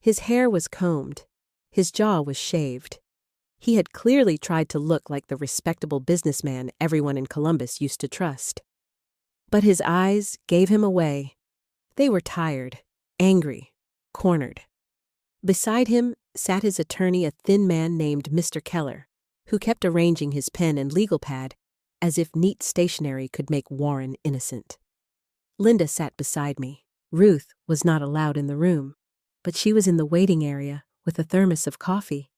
His hair was combed. His jaw was shaved. He had clearly tried to look like the respectable businessman everyone in Columbus used to trust. But his eyes gave him away. They were tired, angry, cornered. Beside him sat his attorney, a thin man named Mr. Keller, who kept arranging his pen and legal pad as if neat stationery could make Warren innocent. Linda sat beside me. Ruth was not allowed in the room, but she was in the waiting area with a thermos of coffee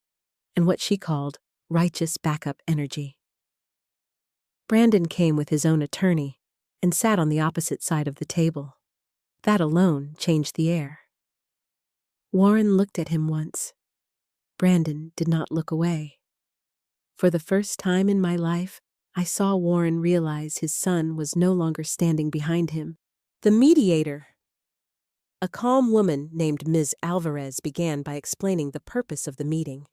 and what she called righteous backup energy. Brandon came with his own attorney and sat on the opposite side of the table. That alone changed the air. Warren looked at him once. Brandon did not look away. For the first time in my life, I saw Warren realize his son was no longer standing behind him. The mediator. A calm woman named Ms. Alvarez began by explaining the purpose of the meeting.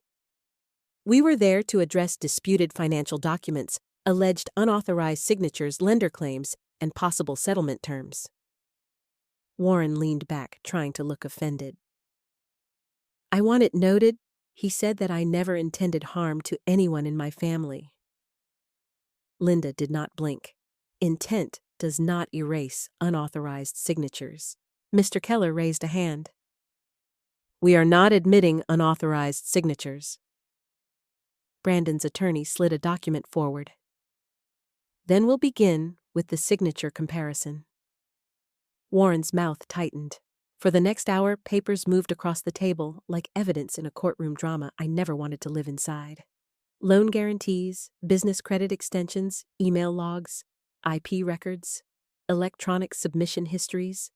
"We were there to address disputed financial documents alleged unauthorized signatures, lender claims, and possible settlement terms. Warren leaned back, trying to look offended. I want it noted, he said, that I never intended harm to anyone in my family. Linda did not blink. Intent does not erase unauthorized signatures. Mr. Keller raised a hand. We are not admitting unauthorized signatures. Brandon's attorney slid a document forward. Then we'll begin with the signature comparison. Warren's mouth tightened. For the next hour, papers moved across the table like evidence in a courtroom drama I never wanted to live inside. Loan guarantees, business credit extensions, email logs, IP records, electronic submission histories,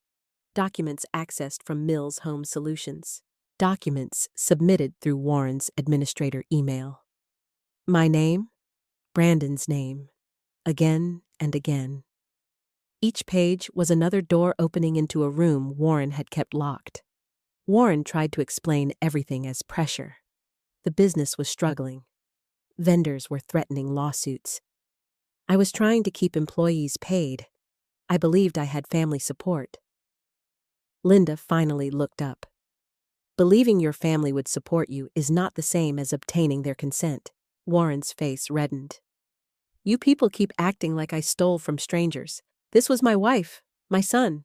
documents accessed from Mills Home Solutions, documents submitted through Warren's administrator email. My name, Brandon's name, again and again. Each page was another door opening into a room Warren had kept locked. Warren tried to explain everything as pressure. The business was struggling. Vendors were threatening lawsuits. I was trying to keep employees paid. I believed I had family support. Linda finally looked up. Believing your family would support you is not the same as obtaining their consent. Warren's face reddened. You people keep acting like I stole from strangers. This was my wife, my son.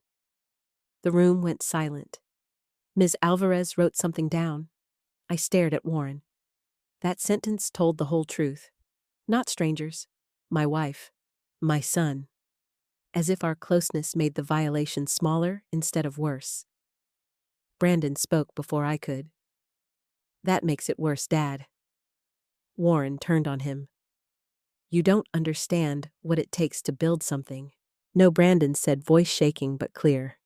The room went silent. Ms. Alvarez wrote something down. I stared at Warren. That sentence told the whole truth. Not strangers. My wife. My son. As if our closeness made the violation smaller instead of worse. Brandon spoke before I could. That makes it worse, Dad. Warren turned on him. You don't understand what it takes to build something. No, Brandon said, voice shaking but clear.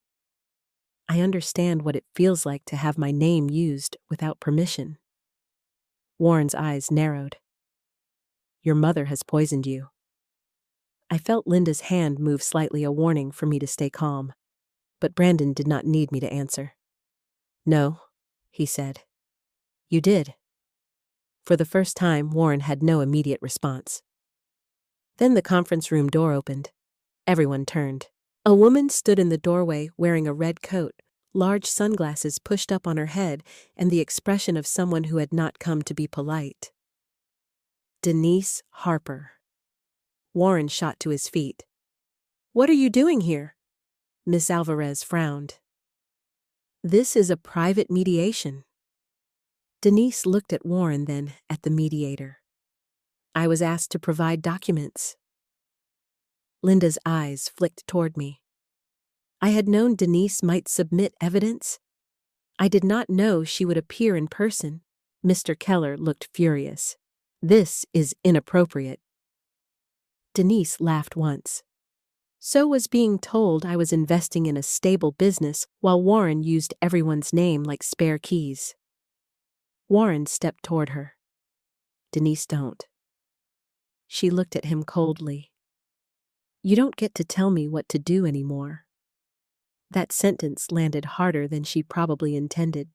I understand what it feels like to have my name used without permission. Warren's eyes narrowed. Your mother has poisoned you. I felt Linda's hand move slightly, a warning for me to stay calm. But Brandon did not need me to answer. No, he said. You did. For the first time, Warren had no immediate response. Then the conference room door opened. Everyone turned. A woman stood in the doorway wearing a red coat, large sunglasses pushed up on her head, and the expression of someone who had not come to be polite. Denise Harper. Warren shot to his feet. What are you doing here? Miss Alvarez frowned. This is a private mediation. Denise looked at Warren, then at the mediator. I was asked to provide documents. Linda's eyes flicked toward me. I had known Denise might submit evidence. I did not know she would appear in person. Mr. Keller looked furious. This is inappropriate. Denise laughed once. So was being told I was investing in a stable business while Warren used everyone's name like spare keys. Warren stepped toward her. Denise, don't. She looked at him coldly. You don't get to tell me what to do anymore. That sentence landed harder than she probably intended,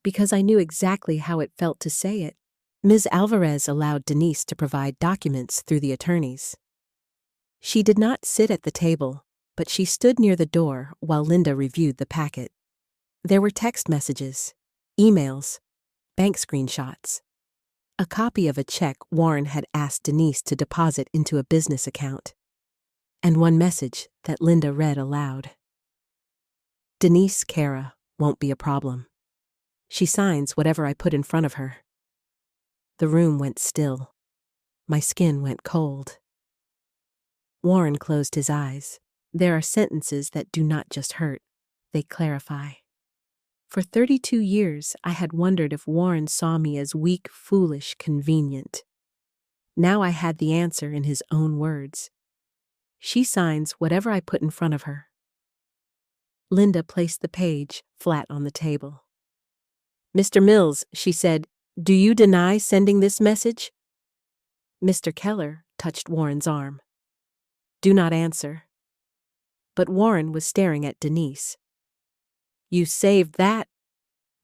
because I knew exactly how it felt to say it. Ms. Alvarez allowed Denise to provide documents through the attorneys. She did not sit at the table, but she stood near the door while Linda reviewed the packet. There were text messages, emails, bank screenshots, a copy of a check Warren had asked Denise to deposit into a business account, and one message that Linda read aloud. Denise Cara won't be a problem. She signs whatever I put in front of her. The room went still. My skin went cold. Warren closed his eyes. There are sentences that do not just hurt, they clarify. For 32 years, I had wondered if Warren saw me as weak, foolish, convenient. Now I had the answer in his own words. She signs whatever I put in front of her. Linda placed the page flat on the table. Mr. Mills, she said, do you deny sending this message? Mr. Keller touched Warren's arm. Do not answer. But Warren was staring at Denise. You saved that?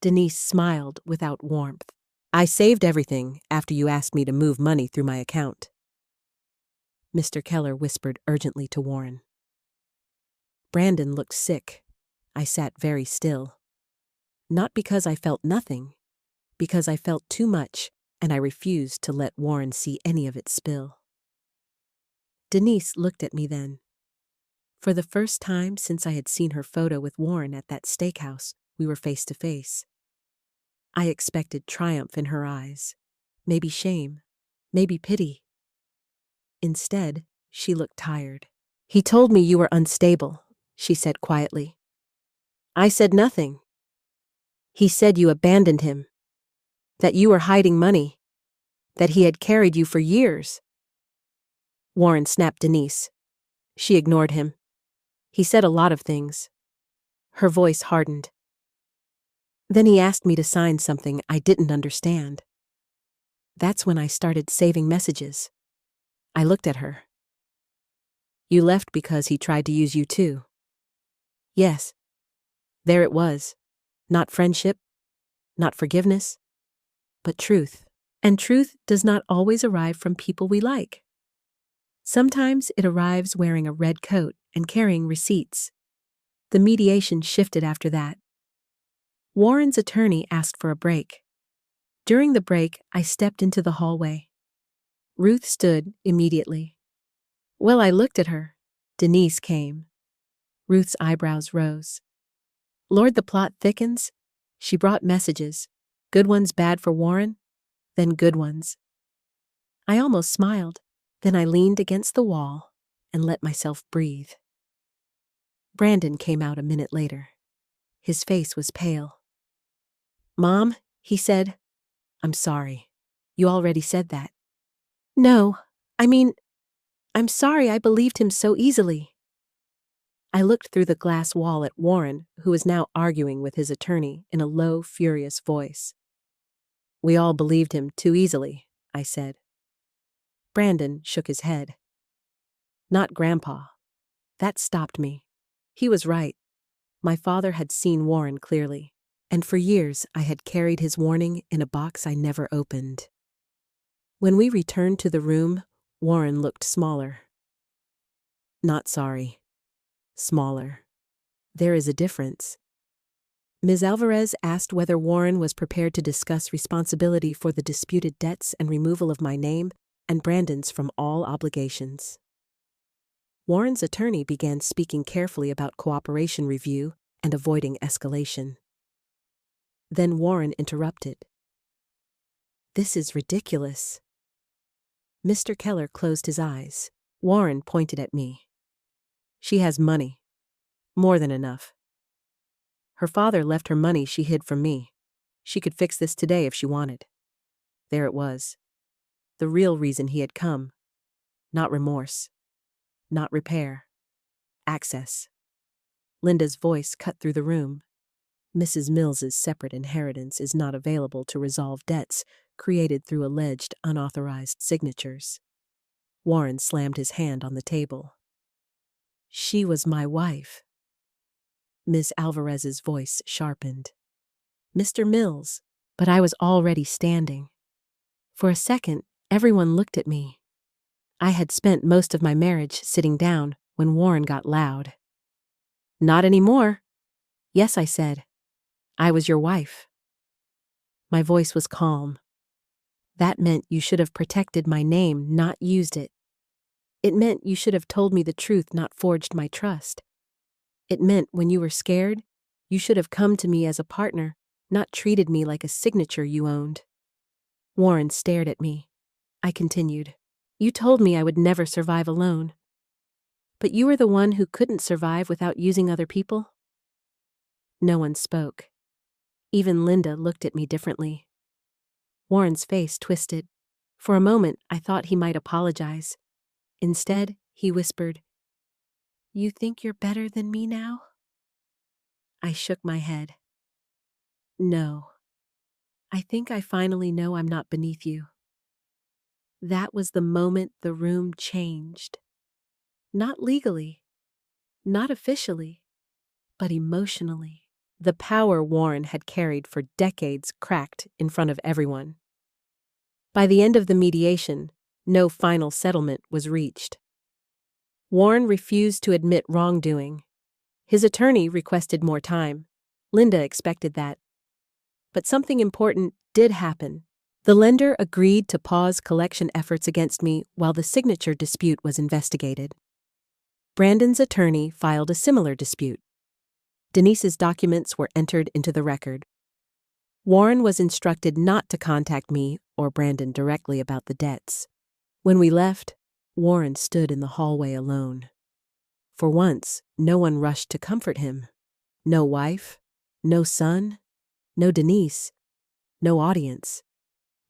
Denise smiled without warmth. I saved everything after you asked me to move money through my account. Mr. Keller whispered urgently to Warren. Brandon looked sick. I sat very still. Not because I felt nothing, because I felt too much, and I refused to let Warren see any of it spill. Denise looked at me then. For the first time since I had seen her photo with Warren at that steakhouse, we were face to face. I expected triumph in her eyes, maybe shame, maybe pity. Instead, she looked tired. "He told me you were unstable," she said quietly. "I said nothing. He said you abandoned him, that you were hiding money, that he had carried you for years." Warren snapped Denise. She ignored him. "He said a lot of things." Her voice hardened. "Then he asked me to sign something I didn't understand. That's when I started saving messages." I looked at her. "You left because he tried to use you too." "Yes." There it was. Not friendship, not forgiveness, but truth. And truth does not always arrive from people we like. Sometimes it arrives wearing a red coat and carrying receipts. The mediation shifted after that. Warren's attorney asked for a break. During the break, I stepped into the hallway. Ruth stood immediately. Well, I looked at her. Denise came. Ruth's eyebrows rose. "Lord, the plot thickens." She brought messages. Good ones bad for Warren, then good ones. I almost smiled. Then I leaned against the wall and let myself breathe. Brandon came out a minute later. His face was pale. "Mom," he said. "I'm sorry. You already said that." "No, I'm sorry I believed him so easily." I looked through the glass wall at Warren, who was now arguing with his attorney in a low, furious voice. "We all believed him too easily," I said. Brandon shook his head. "Not Grandpa." That stopped me. He was right. My father had seen Warren clearly, and for years I had carried his warning in a box I never opened. When we returned to the room, Warren looked smaller. Not sorry. Smaller. There is a difference. Ms. Alvarez asked whether Warren was prepared to discuss responsibility for the disputed debts and removal of my name and Brandon's from all obligations. Warren's attorney began speaking carefully about cooperation review and avoiding escalation. Then Warren interrupted. "This is ridiculous." Mr. Keller closed his eyes. Warren pointed at me. "She has money. More than enough. Her father left her money she hid from me. She could fix this today if she wanted." There it was. The real reason he had come. Not remorse. Not repair. Access. Linda's voice cut through the room. "Mrs. Mills's separate inheritance is not available to resolve debts created through alleged unauthorized signatures." Warren slammed his hand on the table. "She was my wife." Miss Alvarez's voice sharpened. "Mr. Mills," but I was already standing. For a second, everyone looked at me. I had spent most of my marriage sitting down when Warren got loud. "Not anymore." "Yes," I said. "I was your wife." My voice was calm. "That meant you should have protected my name, not used it. It meant you should have told me the truth, not forged my trust. It meant when you were scared, you should have come to me as a partner, not treated me like a signature you owned." Warren stared at me. I continued. "You told me I would never survive alone. But you were the one who couldn't survive without using other people." No one spoke. Even Linda looked at me differently. Warren's face twisted. For a moment, I thought he might apologize. Instead, he whispered, "You think you're better than me now?" I shook my head. "No. I think I finally know I'm not beneath you." That was the moment the room changed. Not legally, not officially, but emotionally. The power Warren had carried for decades cracked in front of everyone. By the end of the mediation, no final settlement was reached. Warren refused to admit wrongdoing. His attorney requested more time. Linda expected that. But something important did happen. The lender agreed to pause collection efforts against me while the signature dispute was investigated. Brandon's attorney filed a similar dispute. Denise's documents were entered into the record. Warren was instructed not to contact me or Brandon directly about the debts. When we left, Warren stood in the hallway alone. For once, no one rushed to comfort him. No wife, no son, no Denise, no audience.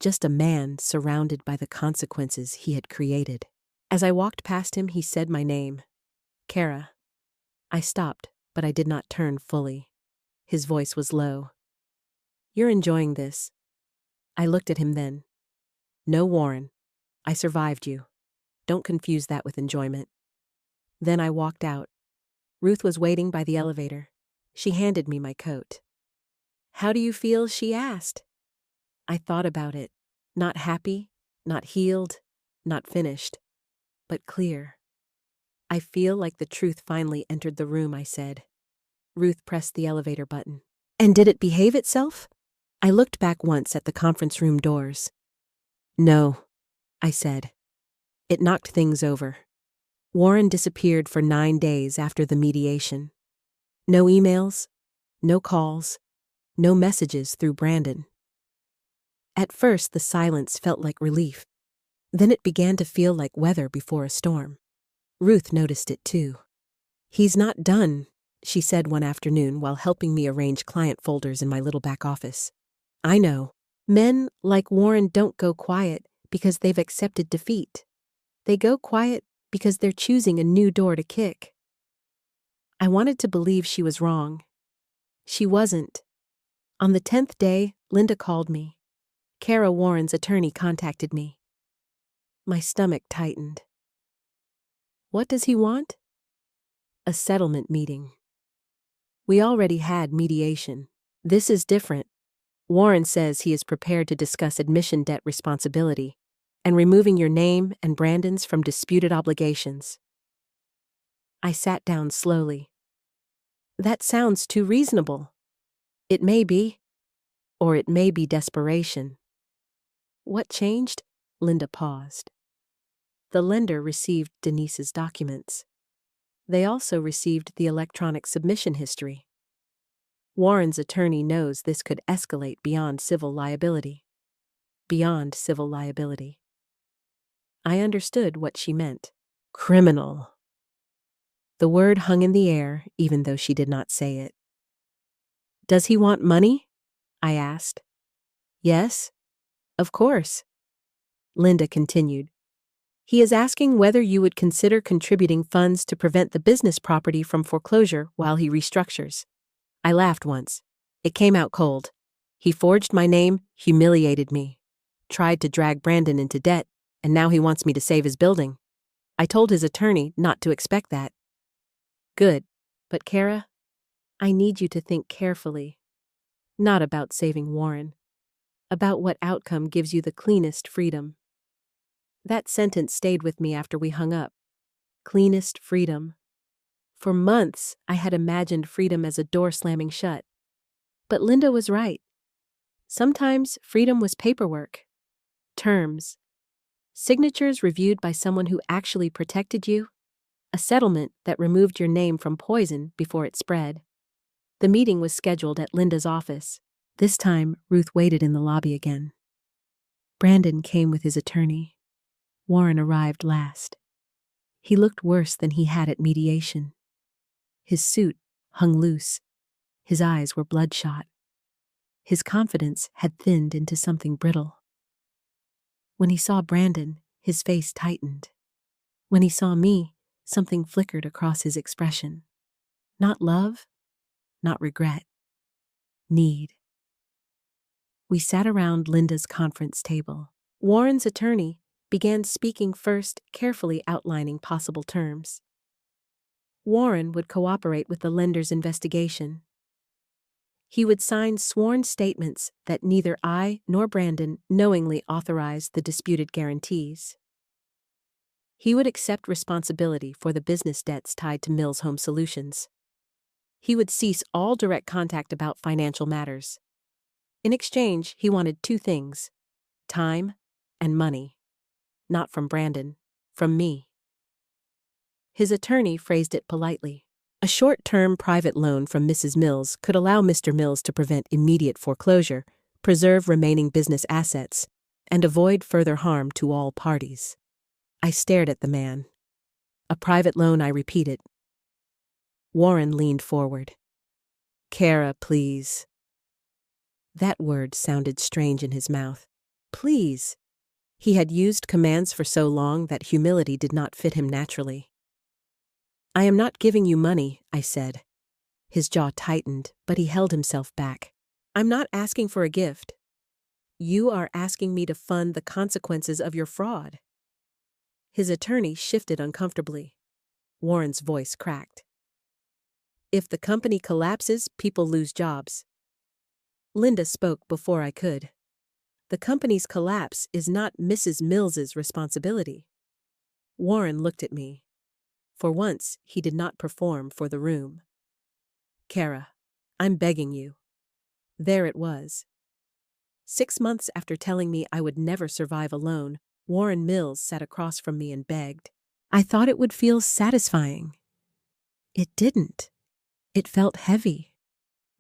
Just a man surrounded by the consequences he had created. As I walked past him, he said my name, Kara. I stopped, but I did not turn fully. His voice was low. You're enjoying this. I looked at him then. No, Warren. I survived you. Don't confuse that with enjoyment. Then I walked out. Ruth was waiting by the elevator. She handed me my coat. How do you feel? She asked. I thought about it. Not happy, not healed, not finished, but clear. I feel like the truth finally entered the room, I said. Ruth pressed the elevator button. And did it behave itself? I looked back once at the conference room doors. No, I said. It knocked things over. Warren disappeared for 9 days after the mediation. No emails, no calls, no messages through Brandon. At first, the silence felt like relief. Then it began to feel like weather before a storm. Ruth noticed it too. He's not done, she said one afternoon while helping me arrange client folders in my little back office. I know. Men like Warren don't go quiet because they've accepted defeat. They go quiet because they're choosing a new door to kick. I wanted to believe she was wrong. She wasn't. On the 10th day, Linda called me. Kara, Warren's attorney, contacted me. My stomach tightened. What does he want? A settlement meeting. We already had mediation. This is different. Warren says he is prepared to discuss admission debt responsibility and removing your name and Brandon's from disputed obligations. I sat down slowly. That sounds too reasonable. It may be, or it may be desperation. What changed? Linda paused. The lender received Denise's documents. They also received the electronic submission history. Warren's attorney knows this could escalate beyond civil liability. Beyond civil liability. I understood what she meant. Criminal. The word hung in the air, even though she did not say it. Does he want money? I asked. Yes, of course. Linda continued. He is asking whether you would consider contributing funds to prevent the business property from foreclosure while he restructures. I laughed once. It came out cold. He forged my name, humiliated me, tried to drag Brandon into debt, and now he wants me to save his building. I told his attorney not to expect that. Good, but Kara, I need you to think carefully. Not about saving Warren. About what outcome gives you the cleanest freedom. That sentence stayed with me after we hung up. Cleanest freedom. For months, I had imagined freedom as a door slamming shut. But Linda was right. Sometimes freedom was paperwork. Terms. Signatures reviewed by someone who actually protected you. A settlement that removed your name from poison before it spread. The meeting was scheduled at Linda's office. This time, Ruth waited in the lobby again. Brandon came with his attorney. Warren arrived last. He looked worse than he had at mediation. His suit hung loose. His eyes were bloodshot. His confidence had thinned into something brittle. When he saw Brandon, his face tightened. When he saw me, something flickered across his expression. Not love, not regret. Need. We sat around Linda's conference table. Warren's attorney began speaking first, carefully outlining possible terms. Warren would cooperate with the lender's investigation. He would sign sworn statements that neither I nor Brandon knowingly authorized the disputed guarantees. He would accept responsibility for the business debts tied to Mills Home Solutions. He would cease all direct contact about financial matters. In exchange, he wanted two things: time and money. Not from Brandon, from me. His attorney phrased it politely. A short-term private loan from Mrs. Mills could allow Mr. Mills to prevent immediate foreclosure, preserve remaining business assets, and avoid further harm to all parties. I stared at the man. A private loan, I repeated. Warren leaned forward. Kara, please. That word sounded strange in his mouth. Please. He had used commands for so long that humility did not fit him naturally. I am not giving you money, I said. His jaw tightened, but he held himself back. I'm not asking for a gift. You are asking me to fund the consequences of your fraud. His attorney shifted uncomfortably. Warren's voice cracked. If the company collapses, people lose jobs. Linda spoke before I could. The company's collapse is not Mrs. Mills's responsibility. Warren looked at me. For once, he did not perform for the room. Kara, I'm begging you. There it was. 6 months after telling me I would never survive alone, Warren Mills sat across from me and begged. I thought it would feel satisfying. It didn't. It felt heavy.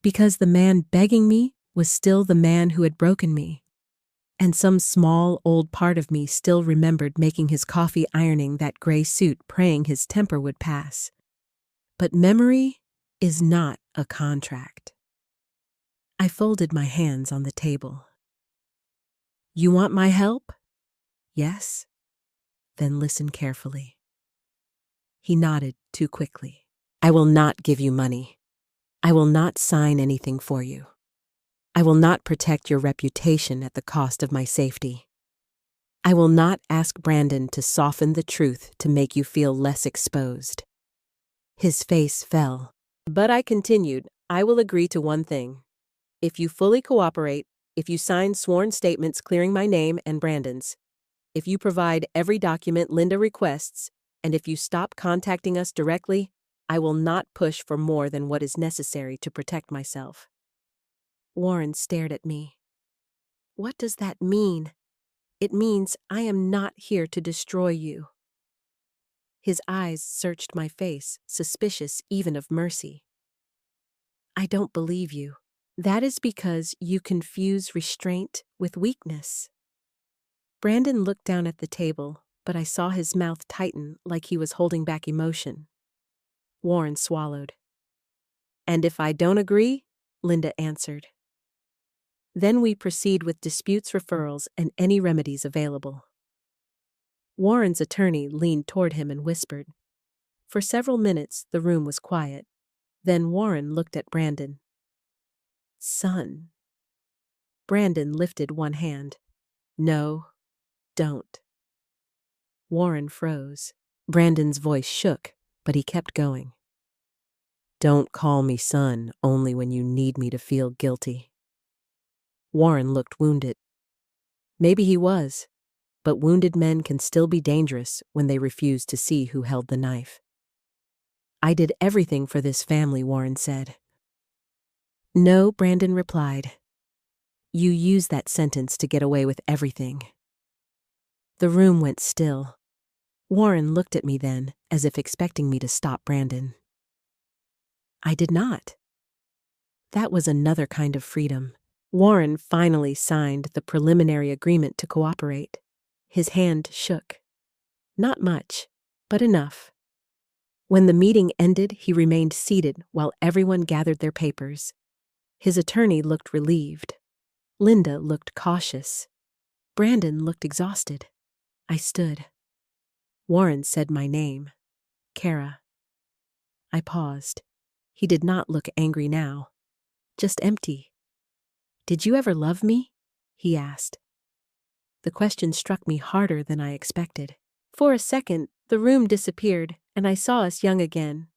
Because the man begging me was still the man who had broken me. And some small, old part of me still remembered making his coffee, ironing that gray suit, praying his temper would pass. But memory is not a contract. I folded my hands on the table. You want my help? Yes? Then listen carefully. He nodded too quickly. I will not give you money. I will not sign anything for you. I will not protect your reputation at the cost of my safety. I will not ask Brandon to soften the truth to make you feel less exposed. His face fell. But I continued, I will agree to one thing. If you fully cooperate, if you sign sworn statements clearing my name and Brandon's, if you provide every document Linda requests, and if you stop contacting us directly, I will not push for more than what is necessary to protect myself. Warren stared at me. What does that mean? It means I am not here to destroy you. His eyes searched my face, suspicious even of mercy. I don't believe you. That is because you confuse restraint with weakness. Brandon looked down at the table, but I saw his mouth tighten like he was holding back emotion. Warren swallowed. And if I don't agree? Linda answered. Then we proceed with disputes referrals and any remedies available. Warren's attorney leaned toward him and whispered. For several minutes, the room was quiet. Then Warren looked at Brandon. Son. Brandon lifted one hand. No, don't. Warren froze. Brandon's voice shook, but he kept going. Don't call me son only when you need me to feel guilty. Warren looked wounded. Maybe he was, but wounded men can still be dangerous when they refuse to see who held the knife. I did everything for this family, Warren said. No, Brandon replied. You use that sentence to get away with everything. The room went still. Warren looked at me then, as if expecting me to stop Brandon. I did not. That was another kind of freedom. Warren finally signed the preliminary agreement to cooperate. His hand shook. Not much, but enough. When the meeting ended, he remained seated while everyone gathered their papers. His attorney looked relieved. Linda looked cautious. Brandon looked exhausted. I stood. Warren said my name. Kara. I paused. He did not look angry now. Just empty. Did you ever love me? He asked. The question struck me harder than I expected. For a second, the room disappeared, and I saw us young again.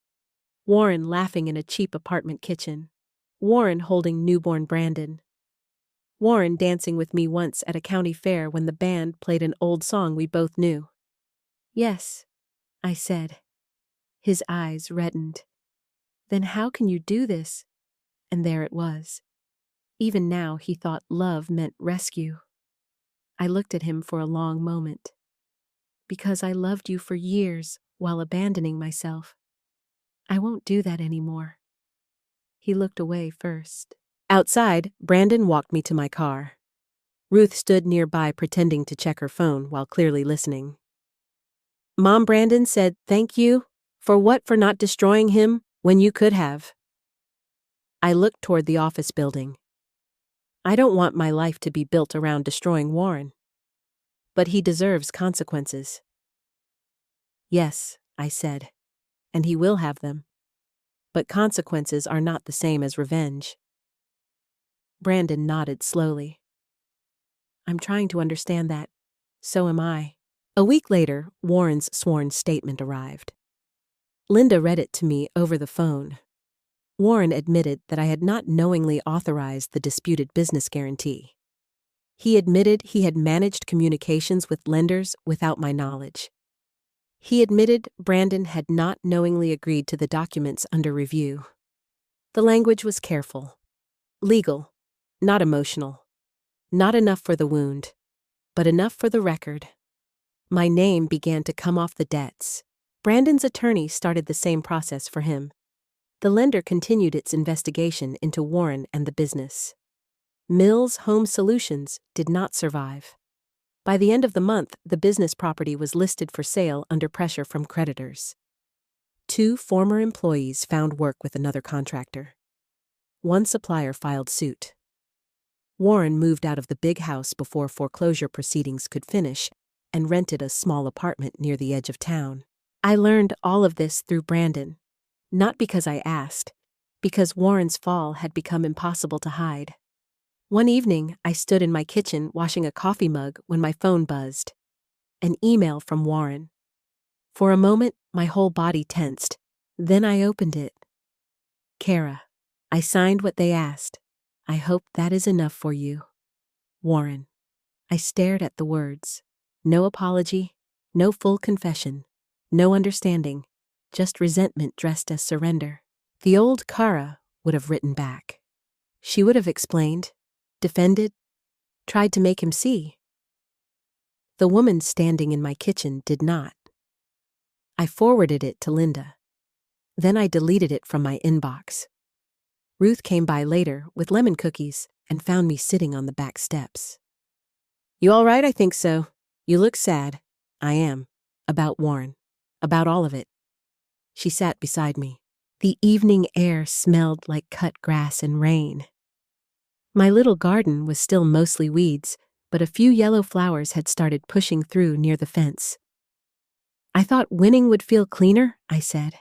Warren laughing in a cheap apartment kitchen. Warren holding newborn Brandon. Warren dancing with me once at a county fair when the band played an old song we both knew. Yes, I said. His eyes reddened. Then how can you do this? And there it was. Even now he thought love meant rescue. I looked at him for a long moment. Because I loved you for years while abandoning myself. I won't do that anymore. He looked away first. Outside, Brandon walked me to my car. Ruth stood nearby pretending to check her phone while clearly listening. Mom, Brandon said, "Thank you. For what? For not destroying him when you could have." I looked toward the office building. I don't want my life to be built around destroying Warren. But he deserves consequences. Yes, I said, and he will have them. But consequences are not the same as revenge. Brandon nodded slowly. I'm trying to understand that. So am I. A week later, Warren's sworn statement arrived. Linda read it to me over the phone. Warren admitted that I had not knowingly authorized the disputed business guarantee. He admitted he had managed communications with lenders without my knowledge. He admitted Brandon had not knowingly agreed to the documents under review. The language was careful, legal, not emotional, not enough for the wound, but enough for the record. My name began to come off the debts. Brandon's attorney started the same process for him. The lender continued its investigation into Warren and the business. Mills Home Solutions did not survive. By the end of the month, the business property was listed for sale under pressure from creditors. 2 former employees found work with another contractor. 1 supplier filed suit. Warren moved out of the big house before foreclosure proceedings could finish and rented a small apartment near the edge of town. I learned all of this through Brandon, not because I asked, because Warren's fall had become impossible to hide. One evening, I stood in my kitchen washing a coffee mug when my phone buzzed. An email from Warren. For a moment, my whole body tensed. Then I opened it. Kara, I signed what they asked. I hope that is enough for you. Warren. I stared at the words. No apology, no full confession, no understanding, just resentment dressed as surrender. The old Kara would have written back. She would have explained, defended, tried to make him see. The woman standing in my kitchen did not. I forwarded it to Linda. Then I deleted it from my inbox. Ruth came by later with lemon cookies and found me sitting on the back steps. You all right? I think so. You look sad. I am. About Warren. About all of it. She sat beside me. The evening air smelled like cut grass and rain. My little garden was still mostly weeds, but a few yellow flowers had started pushing through near the fence. I thought winning would feel cleaner, I said.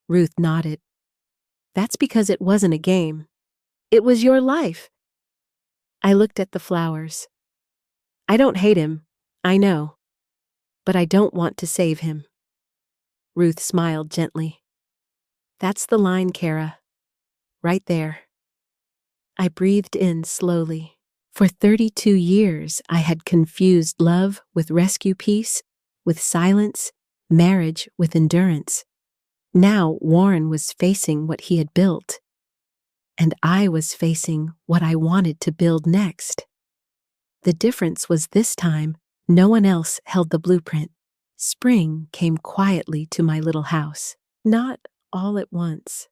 Ruth nodded. That's because it wasn't a game. It was your life. I looked at the flowers. I don't hate him, I know. But I don't want to save him. Ruth smiled gently. That's the line, Kara. Right there. I breathed in slowly. For 32 years, I had confused love with rescue peace, with silence, marriage with endurance. Now Warren was facing what he had built, and I was facing what I wanted to build next. The difference was this time, no one else held the blueprint. Spring came quietly to my little house, not all at once.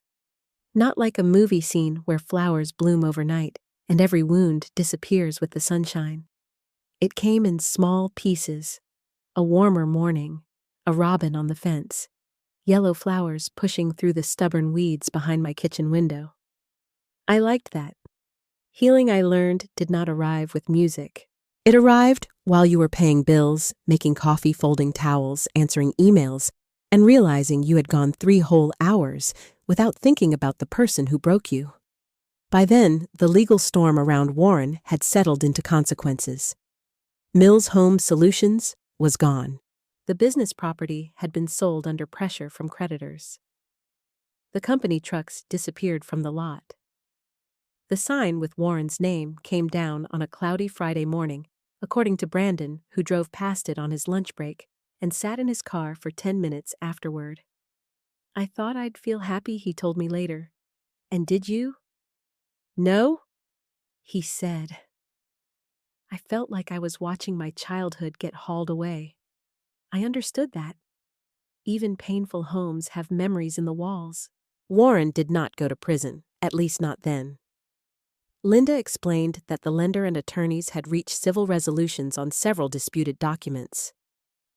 Not like a movie scene where flowers bloom overnight and every wound disappears with the sunshine. It came in small pieces. A warmer morning, a robin on the fence, yellow flowers pushing through the stubborn weeds behind my kitchen window. I liked that. Healing, I learned, did not arrive with music. It arrived while you were paying bills, making coffee, folding towels, answering emails, and realizing you had gone 3 whole hours without thinking about the person who broke you. By then, the legal storm around Warren had settled into consequences. Mills Home Solutions was gone. The business property had been sold under pressure from creditors. The company trucks disappeared from the lot. The sign with Warren's name came down on a cloudy Friday morning, according to Brandon, who drove past it on his lunch break, and sat in his car for 10 minutes afterward. I thought I'd feel happy, he told me later. And did you? No? He said. I felt like I was watching my childhood get hauled away. I understood that. Even painful homes have memories in the walls. Warren did not go to prison, at least not then. Linda explained that the lender and attorneys had reached civil resolutions on several disputed documents.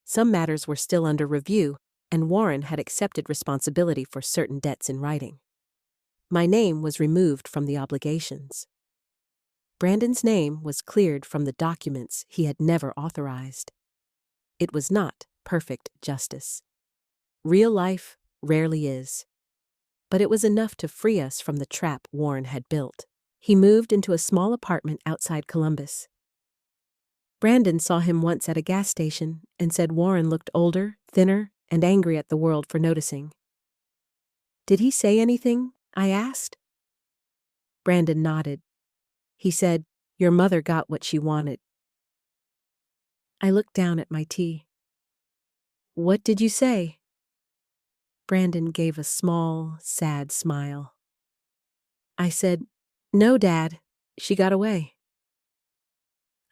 Some matters were still under review, and Warren had accepted responsibility for certain debts in writing. My name was removed from the obligations. Brandon's name was cleared from the documents he had never authorized. It was not perfect justice. Real life rarely is. But it was enough to free us from the trap Warren had built. He moved into a small apartment outside Columbus. Brandon saw him once at a gas station and said Warren looked older, thinner, and angry at the world for noticing. Did he say anything? I asked. Brandon nodded. He said, "Your mother got what she wanted." I looked down at my tea. What did you say? Brandon gave a small, sad smile. I said, "No, Dad, she got away."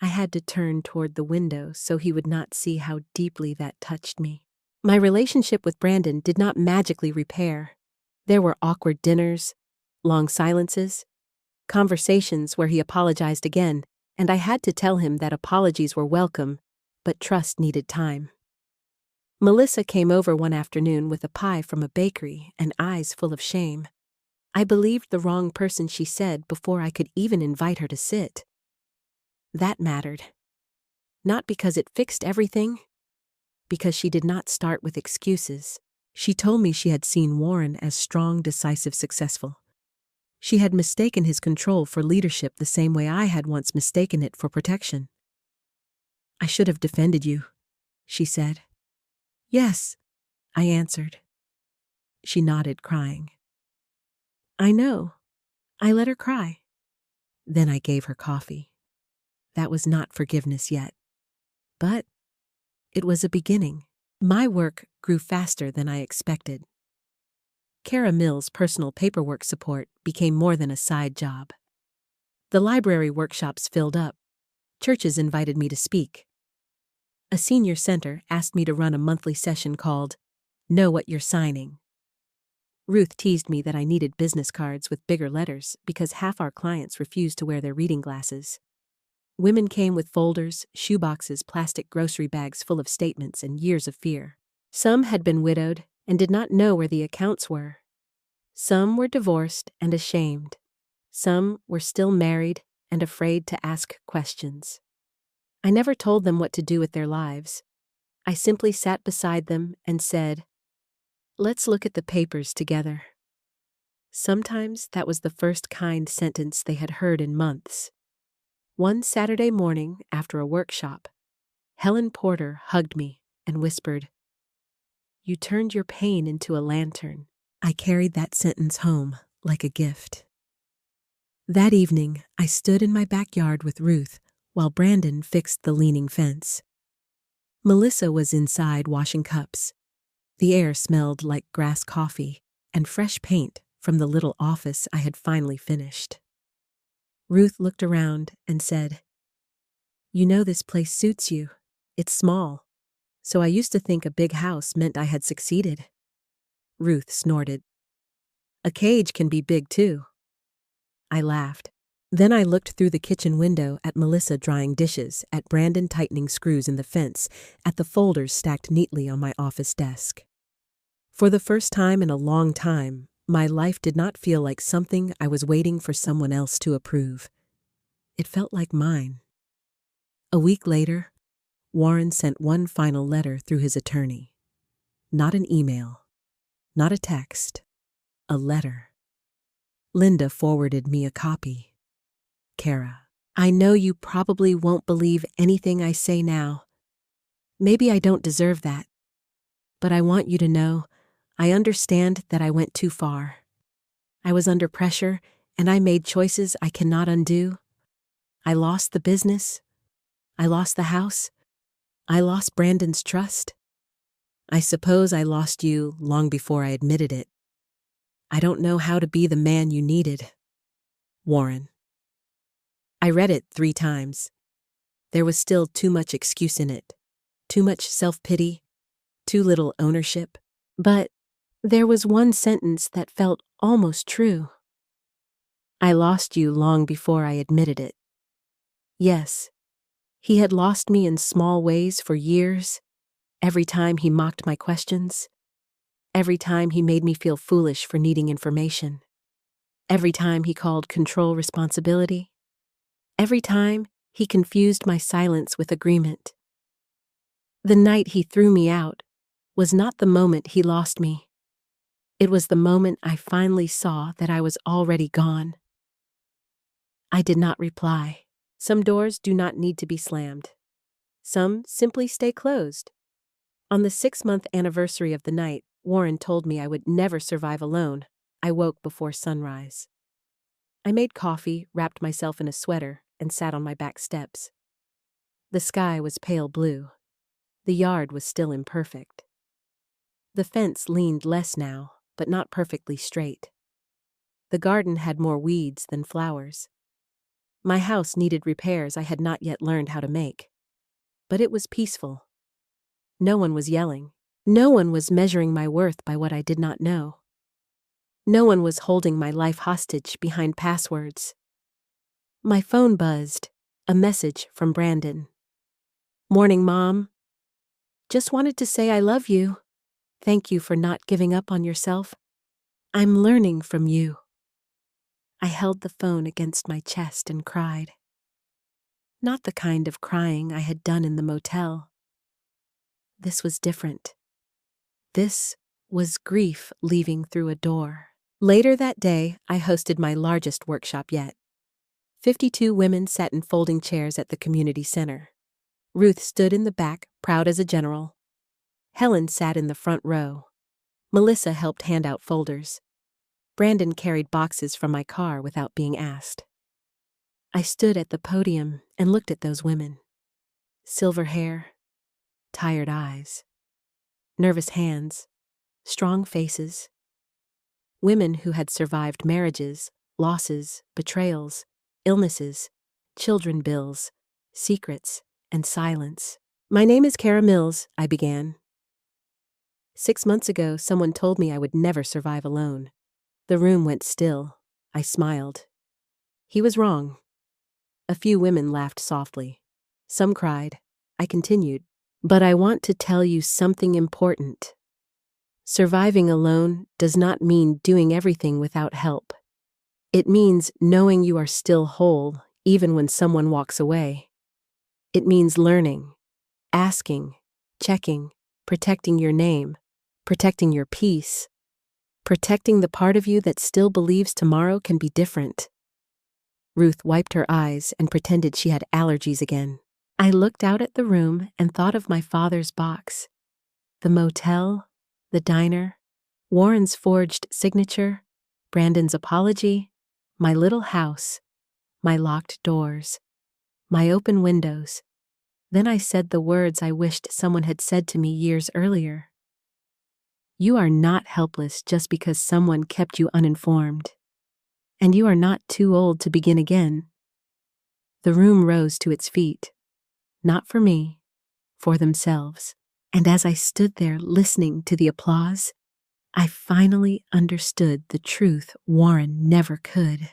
I had to turn toward the window so he would not see how deeply that touched me. My relationship with Brandon did not magically repair. There were awkward dinners, long silences, conversations where he apologized again, and I had to tell him that apologies were welcome, but trust needed time. Melissa came over one afternoon with a pie from a bakery and eyes full of shame. I believed the wrong person, she said, before I could even invite her to sit. That mattered. Not because it fixed everything, because she did not start with excuses. She told me she had seen Warren as strong, decisive, successful. She had mistaken his control for leadership the same way I had once mistaken it for protection. "I should have defended you," she said. "Yes," I answered. She nodded, crying. "I know." I let her cry. Then I gave her coffee. That was not forgiveness yet. But it was a beginning. My work grew faster than I expected. Kara Mill's personal paperwork support became more than a side job. The library workshops filled up. Churches invited me to speak. A senior center asked me to run a monthly session called Know What You're Signing. Ruth teased me that I needed business cards with bigger letters because half our clients refused to wear their reading glasses. Women came with folders, shoeboxes, plastic grocery bags full of statements and years of fear. Some had been widowed and did not know where the accounts were. Some were divorced and ashamed. Some were still married and afraid to ask questions. I never told them what to do with their lives. I simply sat beside them and said, "Let's look at the papers together." Sometimes that was the first kind sentence they had heard in months. One Saturday morning after a workshop, Helen Porter hugged me and whispered, "You turned your pain into a lantern." I carried that sentence home like a gift. That evening, I stood in my backyard with Ruth while Brandon fixed the leaning fence. Melissa was inside washing cups. The air smelled like grass coffee and fresh paint from the little office I had finally finished. Ruth looked around and said, "You know this place suits you. It's small. So I used to think a big house meant I had succeeded." Ruth snorted. "A cage can be big too." I laughed. Then I looked through the kitchen window at Melissa drying dishes, at Brandon tightening screws in the fence, at the folders stacked neatly on my office desk. For the first time in a long time, my life did not feel like something I was waiting for someone else to approve. It felt like mine. A week later, Warren sent one final letter through his attorney. Not an email, not a text, a letter. Linda forwarded me a copy. "Kara, I know you probably won't believe anything I say now. Maybe I don't deserve that. But I want you to know, I understand that I went too far. I was under pressure, and I made choices I cannot undo. I lost the business. I lost the house. I lost Brandon's trust. I suppose I lost you long before I admitted it. I don't know how to be the man you needed. Warren. I read it 3 times. There was still too much excuse in it. Too much self-pity. Too little ownership. But there was one sentence that felt almost true. I lost you long before I admitted it. Yes, he had lost me in small ways for years. Every time he mocked my questions. Every time he made me feel foolish for needing information. Every time he called control responsibility. Every time he confused my silence with agreement. The night he threw me out was not the moment he lost me. It was the moment I finally saw that I was already gone. I did not reply. Some doors do not need to be slammed. Some simply stay closed. On the 6-month anniversary of the night Warren told me I would never survive alone, I woke before sunrise. I made coffee, wrapped myself in a sweater, and sat on my back steps. The sky was pale blue. The yard was still imperfect. The fence leaned less now, but not perfectly straight. The garden had more weeds than flowers. My house needed repairs I had not yet learned how to make. But it was peaceful. No one was yelling. No one was measuring my worth by what I did not know. No one was holding my life hostage behind passwords. My phone buzzed, a message from Brandon. "Morning, Mom. Just wanted to say I love you. Thank you for not giving up on yourself. I'm learning from you." I held the phone against my chest and cried. Not the kind of crying I had done in the motel. This was different. This was grief leaving through a door. Later that day, I hosted my largest workshop yet. 52 women sat in folding chairs at the community center. Ruth stood in the back, proud as a general. Helen sat in the front row. Melissa helped hand out folders. Brandon carried boxes from my car without being asked. I stood at the podium and looked at those women. Silver hair, tired eyes, nervous hands, strong faces. Women who had survived marriages, losses, betrayals, illnesses, children bills, secrets, and silence. "My name is Kara Mills," I began. 6 months ago, someone told me I would never survive alone. The room went still. I smiled. He was wrong. A few women laughed softly. Some cried. I continued. "But I want to tell you something important. Surviving alone does not mean doing everything without help. It means knowing you are still whole, even when someone walks away. It means learning, asking, checking, protecting your name, protecting your peace, protecting the part of you that still believes tomorrow can be different." Ruth wiped her eyes and pretended she had allergies again. I looked out at the room and thought of my father's box. The motel, the diner, Warren's forged signature, Brandon's apology, my little house, my locked doors, my open windows. Then I said the words I wished someone had said to me years earlier. You are not helpless just because someone kept you uninformed. And you are not too old to begin again. The room rose to its feet. Not for me, for themselves. And as I stood there listening to the applause, I finally understood the truth Warren never could.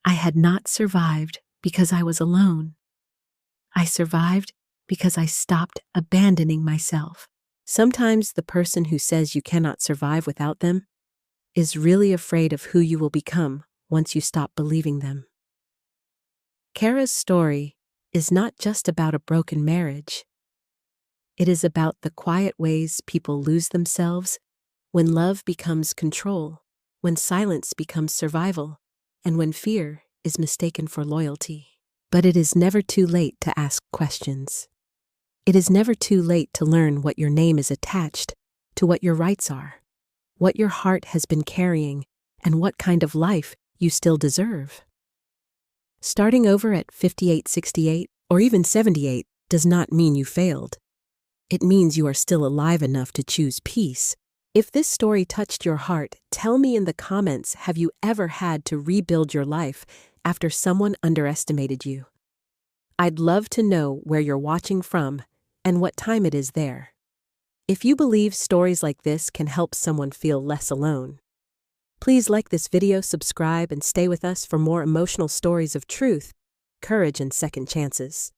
I had not survived because I was alone. I survived because I stopped abandoning myself. Sometimes the person who says you cannot survive without them is really afraid of who you will become once you stop believing them. Kara's story is not just about a broken marriage. It is about the quiet ways people lose themselves when love becomes control, when silence becomes survival, and when fear is mistaken for loyalty. But it is never too late to ask questions. It is never too late to learn what your name is attached to, what your rights are, what your heart has been carrying, and what kind of life you still deserve. Starting over at 58, 68, or even 78 does not mean you failed. It means you are still alive enough to choose peace. If this story touched your heart, tell me in the comments, have you ever had to rebuild your life after someone underestimated you? I'd love to know where you're watching from and what time it is there. If you believe stories like this can help someone feel less alone, please like this video, subscribe, and stay with us for more emotional stories of truth, courage, and second chances.